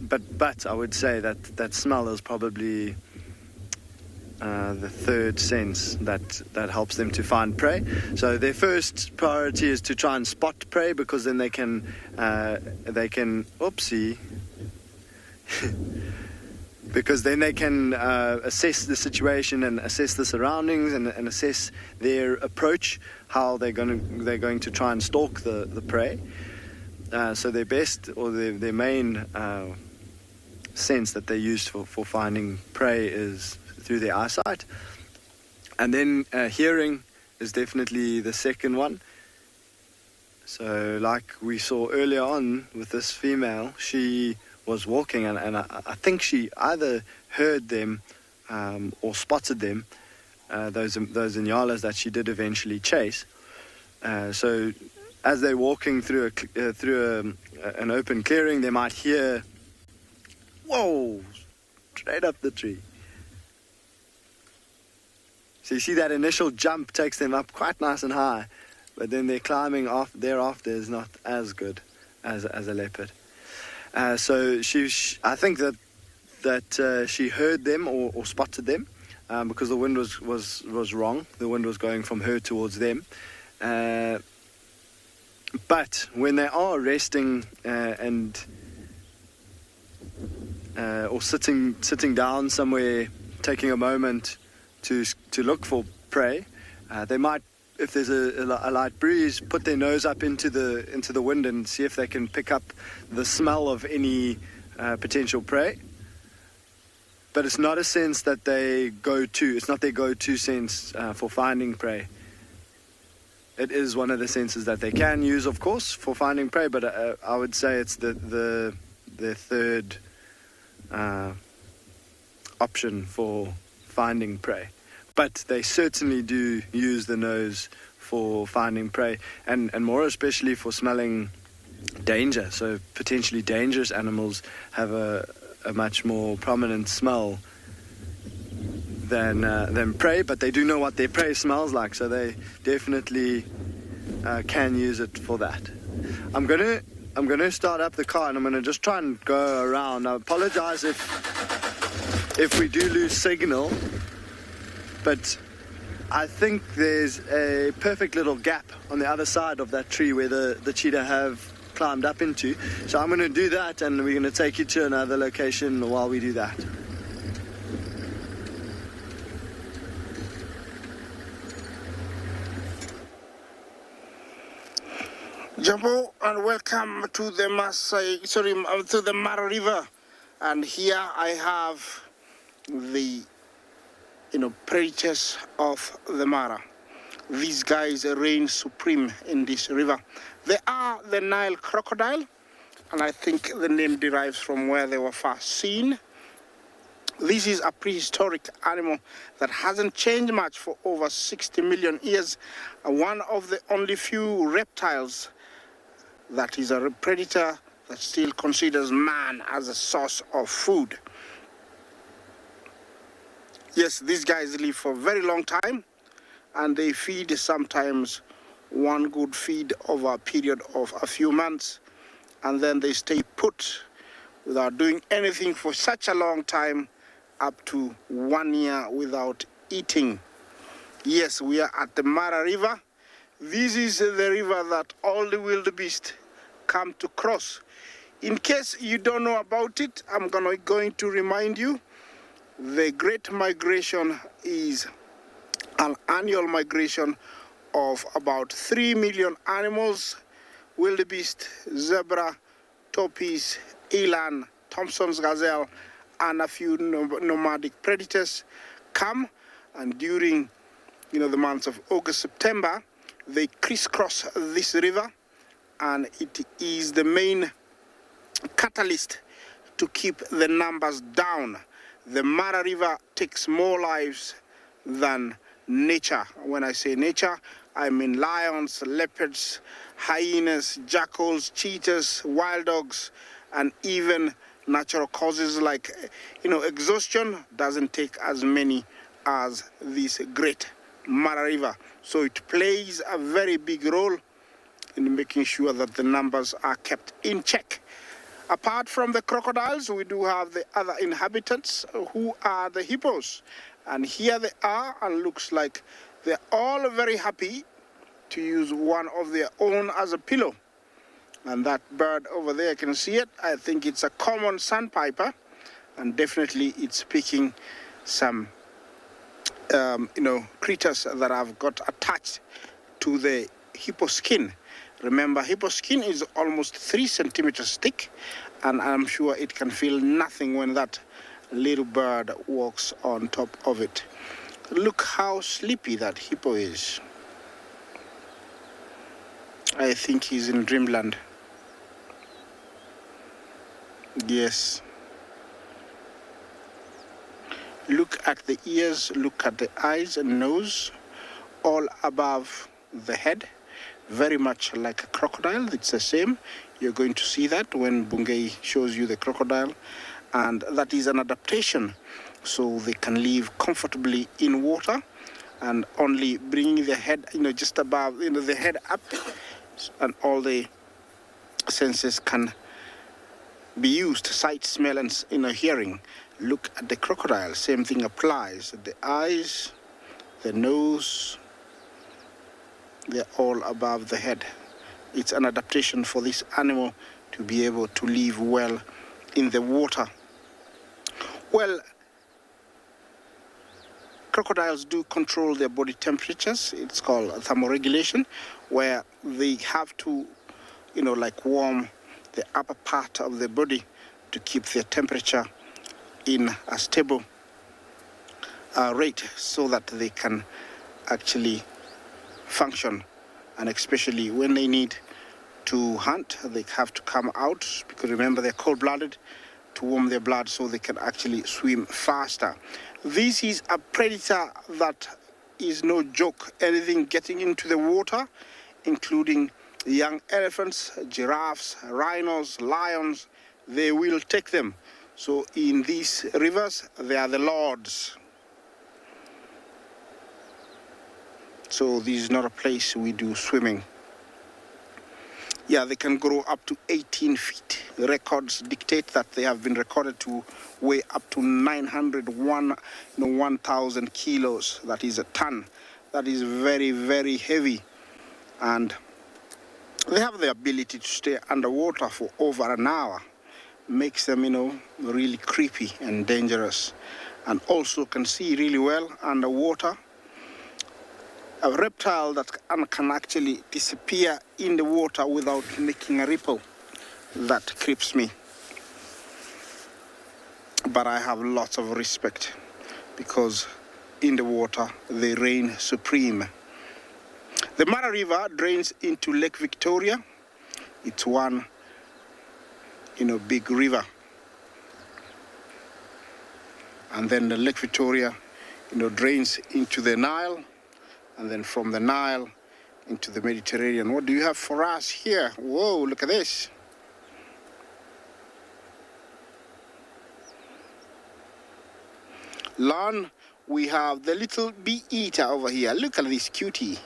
But I would say that smell is probably the third sense that helps them to find prey. So their first priority is to try and spot prey, because then they can because then they can assess the situation and assess the surroundings and assess their approach, how they're going to try and stalk the prey. So their best, or their main sense that they use for finding prey is through their eyesight. And then hearing is definitely the second one. So like we saw earlier on with this female, she walking, and I think she either heard them or spotted them, those inyalas that she did eventually chase. So as they're walking through an open clearing, they might hear, whoa, straight up the tree. So you see that initial jump takes them up quite nice and high, but then their climbing thereafter is not as good as a leopard. So I think that she heard them or spotted them because the wind was wrong. The wind was going from her towards them. But when they are resting or sitting down somewhere, taking a moment to look for prey, they might, if there's a light breeze, put their nose up into the wind and see if they can pick up the smell of any potential prey. But it's not a sense that they go to. It's not their go-to sense for finding prey. It is one of the senses that they can use, of course, for finding prey. But I would say it's the third option for finding prey. But they certainly do use the nose for finding prey, and more especially for smelling danger. So potentially dangerous animals have a much more prominent smell than prey, but they do know what their prey smells like, so they definitely can use it for that. I'm gonna start up the car, and I'm gonna just try and go around. I apologize if we do lose signal, but I think there's a perfect little gap on the other side of that tree where the cheetah have climbed up into. So I'm going to do that, and we're going to take you to another location while we do that. Jambo, and welcome to the Mara River. And here I have the predators of the Mara. These guys reign supreme in this river. They are the Nile crocodile, and I think the name derives from where they were first seen. This is a prehistoric animal that hasn't changed much for over 60 million years. One of the only few reptiles that is a predator that still considers man as a source of food. Yes, these guys live for a very long time, and they feed sometimes one good feed over a period of a few months, and then they stay put without doing anything for such a long time, up to 1 year without eating. Yes, we are at the Mara River. This is the river that all the wildebeest come to cross. In case you don't know about it, I'm going to remind you. The Great Migration is an annual migration of about 3 million animals: wildebeest, zebra, topis, eland, Thompson's gazelle, and a few nomadic predators come. And during the months of August, September, they crisscross this river, and it is the main catalyst to keep the numbers down. The Mara River takes more lives than nature. When I say nature, I mean lions, leopards, hyenas, jackals, cheetahs, wild dogs, and even natural causes like exhaustion doesn't take as many as this great Mara River. So it plays a very big role in making sure that the numbers are kept in check. Apart from the crocodiles, we do have the other inhabitants, who are the hippos. And here they are, and looks like they're all very happy to use one of their own as a pillow. And that bird over there, I can see it. I think it's a common sandpiper, and definitely it's picking some creatures that have got attached to the hippo skin. Remember, hippo skin is almost 3 centimeters thick, and I'm sure it can feel nothing when that little bird walks on top of it. Look how sleepy that hippo is. I think he's in dreamland. Yes. Look at the ears, look at the eyes and nose, all above the head, very much like a crocodile. It's the same. You're going to see that when Bungei shows you the crocodile, and that is an adaptation, so they can live comfortably in water and only bringing the head, just above, the head up, and all the senses can be used, sight, smell, and hearing. Look at the crocodile, same thing applies. The eyes, the nose, they're all above the head. It's an adaptation for this animal to be able to live well in the water. Well, crocodiles do control their body temperatures. It's called thermoregulation, where they have to, warm the upper part of the body to keep their temperature in a stable rate, so that they can actually function. And especially when they need to hunt, they have to come out, because remember, they're cold-blooded, to warm their blood so they can actually swim faster. This is a predator that is no joke. Anything getting into the water, including young elephants, giraffes, rhinos, lions, they will take them. So in these rivers, they are the lords. So this is not a place we do swimming. Yeah, they can grow up to 18 feet. Records dictate that they have been recorded to weigh up to 1,000 kilos. That is a ton. That is very, very heavy. And they have the ability to stay underwater for over an hour. Makes them, really creepy and dangerous. And also can see really well underwater. A reptile that can actually disappear in the water without making a ripple. That creeps me. But I have lots of respect, because in the water they reign supreme. The Mara River drains into Lake Victoria. It's one, big river. And then the Lake Victoria, drains into the Nile. And then from the Nile into the Mediterranean. What do you have for us here? Whoa, look at this. Lawn, we have the little bee eater over here. Look at this cutie.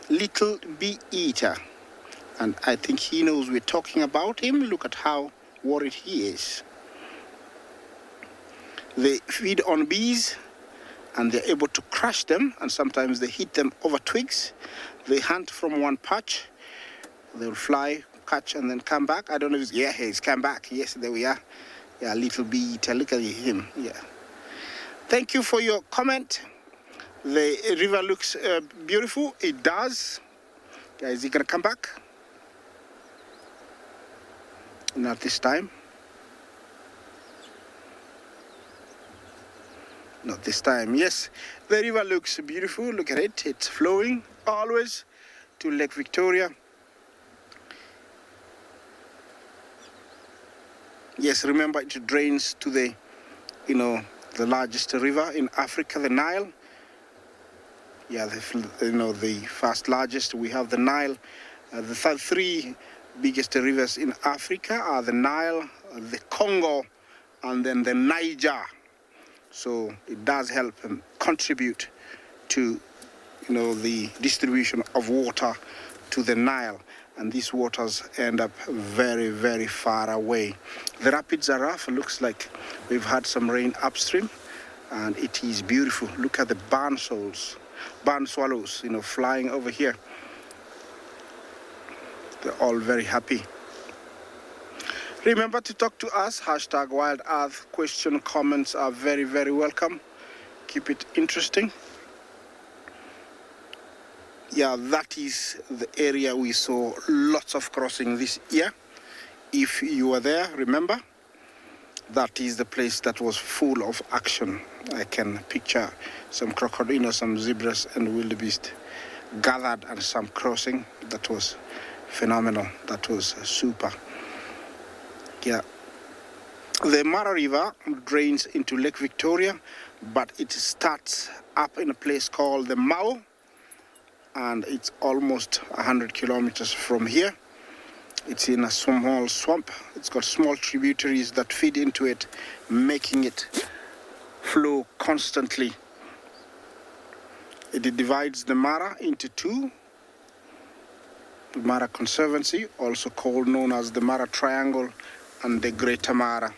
Little bee eater. And I think he knows we're talking about him. Look at how worried he is. They feed on bees, and they're able to crush them, and sometimes they hit them over twigs. They hunt from one patch. They'll fly, catch, and then come back. I don't know if he's come back. Yes, there we are. Yeah, little bee eater. Look at him. Yeah. Thank you for your comment. The river looks beautiful. It does. Is he gonna come back? Not this time. Not this time. Yes, the river looks beautiful. Look at it. It's flowing always to Lake Victoria. Yes, remember it drains to the, the largest river in Africa, the Nile. Yeah, the first largest. We have the Nile. The three biggest rivers in Africa are the Nile, the Congo, and then the Niger. So it does help and contribute to, the distribution of water to the Nile. And these waters end up very, very far away. The rapids are rough. It looks like we've had some rain upstream, and it is beautiful. Look at the barn swallows, flying over here. They're all very happy. Remember to talk to us. #WildEarth. Question, comments are very, very welcome. Keep it interesting. Yeah, that is the area we saw lots of crossing this year. If you were there, remember, that is the place that was full of action. I can picture some crocodile, some zebras and wildebeest gathered and some crossing. That was phenomenal. That was super. Yeah, The Mara River drains into Lake Victoria, but it starts up in a place called the Mau, and it's almost 100 kilometers from here. It's in a small swamp. It's got small tributaries that feed into it, making it flow constantly. It divides the Mara into two. The Mara Conservancy, also known as the Mara Triangle, and the Greater Mara.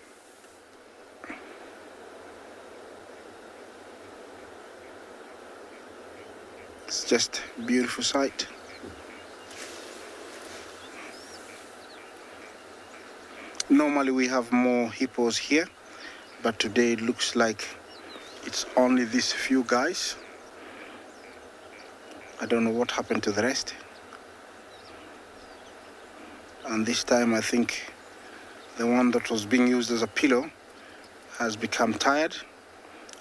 It's just a beautiful sight. Normally we have more hippos here, but today it looks like it's only these few guys. I don't know what happened to the rest. And this time I think the one that was being used as a pillow has become tired,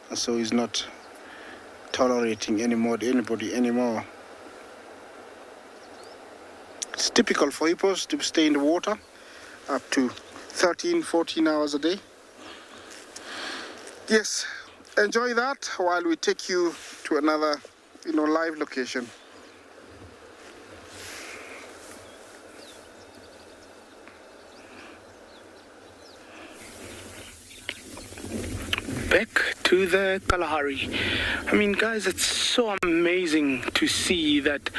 and so is not tolerating anybody anymore. It's typical for hippos to stay in the water up to 13-14 hours a day. Yes, enjoy that while we take you to another live location. Back to the Kalahari. I mean, guys, it's so amazing to see that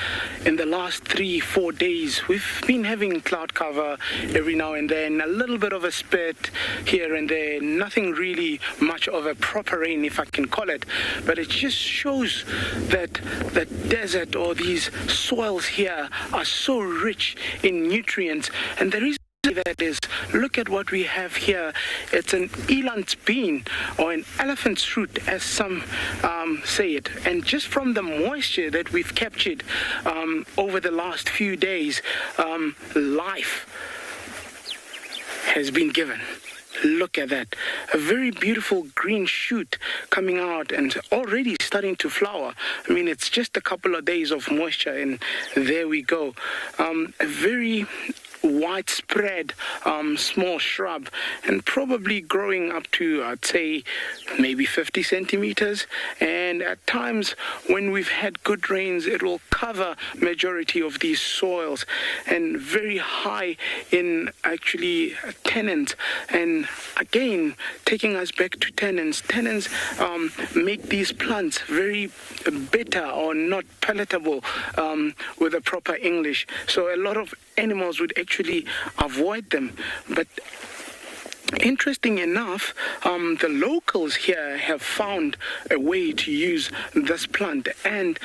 in the last 3-4 days we've been having cloud cover every now and then, a little bit of a spit here and there, nothing really much of a proper rain, if I can call it, but it just shows that the desert or these soils here are so rich in nutrients. And the reason that is, look at what we have here. It's an eland bean, or an elephant's root, as some say it. And just from the moisture that we've captured over the last few days, life has been given. Look at that. A very beautiful green shoot coming out and already starting to flower. I mean, it's just a couple of days of moisture and there we go. A very widespread small shrub, and probably growing up to, I'd say, maybe 50 centimeters. And at times when we've had good rains, it will cover majority of these soils, and very high in actually tannins. And again, taking us back to tannins, make these plants very bitter or not palatable with a proper English. So a lot of animals would actually avoid them. But interesting enough, the locals here have found a way to use this plant. And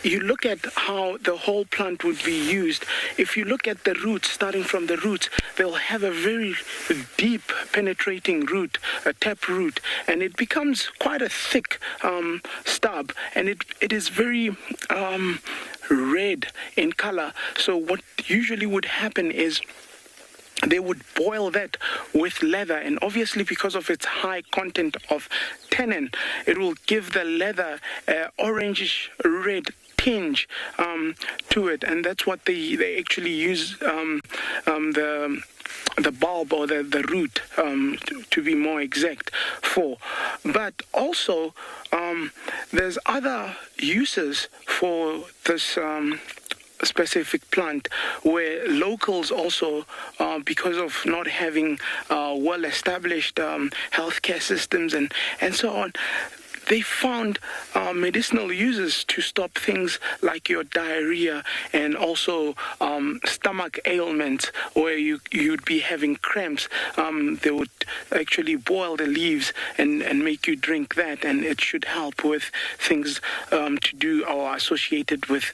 you look at how the whole plant would be used. If you look at the roots, starting from the roots, they'll have a very deep penetrating root, a tap root, and it becomes quite a thick stub, and it is very red in color. So what usually would happen is they would boil that with leather, and obviously because of its high content of tannin, it will give the leather an orangish red tinge to it, and that's what they actually use the bulb or the root to be more exact for. But also there's other uses for this specific plant, where locals also, because of not having well-established healthcare systems and so on, they found medicinal uses to stop things like your diarrhea and also stomach ailments, where you'd be having cramps. They would actually boil the leaves and make you drink that, and it should help with things to do or associated with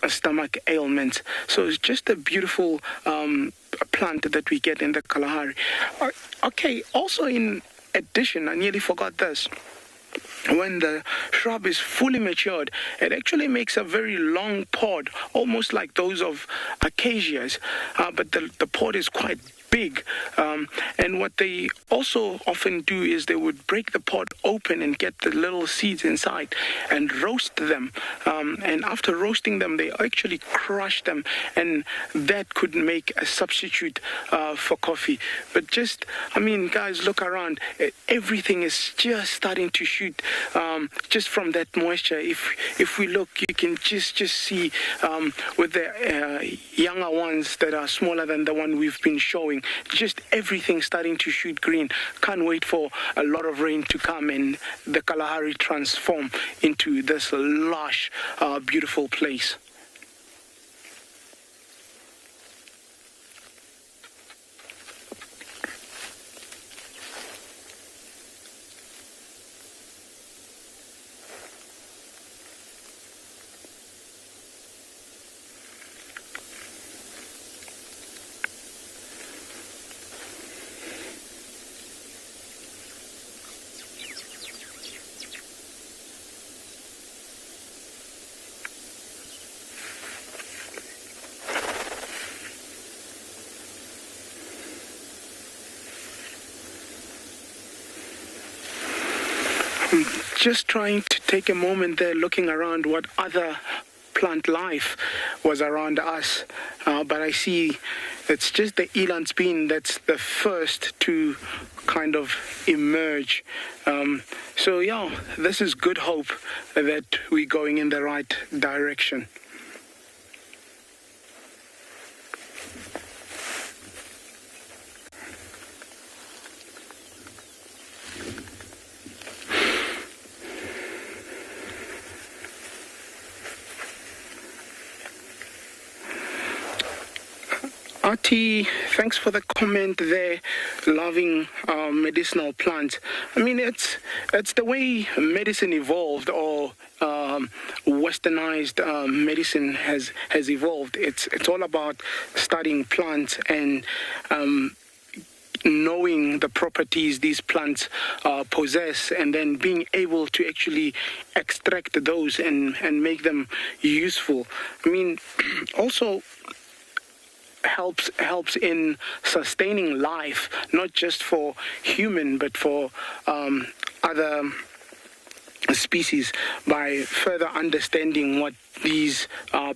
stomach ailments. So it's just a beautiful plant that we get in the Kalahari. Okay, also in addition, I nearly forgot this. When the shrub is fully matured, it actually makes a very long pod, almost like those of acacias, but the pod is quite big. And what they also often do is they would break the pod open and get the little seeds inside and roast them. And after roasting them, they actually crush them, and that could make a substitute for coffee. But just, guys, look around. Everything is just starting to shoot just from that moisture. If we look, you can just see with the younger ones that are smaller than the one we've been showing, just everything starting to shoot green. Can't wait for a lot of rain to come and the Kalahari transform into this lush, beautiful place. Just trying to take a moment there, looking around what other plant life was around us. But I see it's just the eland bean that's the first to kind of emerge. So yeah, this is good hope that we're going in the right direction. Artie, thanks for the comment there, loving medicinal plants. It's the way medicine evolved, or westernized medicine has evolved. It's all about studying plants and knowing the properties these plants possess, and then being able to actually extract those and make them useful. Also helps in sustaining life, not just for human but for other species, by further understanding what these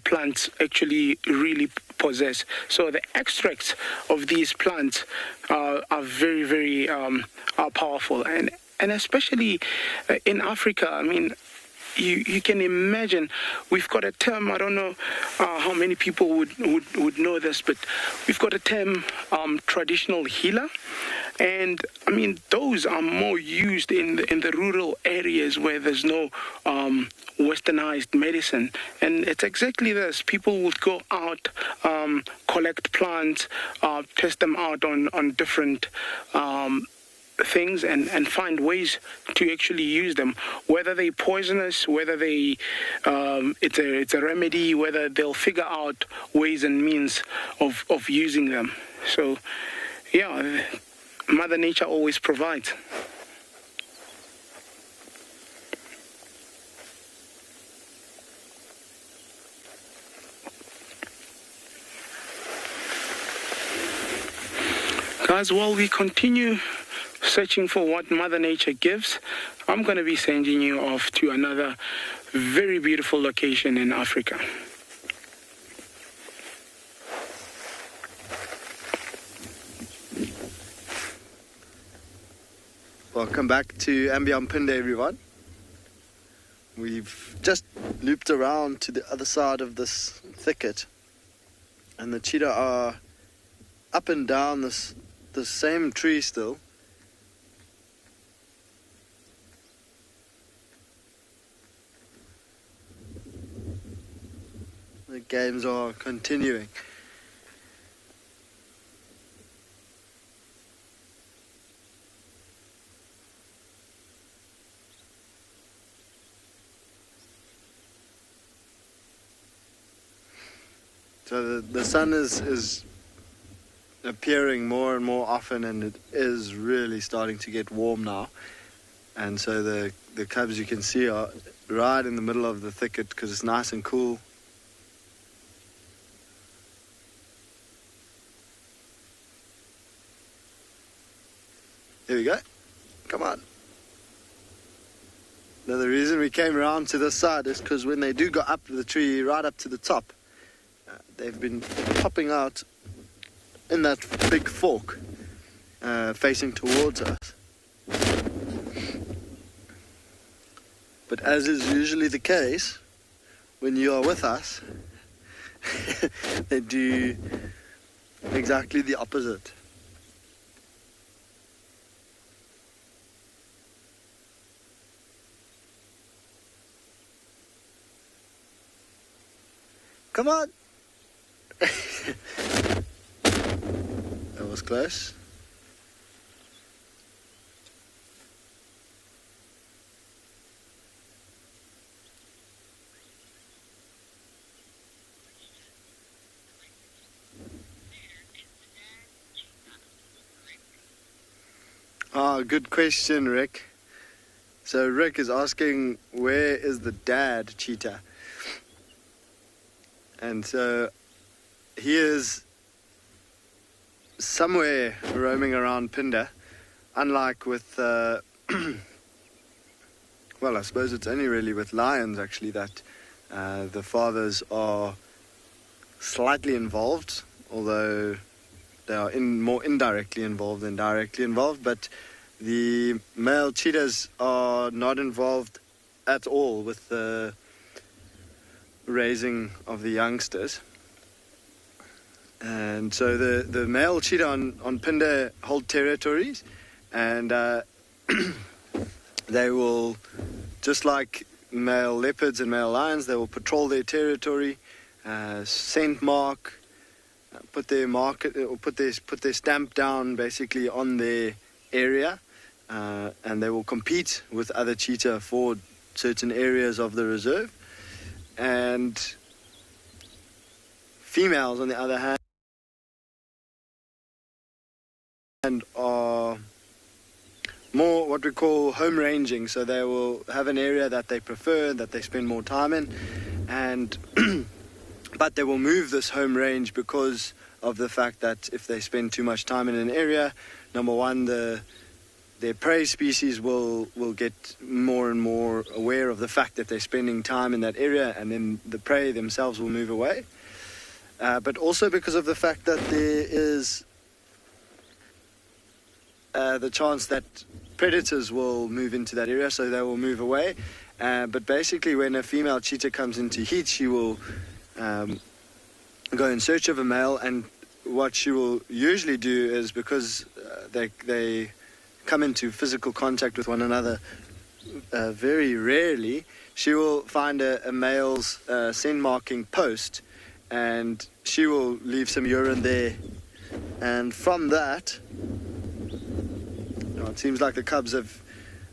plants actually really possess. So the extracts of these plants are very, very powerful, and especially in Africa. You can imagine, we've got a term, I don't know how many people would know this, but we've got a term, traditional healer. And those are more used in the rural areas where there's no westernized medicine. And it's exactly this. People would go out, collect plants, test them out on different things, and find ways to actually use them, whether they're poisonous, whether they it's a remedy, whether they'll figure out ways and means of using them. So yeah, Mother Nature always provides. Guys, while we continue searching for what Mother Nature gives, I'm going to be sending you off to another very beautiful location in Africa. Welcome back to Ambiampinde, everyone. We've just looped around to the other side of this thicket, and the cheetah are up and down the same tree still. The games are continuing. So the sun is appearing more and more often, and it is really starting to get warm now. And so the cubs, you can see, are right in the middle of the thicket because it's nice and cool. Here we go. Come on. Now the reason we came around to this side is because when they do go up the tree, right up to the top, they've been popping out in that big fork, facing towards us. But as is usually the case, when you are with us, they do exactly the opposite. Come on! That was close. Good question, Rick. So Rick is asking, where is the dad cheetah? And so he is somewhere roaming around Phinda, unlike with, well, I suppose it's only really with lions actually that the fathers are slightly involved, although they are more indirectly involved than directly involved, but the male cheetahs are not involved at all with the raising of the youngsters. And so the male cheetah on Phinda hold territories, and they will, just like male leopards and male lions, they will patrol their territory, scent mark, put their stamp down basically on their area, and they will compete with other cheetah for certain areas of the reserve. And females, on the other hand, are more what we call home ranging. So they will have an area that they prefer, that they spend more time in, and but they will move this home range because of the fact that if they spend too much time in an area, number one, their prey species will get more and more aware of the fact that they're spending time in that area, and then the prey themselves will move away. But also because of the fact that there is the chance that predators will move into that area, so they will move away. But basically when a female cheetah comes into heat, she will go in search of a male, and what she will usually do is, because they come into physical contact with one another very rarely, she will find a male's scent marking post, and she will leave some urine there, and from that, it seems like the cubs have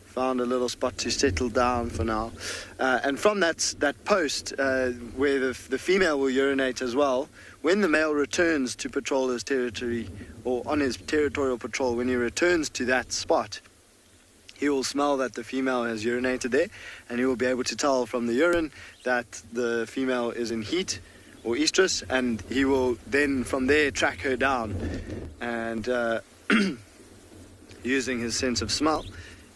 found a little spot to settle down for now, and from that post where the female will urinate as well, when the male returns to patrol his territory, or on his territorial patrol, when he returns to that spot, he will smell that the female has urinated there, and he will be able to tell from the urine that the female is in heat or estrus, and he will then from there track her down, and using his sense of smell,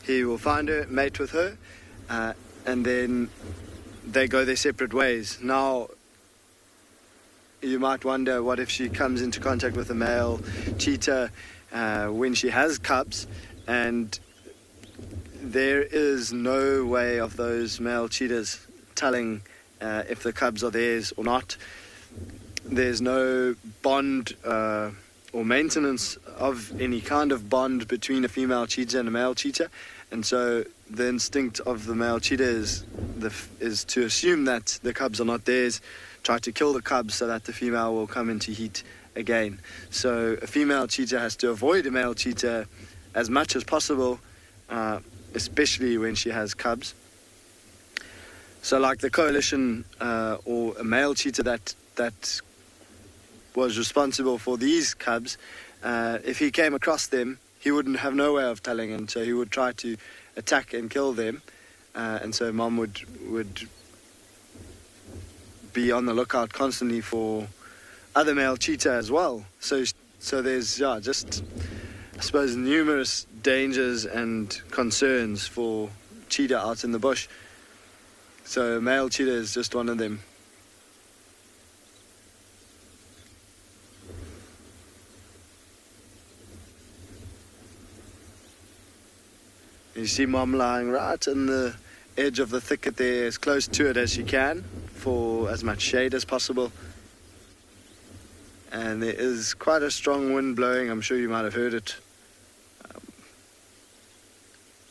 he will find her, mate with her, and then they go their separate ways. Now, you might wonder, what if she comes into contact with a male cheetah when she has cubs, and there is no way of those male cheetahs telling if the cubs are theirs or not. There's no bond or maintenance of any kind of bond between a female cheetah and a male cheetah, and so the instinct of the male cheetah is to assume that the cubs are not theirs, try to kill the cubs so that the female will come into heat again. So a female cheetah has to avoid a male cheetah as much as possible, especially when she has cubs. So like the coalition or a male cheetah that was responsible for these cubs, if he came across them, he wouldn't have no way of telling, and so he would try to attack and kill them, and so mom would be on the lookout constantly for other male cheetah as well. So there's just I suppose, numerous dangers and concerns for cheetah out in the bush. So male cheetah is just one of them. You see Mom lying right in the edge of the thicket there, as close to it as she can, for as much shade as possible. And there is quite a strong wind blowing. I'm sure you might have heard it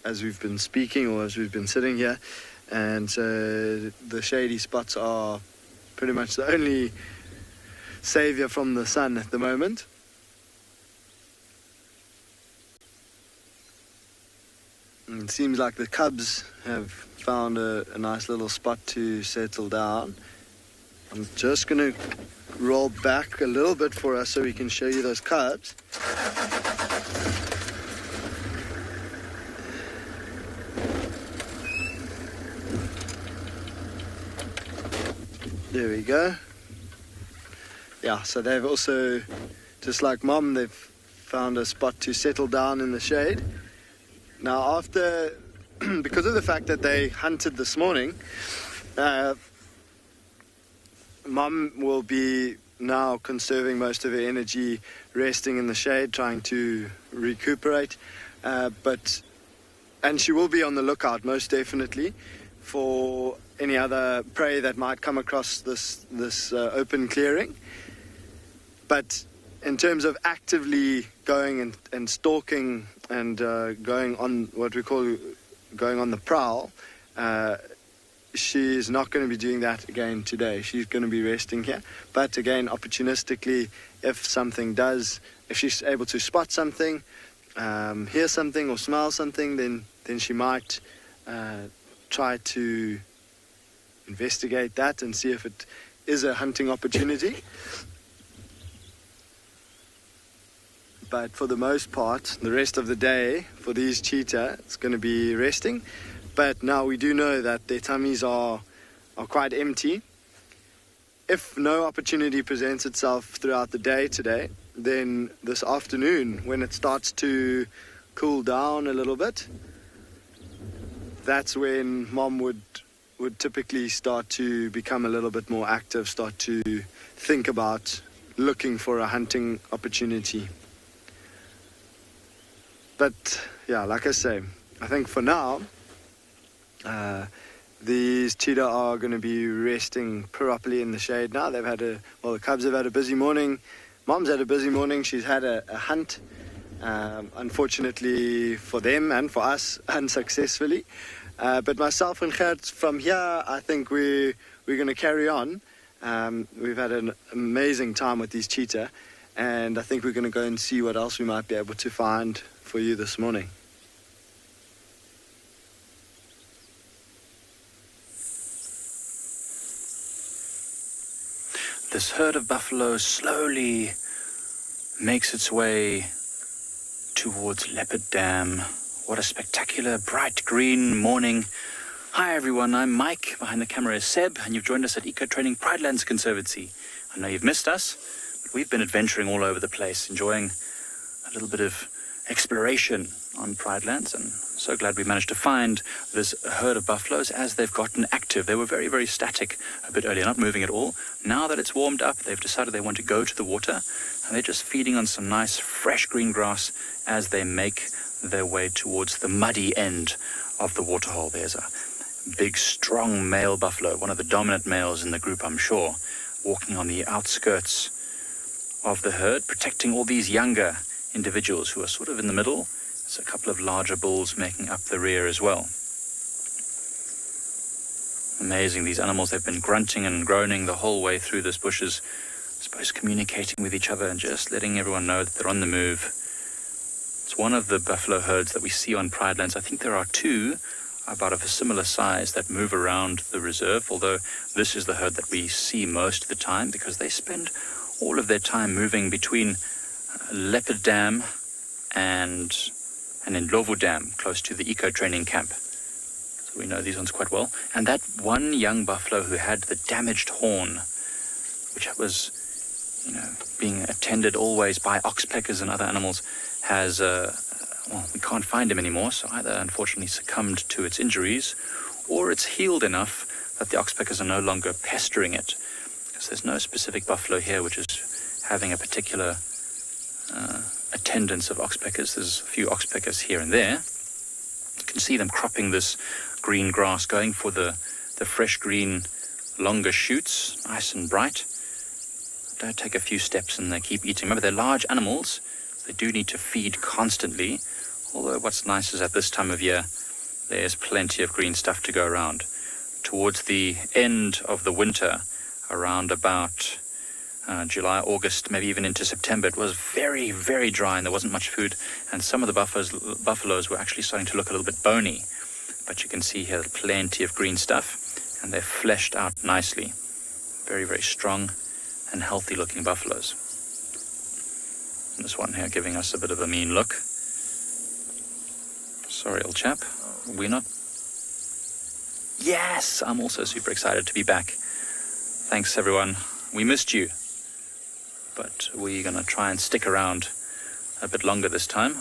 as we've been speaking or as we've been sitting here. And so the shady spots are pretty much the only savior from the sun at the moment. And it seems like the cubs have found a nice little spot to settle down. I'm just going to roll back a little bit for us so we can show you those cubs. There we go. Yeah, so they've also, just like Mom, they've found a spot to settle down in the shade. Now, after, because of the fact that they hunted this morning, Mom will be now conserving most of her energy, resting in the shade, trying to recuperate. And she will be on the lookout, most definitely, for any other prey that might come across this open clearing. But in terms of actively going and stalking and going on what we call going on the prowl, she's not going to be doing that again today. She's going to be resting here. But again, opportunistically, if she's able to spot something, hear something or smell something, then she might try to investigate that and see if it is a hunting opportunity. But for the most part, the rest of the day for these cheetah, it's going to be resting. But now we do know that their tummies are quite empty. If no opportunity presents itself throughout the day today, then this afternoon, when it starts to cool down a little bit, that's when Mom would typically start to become a little bit more active, start to think about looking for a hunting opportunity. But yeah, like I say, I think for now, these cheetah are going to be resting properly in the shade now. The cubs have had a busy morning. Mom's had a busy morning. She's had a hunt, unfortunately for them and for us, unsuccessfully. But myself and Gert, from here, I think we're going to carry on. We've had an amazing time with these cheetah, and I think we're going to go and see what else we might be able to find for you this morning. This herd of buffalo slowly makes its way towards Leopard Dam. What a spectacular, bright green morning. Hi everyone, I'm Mike. Behind the camera is Seb, and you've joined us at Eco Training Pridelands Conservancy. I know you've missed us, but we've been adventuring all over the place, enjoying a little bit of exploration on Pridelands, and I'm so glad we managed to find this herd of buffaloes as they've gotten active. They were very, very static a bit earlier, not moving at all. Now that it's warmed up, they've decided they want to go to the water, and they're just feeding on some nice fresh green grass as they make their way towards the muddy end of the waterhole. There's a big, strong male buffalo, one of the dominant males in the group, I'm sure, walking on the outskirts of the herd, protecting all these younger individuals who are sort of in the middle. There's a couple of larger bulls making up the rear as well. Amazing, these animals, they've been grunting and groaning the whole way through this bushes, I suppose communicating with each other and just letting everyone know that they're on the move. It's one of the buffalo herds that we see on Pridelands. I think there are two about of a similar size that move around the reserve, although this is the herd that we see most of the time because they spend all of their time moving between Leopard Dam and Ndlovu Dam, close to the Eco Training Camp. So we know these ones quite well. And that one young buffalo who had the damaged horn, which was being attended always by oxpeckers and other animals, has, we can't find him anymore, so either unfortunately succumbed to its injuries, or it's healed enough that the oxpeckers are no longer pestering it. Because there's no specific buffalo here which is having a particular attendance of oxpeckers. There's a few oxpeckers here and there. You can see them cropping this green grass, going for the fresh green longer shoots, nice and bright. Don't take a few steps and they keep eating. Remember, they're large animals. They do need to feed constantly. Although what's nice is at this time of year, there's plenty of green stuff to go around. Towards the end of the winter, around about July, August, maybe even into September, it was very, very dry and there wasn't much food. And some of the buffaloes were actually starting to look a little bit bony. But you can see here plenty of green stuff, and they're fleshed out nicely. Very, very strong and healthy looking buffaloes. And this one here giving us a bit of a mean look. Sorry, old chap. We're not... Yes! I'm also super excited to be back. Thanks, everyone. We missed you. But we're going to try and stick around a bit longer this time.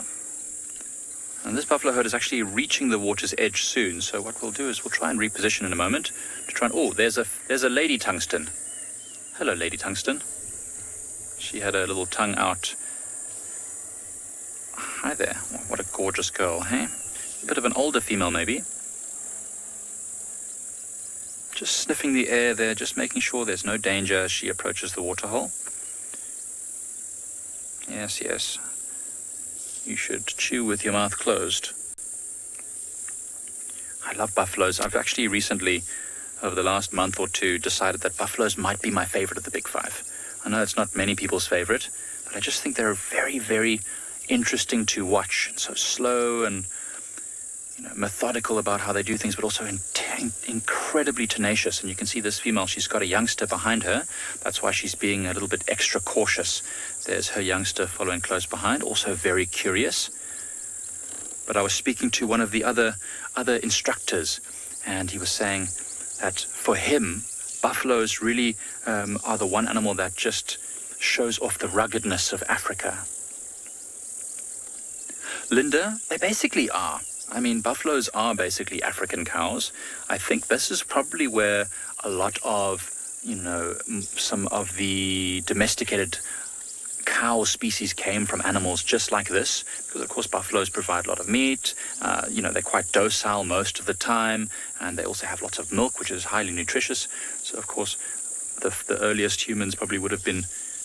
And this buffalo herd is actually reaching the water's edge soon. So what we'll do is we'll try and reposition in a moment to try and... Oh, there's a lady tungsten. Hello, lady tungsten. She had her little tongue out. Hi there. What a gorgeous girl, hey? A bit of an older female, maybe. Just sniffing the air there, just making sure there's no danger as she approaches the waterhole. Yes, yes. You should chew with your mouth closed. I love buffaloes. I've actually recently, over the last month or two, decided that buffaloes might be my favorite of the big five. I know it's not many people's favorite, but I just think they're very, very interesting to watch. So slow and methodical about how they do things, but also incredibly tenacious. And you can see this female, she's got a youngster behind her. That's why she's being a little bit extra cautious. There's her youngster following close behind, also very curious. But I was speaking to one of the other instructors, and he was saying that for him, buffaloes really are the one animal that just shows off the ruggedness of Africa. Linda, they basically are. I mean, buffaloes are basically African cows. I think this is probably where a lot of, some of the domesticated cow species came from animals just like this, because of course buffaloes provide a lot of meat. They're quite docile most of the time, and they also have lots of milk, which is highly nutritious. So of course, the earliest humans probably would have been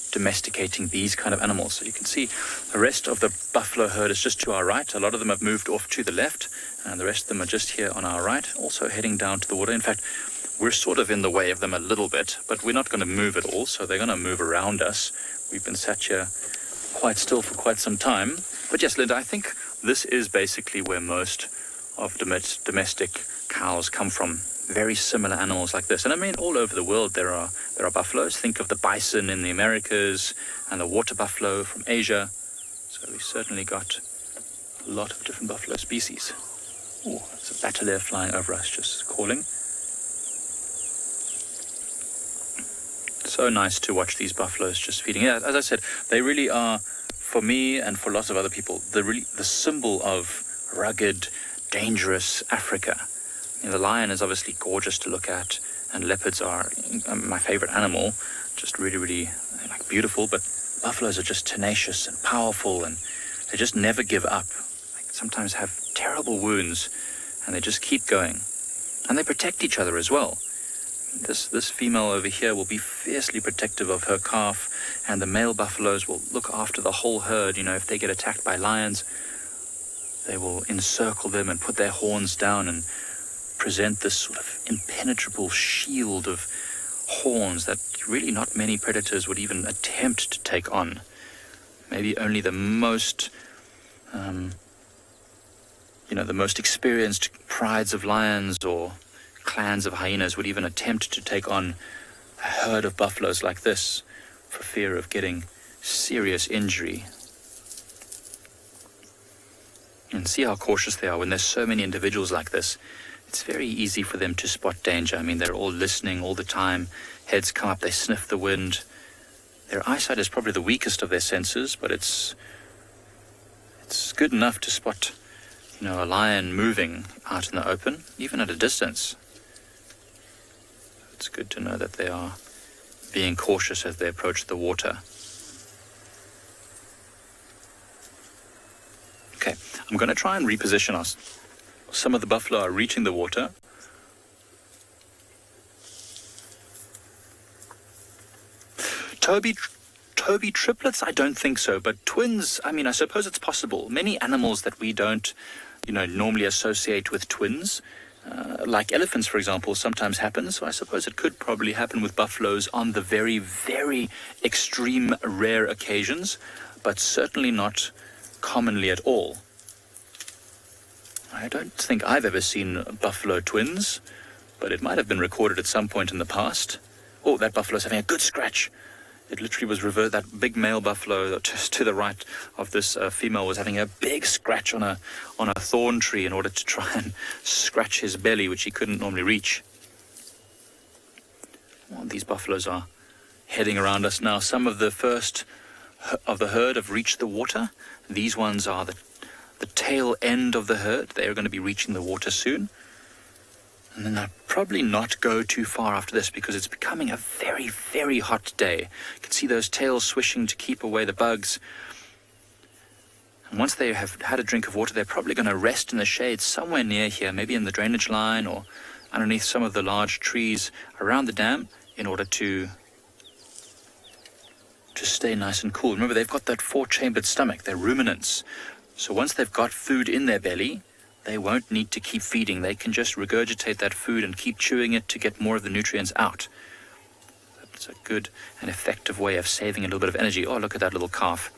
domesticating these kind of animals. So you can see the rest of the buffalo herd is just to our right. A lot of them have moved off to the left, and the rest of them are just here on our right, also heading down to the water. In fact, we're sort of in the way of them a little bit, but we're not going to move at all, so they're going to move around us. We've been sat here quite still for quite some time. But yes, Linda, I think this is basically where most of domestic cows come from. Very similar animals like this. And I mean, all over the world there are buffaloes. Think of the bison in the Americas and the water buffalo from Asia. So we've certainly got a lot of different buffalo species. Oh, there's a battalier flying over us, just calling. So nice to watch these buffaloes just feeding. Yeah, as I said, they really are, for me and for lots of other people, the symbol of rugged, dangerous Africa. The lion is obviously gorgeous to look at, and leopards are my favorite animal, just really, really beautiful. But buffaloes are just tenacious and powerful, and they just never give up. Sometimes have terrible wounds, and they just keep going. And they protect each other as well. This female over here will be fiercely protective of her calf, and the male buffaloes will look after the whole herd. If they get attacked by lions, they will encircle them and put their horns down and present this sort of impenetrable shield of horns that really not many predators would even attempt to take on. Maybe only the most, the most experienced prides of lions or clans of hyenas would even attempt to take on a herd of buffaloes like this for fear of getting serious injury. And see how cautious they are when there's so many individuals like this. It's very easy for them to spot danger. I mean, they're all listening all the time. Heads come up, they sniff the wind. Their eyesight is probably the weakest of their senses, but it's good enough to spot, a lion moving out in the open, even at a distance. It's good to know that they are being cautious as they approach the water. Okay, I'm going to try and reposition us. Some of the buffalo are reaching the water. Toby triplets, I don't think so, but twins, I suppose it's possible. Many animals that we don't, normally associate with twins, like elephants, for example, sometimes happen. So I suppose it could probably happen with buffaloes on the very, very extreme rare occasions, but certainly not commonly at all. I don't think I've ever seen buffalo twins, but it might have been recorded at some point in the past. Oh, that buffalo's having a good scratch. It literally was reversed. That big male buffalo just to the right of this female was having a big scratch on a thorn tree in order to try and scratch his belly, which he couldn't normally reach. Well, these buffaloes are heading around us now. Some of the first of the herd have reached the water. These ones are the tail end of the herd. They are going to be reaching the water soon. And then they'll probably not go too far after this because it's becoming a very, very hot day. You can see those tails swishing to keep away the bugs. And once they have had a drink of water, they're probably going to rest in the shade somewhere near here, maybe in the drainage line or underneath some of the large trees around the dam in order to stay nice and cool. Remember, they've got that four-chambered stomach. They're ruminants. So once they've got food in their belly, they won't need to keep feeding. They can just regurgitate that food and keep chewing it to get more of the nutrients out. It's a good and effective way of saving a little bit of energy. Oh, look at that little calf.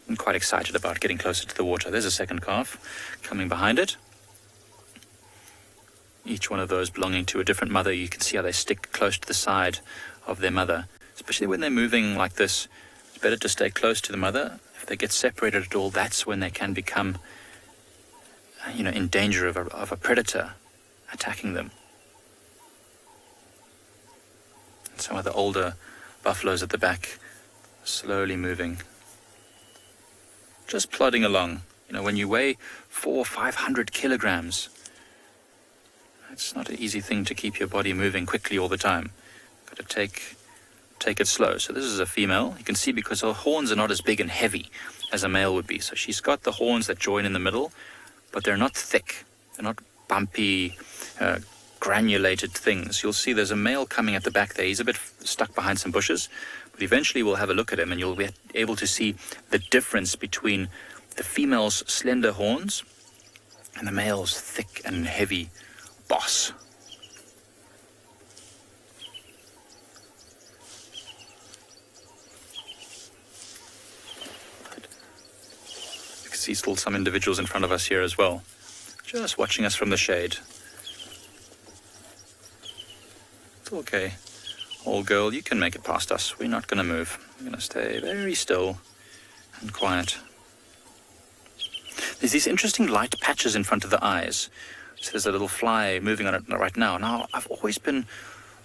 I'm quite excited about getting closer to the water. There's a second calf coming behind it. Each one of those belonging to a different mother. You can see how they stick close to the side of their mother. Especially when they're moving like this, it's better to stay close to the mother. If they get separated at all, that's when they can become in danger of a predator attacking them. And some of the older buffaloes at the back, slowly moving, just plodding along. When you weigh 400 or 500 kilograms, it's not an easy thing to keep your body moving quickly all the time. Got to take it slow. So this is a female. You can see because her horns are not as big and heavy as a male would be. So she's got the horns that join in the middle, but they're not thick. They're not bumpy, granulated things. You'll see there's a male coming at the back there. He's a bit stuck behind some bushes, but eventually we'll have a look at him and you'll be able to see the difference between the female's slender horns and the male's thick and heavy boss. See still some individuals in front of us here as well, just watching us from the shade. It's okay, old girl, you can make it past us. We're not going to move. We're going to stay very still and quiet. There's these interesting light patches in front of the eyes. So there's a little fly moving on it right now. Now, I've always been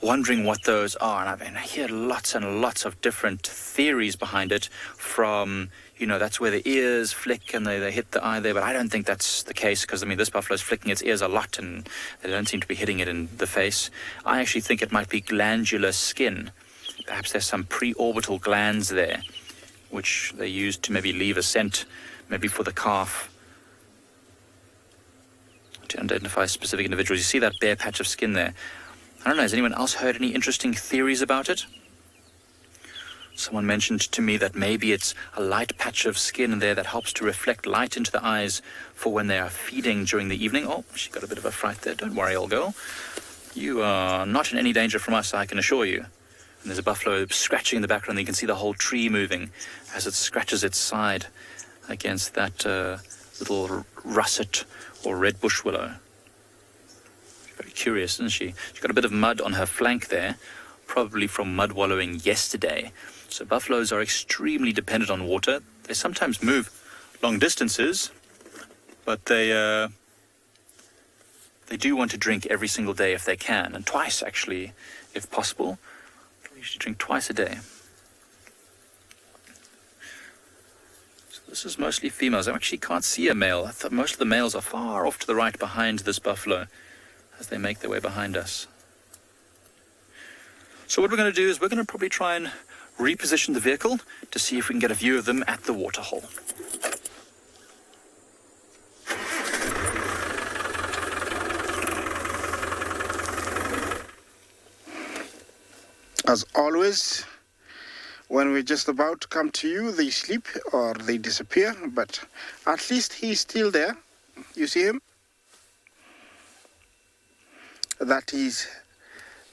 wondering what those are, and I hear lots and lots of different theories behind it from, that's where the ears flick and they hit the eye there, but I don't think that's the case because, this buffalo is flicking its ears a lot and they don't seem to be hitting it in the face. I actually think it might be glandular skin. Perhaps there's some preorbital glands there, which they use to maybe leave a scent, maybe for the calf, to identify specific individuals. You see that bare patch of skin there. I don't know, has anyone else heard any interesting theories about it? Someone mentioned to me that maybe it's a light patch of skin there that helps to reflect light into the eyes for when they are feeding during the evening. Oh, she got a bit of a fright there. Don't worry, old girl. You are not in any danger from us, I can assure you. And there's a buffalo scratching in the background. You can see the whole tree moving as it scratches its side against that little russet or red bush willow. Very curious, isn't she? She's got a bit of mud on her flank there, probably from mud wallowing yesterday. So buffaloes are extremely dependent on water. They sometimes move long distances, but they do want to drink every single day if they can, and twice actually, if possible. They usually drink twice a day. This is mostly females. I actually can't see a male. I thought most of the males are far off to the right behind this buffalo as they make their way behind us. So what we're going to do is we're going to probably try and reposition the vehicle to see if we can get a view of them at the waterhole. As always, when we're just about to come to you, they sleep or they disappear, but at least he's still there. You see him? That is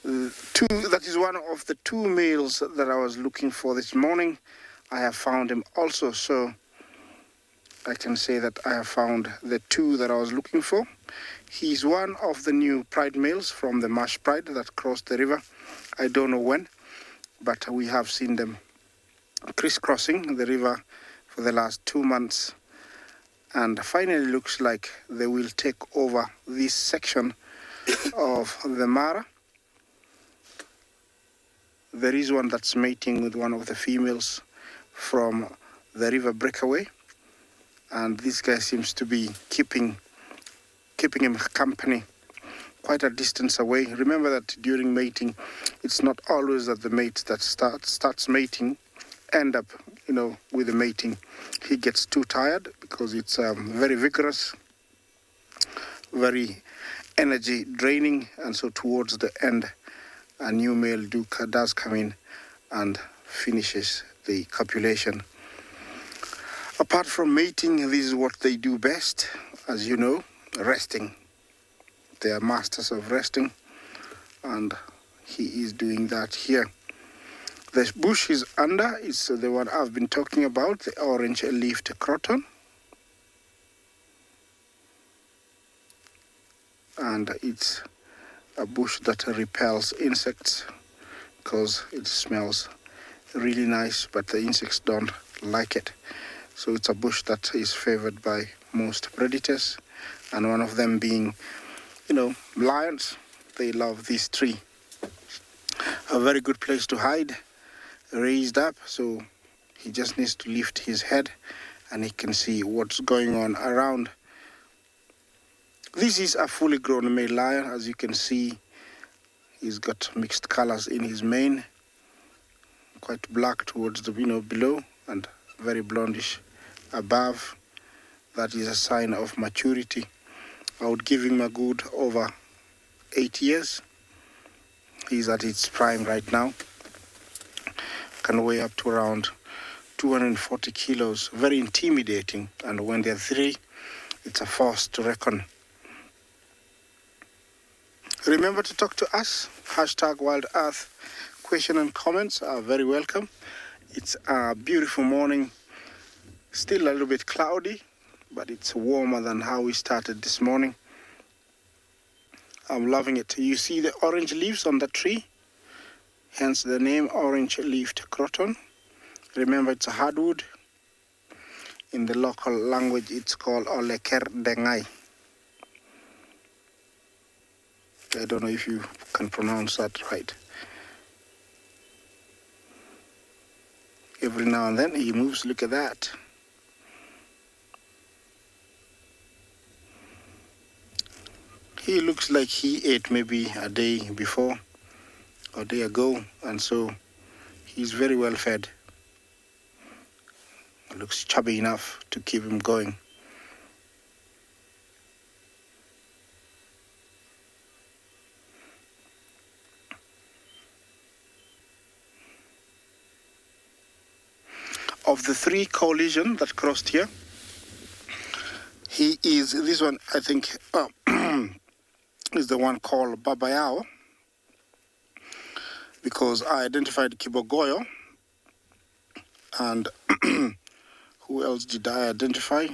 one of the two males that I was looking for this morning. I have found him also, so I can say that I have found the two that I was looking for. He's one of the new pride males from the Marsh Pride that crossed the river. I don't know when, but we have seen them crisscrossing the river for the last 2 months, and finally looks like they will take over this section of the Mara. There is one that's mating with one of the females from the river breakaway, and this guy seems to be keeping him company quite a distance away. Remember that during mating, it's not always that the mate that starts mating end up, with the mating. He gets too tired because it's very vigorous, very energy draining, and so towards the end, a new male does come in and finishes the copulation. Apart from mating, this is what they do best, as you know, resting. They are masters of resting, and he is doing that here. The bush is under is the one I've been talking about, the orange-leafed croton. And it's a bush that repels insects because it smells really nice, but the insects don't like it. So it's a bush that is favored by most predators, and one of them being, lions. They love this tree. A very good place to hide, raised up, so he just needs to lift his head and he can see what's going on around. This is a fully grown male lion. As you can see, he's got mixed colors in his mane, quite black towards the below and very blondish above. That is a sign of maturity. I would give him a good over 8 years. He's at its prime right now. Can weigh up to around 240 kilos. Very intimidating, and when they're 3, it's a force to reckon. Remember to talk to us. #WildEarth. Question and comments are very welcome. It's a beautiful morning. Still a little bit cloudy, but it's warmer than how we started this morning. I'm loving it. You see the orange leaves on the tree? Hence the name orange-leafed croton. Remember, it's a hardwood. In the local language, it's called oleker dengai. I don't know if you can pronounce that right. Every now and then he moves. Look at that. He looks like he ate maybe a day before or a day ago, and so he's very well fed. Looks chubby enough to keep him going. Of the 3 coalition that crossed here, he is, this one I think is the one called Babayao, because I identified Kibogoyo, and who else did I identify?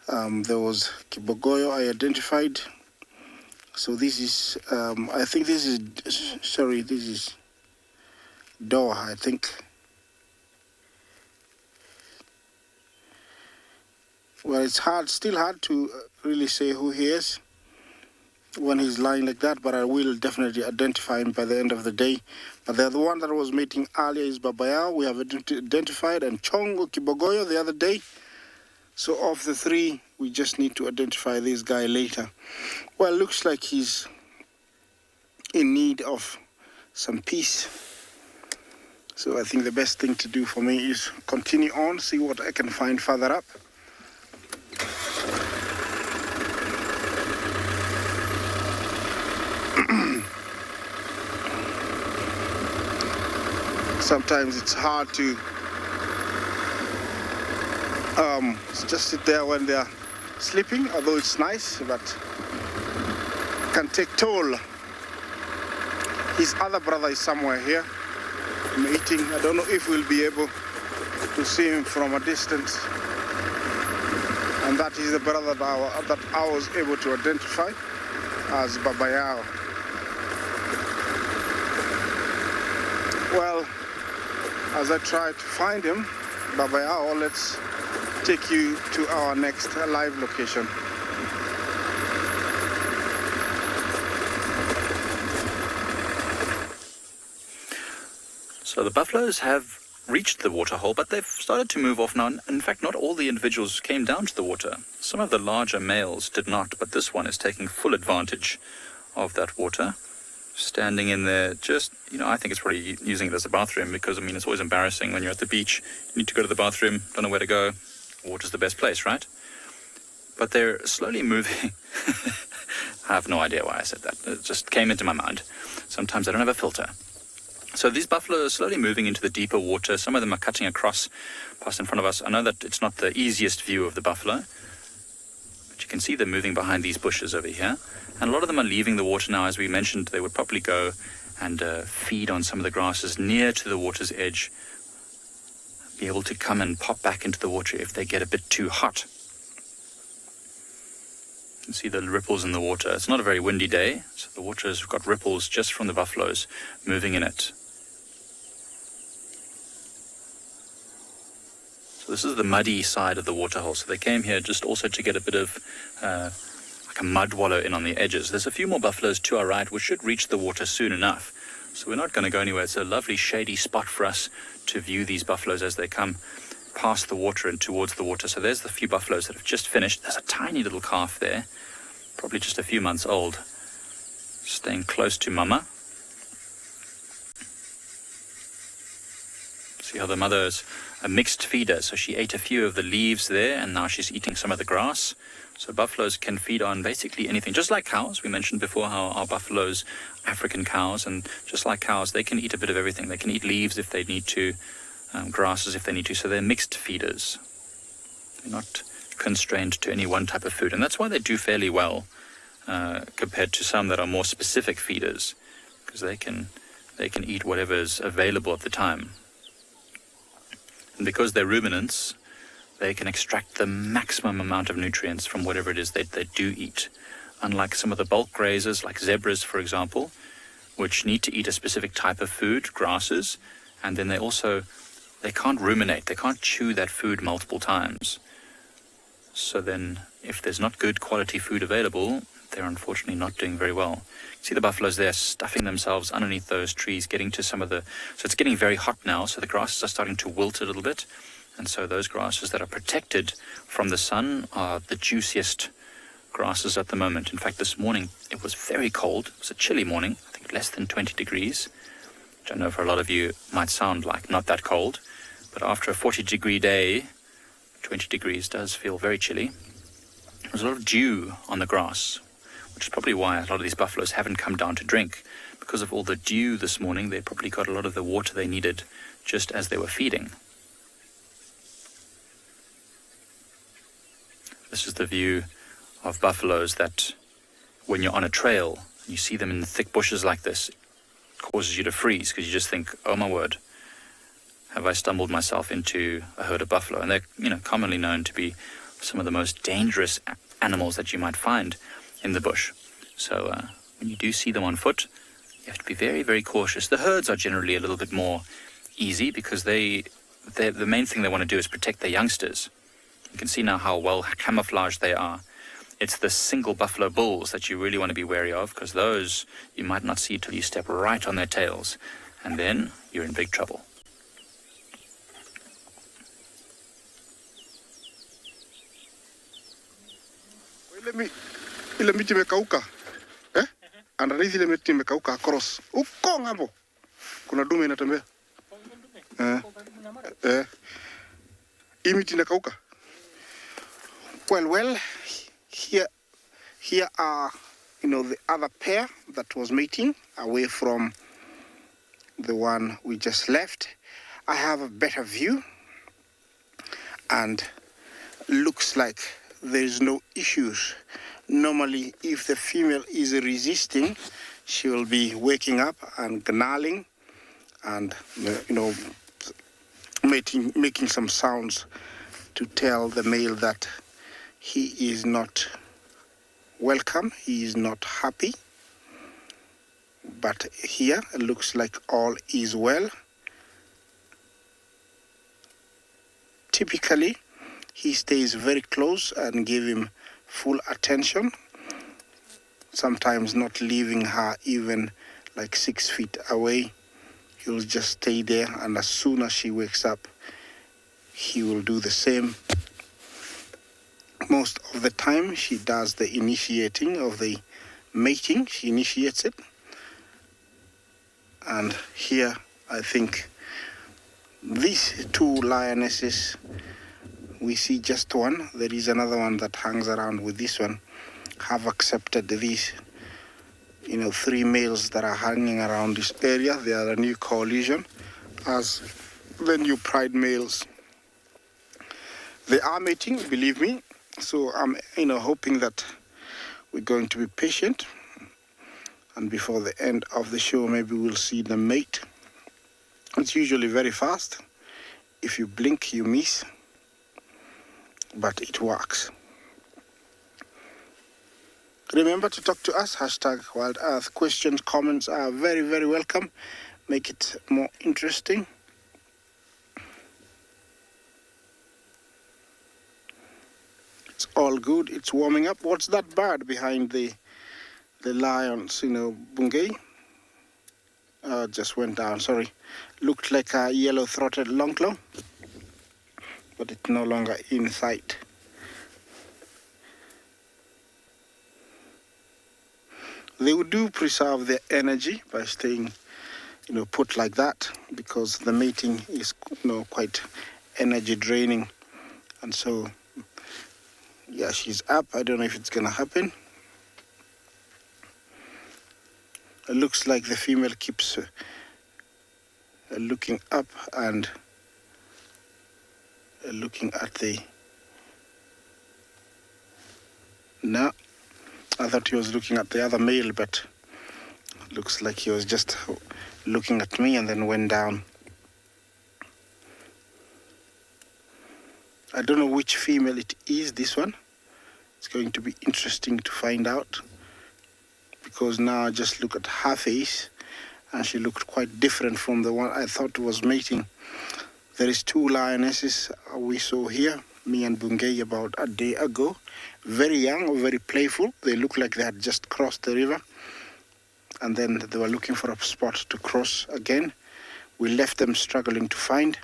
There was Kibogoyo I identified. So this is, I think this is, sorry, this is Doa, I think. Well, it's still hard to really say who he is. when he's lying like that, but I will definitely identify him by the end of the day. But the other one that I was meeting earlier is Babayao, we have identified, and Chongo Kibogoyo the other day. So of the three, we just need to identify this guy later. Well, looks like he's in need of some peace. So I think the best thing to do for me is continue on, see what I can find further up. Sometimes it's hard to just sit there when they're sleeping, although it's nice, but it can take toll. His other brother is somewhere here mating. I don't know if we'll be able to see him from a distance. And that is the brother that I was able to identify as Babayao. Well, as I try to find him, Babayao, let's take you to our next live location. So the buffaloes have reached the waterhole, but they've started to move off now. In fact, not all the individuals came down to the water. Some of the larger males did not, but this one is taking full advantage of that water. Standing in there, just, I think it's probably using it as a bathroom, because, it's always embarrassing when you're at the beach. You need to go to the bathroom, don't know where to go. Water's the best place, right? But they're slowly moving. I have no idea why I said that. It just came into my mind. Sometimes I don't have a filter. So these buffalo are slowly moving into the deeper water. Some of them are cutting across past in front of us. I know that it's not the easiest view of the buffalo, but you can see them moving behind these bushes over here. And a lot of them are leaving the water now. As we mentioned, they would probably go and feed on some of the grasses near to the water's edge, be able to come and pop back into the water if they get a bit too hot. You can see the ripples in the water. It's not a very windy day, so the water has got ripples just from the buffaloes moving in it. So this is the muddy side of the waterhole. So they came here just also to get a bit of like a mud wallow in on the edges. There's a few more buffaloes to our right, which should reach the water soon enough. So we're not going to go anywhere. It's a lovely shady spot for us to view these buffaloes as they come past the water and towards the water. So there's the few buffaloes that have just finished. There's a tiny little calf there, probably just a few months old, staying close to mama. See how the mother's a mixed feeder, so she ate a few of the leaves there and now she's eating some of the grass. So buffaloes can feed on basically anything, just like cows. We mentioned before how our buffaloes, African cows, and just like cows, they can eat a bit of everything. They can eat leaves if they need to, grasses if they need to. So they're mixed feeders. They're not constrained to any one type of food. And that's why they do fairly well compared to some that are more specific feeders, because they can eat whatever's available at the time. And because they're ruminants, they can extract the maximum amount of nutrients from whatever it is they do eat. Unlike some of the bulk grazers, like zebras, for example, which need to eat a specific type of food, grasses, and then they can't ruminate, they can't chew that food multiple times. So then, if there's not good quality food available, they're unfortunately not doing very well. See the buffaloes there stuffing themselves underneath those trees, getting to some of the... So it's getting very hot now, so the grasses are starting to wilt a little bit. And so those grasses that are protected from the sun are the juiciest grasses at the moment. In fact, this morning it was very cold. It was a chilly morning, I think less than 20 degrees, which I know for a lot of you might sound like not that cold. But after a 40-degree day, 20 degrees does feel very chilly. There's a lot of dew on the grass, which is probably why a lot of these buffaloes haven't come down to drink. Because of all the dew this morning, they probably got a lot of the water they needed just as they were feeding. This is the view of buffaloes that when you're on a trail and you see them in the thick bushes like this, it causes you to freeze because you just think, oh my word, have I stumbled myself into a herd of buffalo? And they're, commonly known to be some of the most dangerous animals that you might find in the bush. So when you do see them on foot, you have to be very, very cautious. The herds are generally a little bit more easy because the main thing they want to do is protect their youngsters. You can see now how well camouflaged they are. It's the single buffalo bulls that you really want to be wary of, because those you might not see till you step right on their tails, and then you're in big trouble. Ile miti imekauka. Underneath ile miti imekauka across. Uko ng'ambo. Kuna dume inatembea. Hii miti inakauka. Well, here are, the other pair that was mating away from the one we just left. I have a better view, and looks like there is no issues. Normally, if the female is resisting, she will be waking up and gnarling and, making some sounds to tell the male that he is not welcome, he is not happy. But here it looks like all is well. Typically, he stays very close and give him full attention, sometimes not leaving her even like 6 feet away. He'll just stay there, and as soon as she wakes up, he will do the same. Most of the time, she does the initiating of the mating. She initiates it. And here, I think, these two lionesses, we see just one. There is another one that hangs around with this one, have accepted these, 3 males that are hanging around this area. They are a new coalition as the new pride males. They are mating, believe me. So I'm, hoping that we're going to be patient, and before the end of the show, maybe we'll see them mate. It's usually very fast. If you blink, you miss, but it works. Remember to talk to us, #WildEarth. Questions, comments are very, very welcome. Make it more interesting. It's all good. It's warming up. What's that bird behind the lions, Bungay? Just went down, sorry. Looked like a yellow-throated longclaw, but it's no longer in sight. They do preserve their energy by staying, put like that, because the mating is, quite energy draining. And so, yeah, she's up. I don't know if it's gonna happen. It looks like the female keeps looking up and looking at the... No, I thought he was looking at the other male, but looks like he was just looking at me and then went down. I don't know which female it is, this one. It's going to be interesting to find out, because now I just look at her face and she looked quite different from the one I thought was mating. There is 2 lionesses we saw here, me and Bungay, about a day ago. Very young, very playful. They look like they had just crossed the river, and then they were looking for a spot to cross again. We left them struggling to find.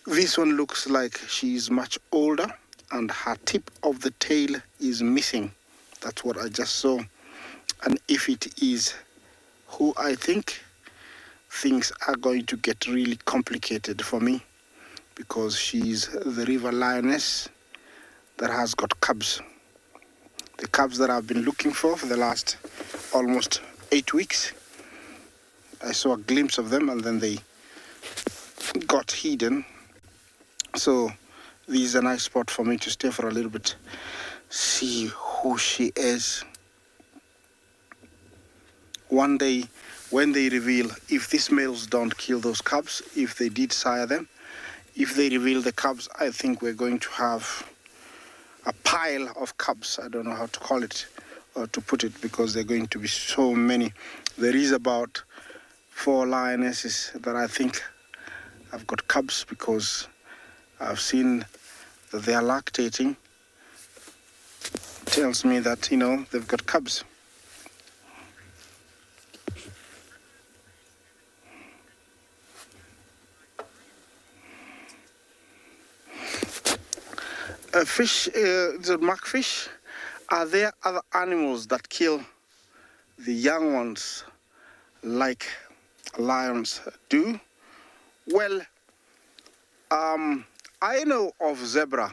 This one looks like she's much older, and her tip of the tail is missing. That's what I just saw. And if it is who I think, things are going to get really complicated for me, because she's the river lioness that has got cubs. The cubs that I've been looking for the last almost 8 weeks. I saw a glimpse of them and then they got hidden. So this is a nice spot for me to stay for a little bit, see who she is. One day, when they reveal, if these males don't kill those cubs, if they did sire them, if they reveal the cubs, I think we're going to have a pile of cubs. I don't know how to call it or to put it, because there are going to be so many. There is about 4 lionesses that I think have got cubs, because I've seen that they are lactating. tells me that, you know, they've got cubs. Fish, the mockfish, are there other animals that kill the young ones like lions do? Well, I know of zebra.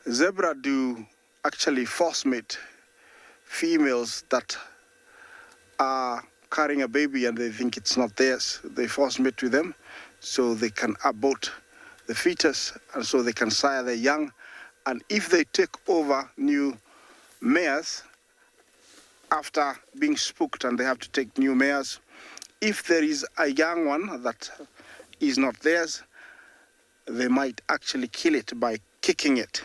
Zebra do actually force mate females that are carrying a baby and they think it's not theirs. They force mate with them so they can abort the fetus, and so they can sire their young. And if they take over new mares after being spooked and they have to take new mares, if there is a young one that is not theirs, they might actually kill it by kicking it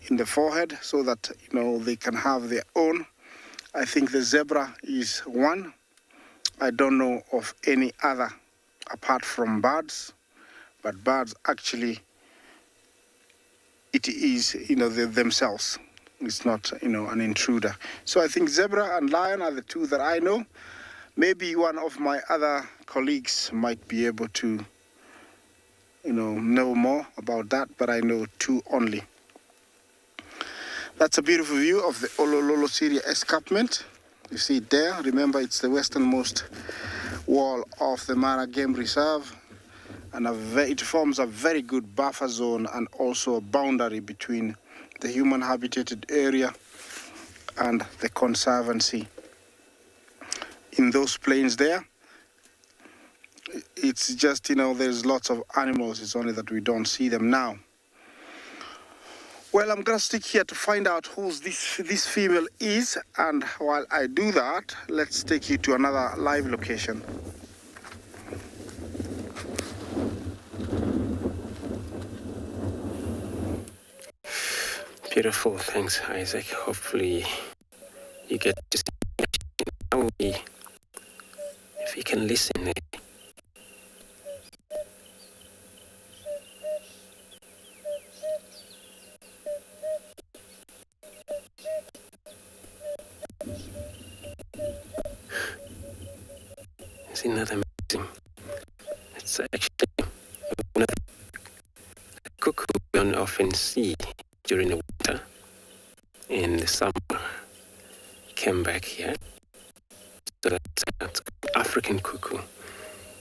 in the forehead so that, you know, they can have their own. I think the zebra is one. I don't know of any other apart from birds, but birds actually, it is, you know, themselves. It's not, you know, an intruder. So I think zebra and lion are the two that I know. Maybe one of my other colleagues might be able to, you know more about that, but I know two only. That's a beautiful view of the Olololo Syria escarpment. You see it there. Remember, it's the westernmost wall of the Mara Game Reserve, and it forms a very good buffer zone and also a boundary between the human habitated area and the conservancy. In those plains there, it's just, you know, there's lots of animals. It's only that we don't see them now. Well, I'm going to stick here to find out who this female is, and while I do that, let's take you to another live location. Beautiful, thanks Isaac. Hopefully you get to see if you can listen. Isn't that amazing? It's actually another cuckoo we don't often see during the winter. In the summer, came back here. So that's African cuckoo.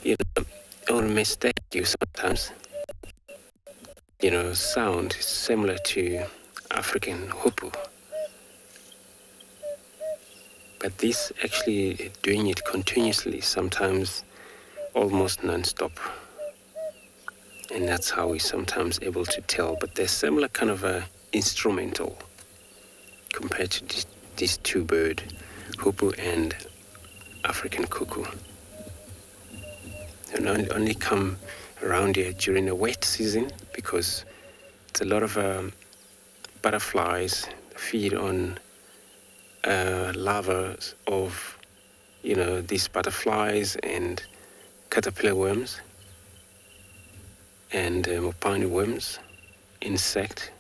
You know, it will mistake you sometimes. You know, sound is similar to African hoopoe. But this actually doing it continuously, sometimes almost non-stop. And that's how we're sometimes able to tell. But they're similar kind of instrumental compared to these two birds, hoopoe and African cuckoo. They only come around here during the wet season because it's a lot of butterflies feed on larvae of, you know, these butterflies and caterpillar worms and mopani worms, insect.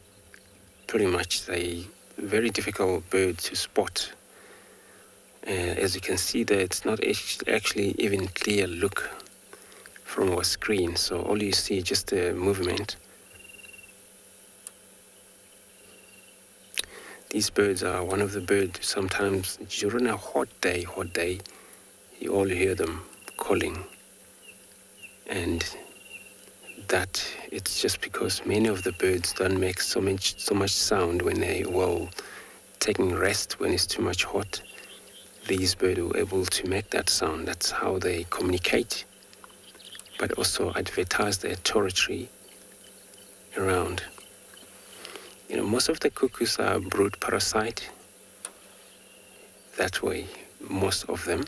Pretty much they very difficult bird to spot. As you can see there, it's not actually even clear look from our screen, so all you see is just the movement. These birds are one of the birds, sometimes during a hot day, you all hear them calling. And that it's just because many of the birds don't make so much sound when they taking rest when it's too much hot. These birds are able to make that sound. That's how they communicate, but also advertise their territory around. You know, most of the cuckoos are brood parasite. That way, most of them,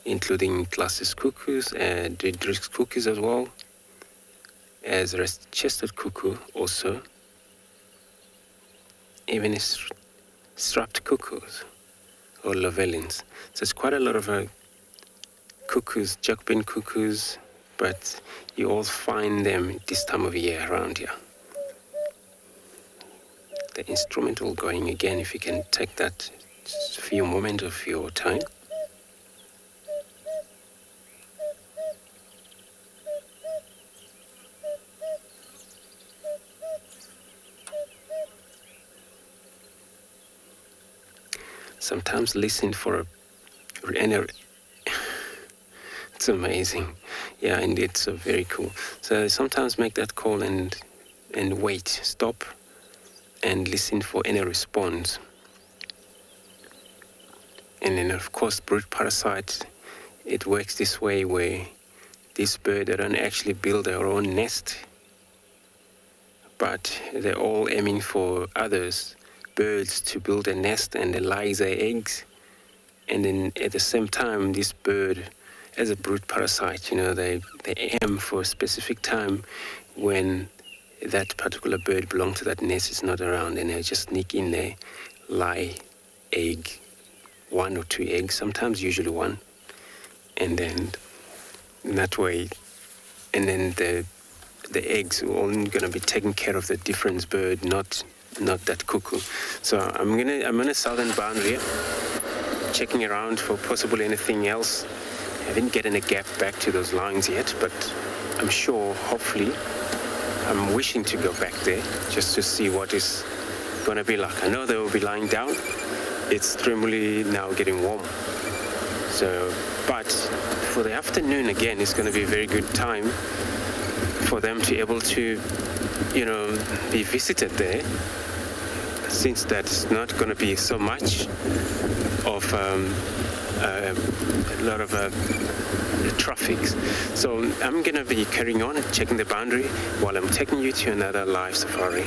including Glasses cuckoos and Diedrich's cuckoos as well, as red-chested cuckoo also, even strapped cuckoos or Lavellins. So it's quite a lot of cuckoos, jackpin cuckoos, but you all find them this time of year around here. the instrumental going again, if you can take that few moments of your time. Sometimes listen for any. It's amazing. Yeah, indeed, so very cool. So sometimes make that call and wait, stop, and listen for any response. And then, of course, brood parasite, it works this way where this bird, they don't actually build their own nest, but they're all aiming for others, birds, to build a nest and they lay their eggs. And then at the same time, this bird, as a brood parasite, they aim for a specific time when that particular bird belongs to that nest is not around, and they just sneak in there, lay egg, 1 or 2 eggs, sometimes usually 1, and then that way, and then the eggs are only going to be taking care of the different bird, not that cuckoo. So I'm on a southern boundary, checking around for possibly anything else. I haven't gotten a gap back to those lines yet, but I'm sure, hopefully, I'm wishing to go back there just to see what is going to be like. I know they will be lying down. It's extremely now getting warm. So, but for the afternoon, again, it's going to be a very good time for them to be able to, be visited there, since that's not going to be so much of a lot of traffic. So I'm going to be carrying on, checking the boundary while I'm taking you to another live safari.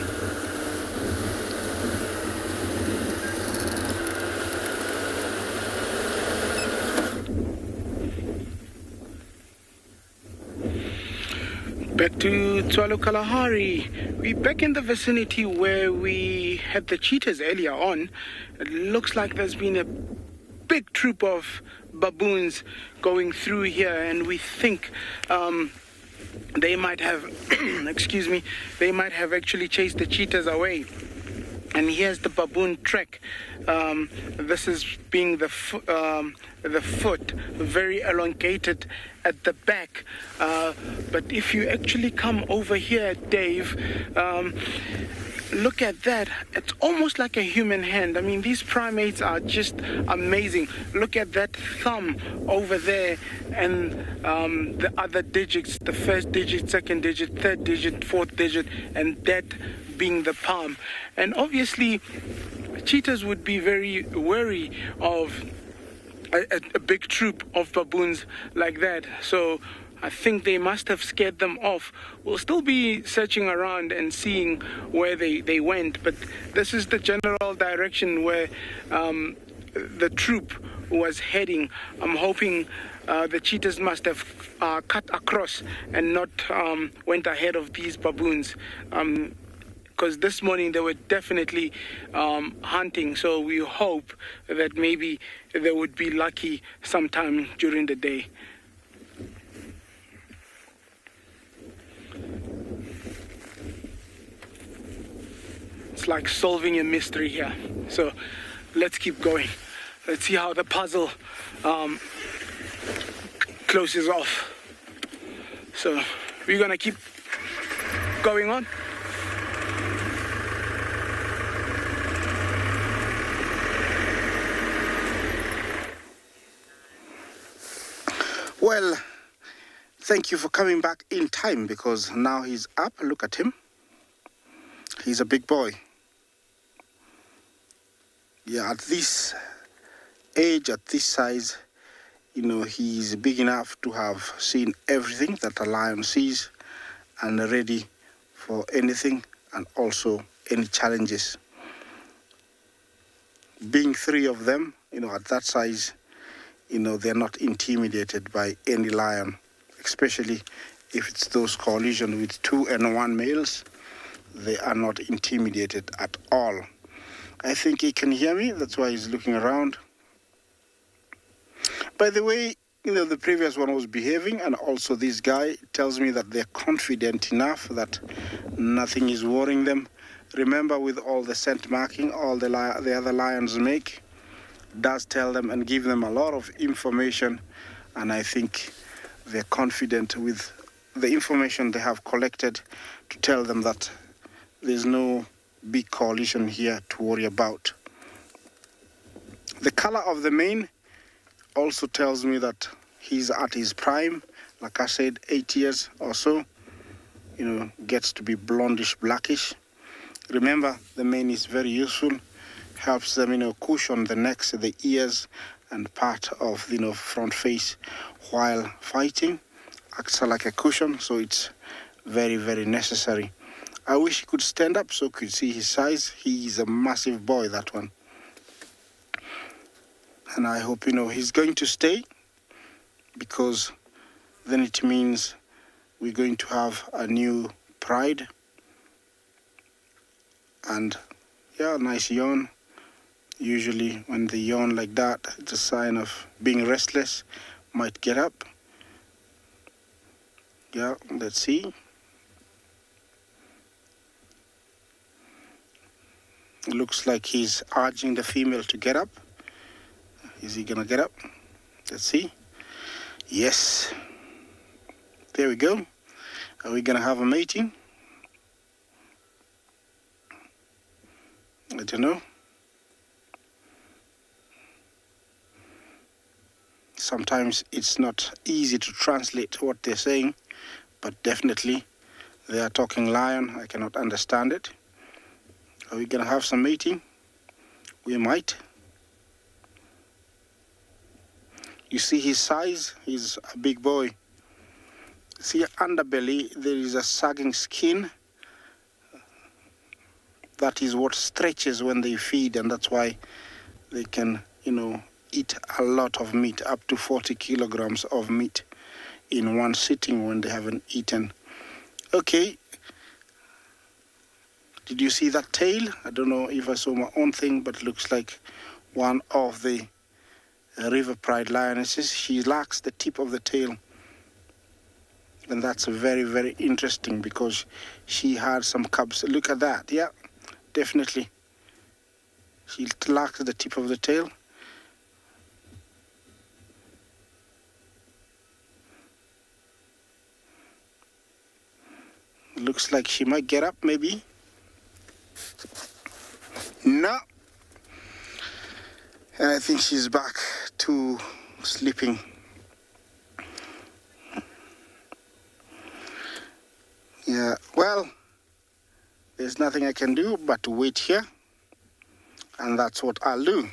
Back to Tswalu Kalahari. We're back in the vicinity where we had the cheetahs earlier on. It looks like there's been a big troop of baboons going through here, and we think they might have they might have actually chased the cheetahs away. And here's the baboon track. This is being the foot, very elongated at the back. But if you actually come over here, Dave, look at that. It's almost like a human hand. I mean, these primates are just amazing. Look at that thumb over there, and the other digits, the first digit, second digit, third digit, fourth digit, and that being the palm. And obviously, cheetahs would be very wary of a big troop of baboons like that. So I think they must have scared them off. We'll still be searching around and seeing where they went, but this is the general direction where the troop was heading. I'm hoping the cheetahs must have cut across and not went ahead of these baboons. Because this morning they were definitely hunting, so we hope that maybe they would be lucky sometime during the day. It's like solving a mystery here. So let's keep going. Let's see how the puzzle closes off. So we're gonna keep going on. Well, thank you for coming back in time, because now he's up. Look at him. He's a big boy. Yeah, at this age, at this size, he's big enough to have seen everything that a lion sees and ready for anything and also any challenges. Being 3 of them, at that size, they're not intimidated by any lion, especially if it's those coalition with 2 and 1 males. They are not intimidated at all. I think he can hear me, that's why he's looking around. By the way, the previous one was behaving, and also this guy tells me that they're confident enough that nothing is worrying them. remember, with all the scent marking, all the other lions make, does tell them and give them a lot of information, and I think they're confident with the information they have collected to tell them that there's no big coalition here to worry about. The color of the mane also tells me that he's at his prime. Like I said, 8 years or so, gets to be blondish, blackish. Remember, the mane is very useful, helps them, cushion the necks, the ears, and part of, front face while fighting. Acts like a cushion, so it's very, very necessary. I wish he could stand up so you could see his size. He is a massive boy, that one. And I hope, he's going to stay, because then it means we're going to have a new pride. And yeah, nice yawn. Usually when they yawn like that, it's a sign of being restless. Might get up. Yeah, let's see. It looks like he's urging the female to get up. Is he gonna get up? Let's see. Yes. There we go. Are we gonna have a mating? I don't know. Sometimes it's not easy to translate what they're saying, but definitely they are talking lion. I cannot understand it. Are we gonna have some mating? We might. You see his size? He's a big boy. See, underbelly, there is a sagging skin. That is what stretches when they feed, and that's why they can, eat a lot of meat, up to 40 kilograms of meat in one sitting when they haven't eaten. Okay. Did you see that tail? I don't know if I saw my own thing, but it looks like one of the river pride lionesses. She lacks the tip of the tail. And that's very, very interesting, because she had some cubs. Look at that. Yeah, definitely. She lacks the tip of the tail. Looks like she might get up, maybe. No. And I think she's back to sleeping. Yeah, well, there's nothing I can do but to wait here. And that's what I'll do.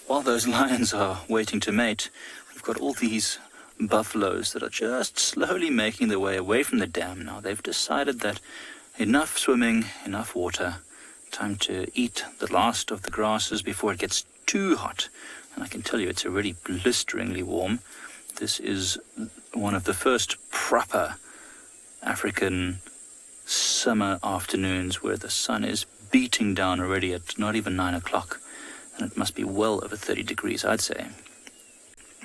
While those lions are waiting to mate, we've got all these buffaloes that are just slowly making their way away from the dam now. They've decided that enough swimming, enough water, time to eat the last of the grasses before it gets too hot. And I can tell you it's already blisteringly warm. This is one of the first proper African summer afternoons where the sun is beating down already at not even 9 o'clock. And it must be well over 30 degrees, I'd say.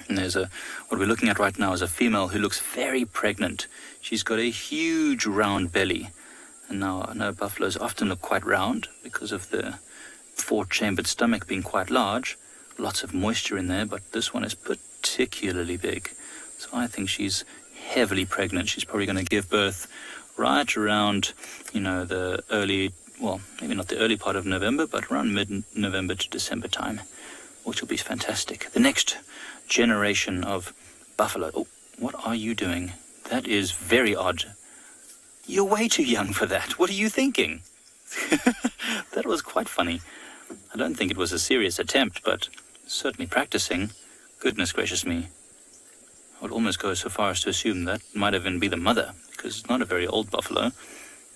And what we're looking at right now is a female who looks very pregnant. She's got a huge round belly. And now I know buffaloes often look quite round because of the four-chambered stomach being quite large. Lots of moisture in there, but this one is particularly big. So I think she's heavily pregnant. She's probably going to give birth right around, the early, well, maybe not the early part of November, but around mid-November to December time, which will be fantastic. The next generation of buffalo. Oh, what are you doing? That is very odd. You're way too young for that. What are you thinking? That was quite funny. I don't think it was a serious attempt, but certainly practicing. Goodness gracious me. I would almost go so far as to assume that might even be the mother, because it's not a very old buffalo.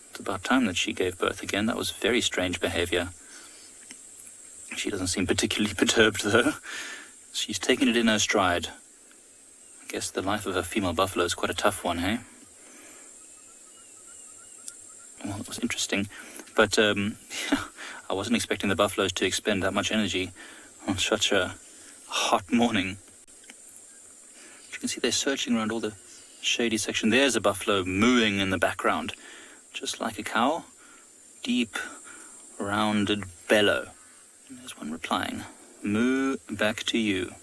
It's about time that she gave birth again. That was very strange behavior. She doesn't seem particularly perturbed, though. She's taking it in her stride. I guess the life of a female buffalo is quite a tough one, hey? Well, it was interesting. But I wasn't expecting the buffaloes to expend that much energy on such a hot morning. You can see they're searching around all the shady section. There's a buffalo mooing in the background, just like a cow. Deep, rounded bellow. And there's one replying, moo back to you.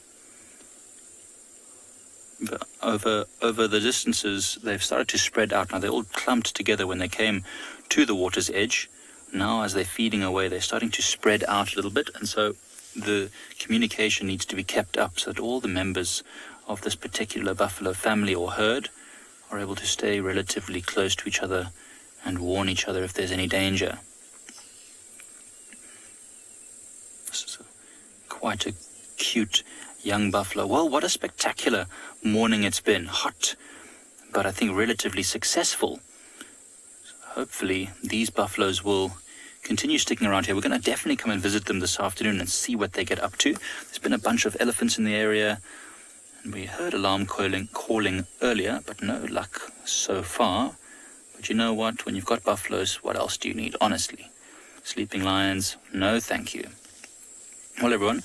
But over the distances, they've started to spread out. Now, they all clumped together when they came to the water's edge. Now, as they're feeding away, they're starting to spread out a little bit. And so the communication needs to be kept up so that all the members of this particular buffalo family or herd are able to stay relatively close to each other and warn each other if there's any danger. This is quite a cute young buffalo. Well, what a spectacular morning it's been. Hot, but I think relatively successful. So hopefully these buffaloes will continue sticking around here. We're going to definitely come and visit them this afternoon and see what they get up to. There's been a bunch of elephants in the area, and we heard alarm calling earlier, but no luck so far. But you know what? When you've got buffaloes, what else do you need, honestly? Sleeping lions? No, thank you. Well, everyone,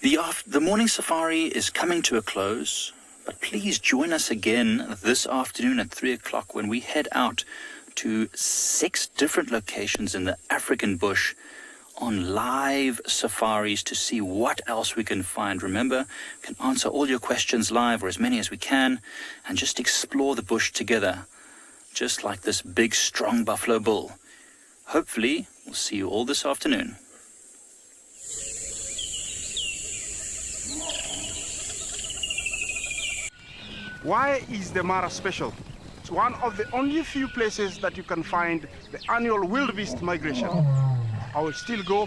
the morning safari is coming to a close, but please join us again this afternoon at 3 o'clock when we head out to 6 different locations in the African bush on live safaris to see what else we can find. Remember, we can answer all your questions live, or as many as we can, and just explore the bush together, just like this big, strong buffalo bull. Hopefully, we'll see you all this afternoon. Why is the Mara special? It's one of the only few places that you can find the annual wildebeest migration. I will still go for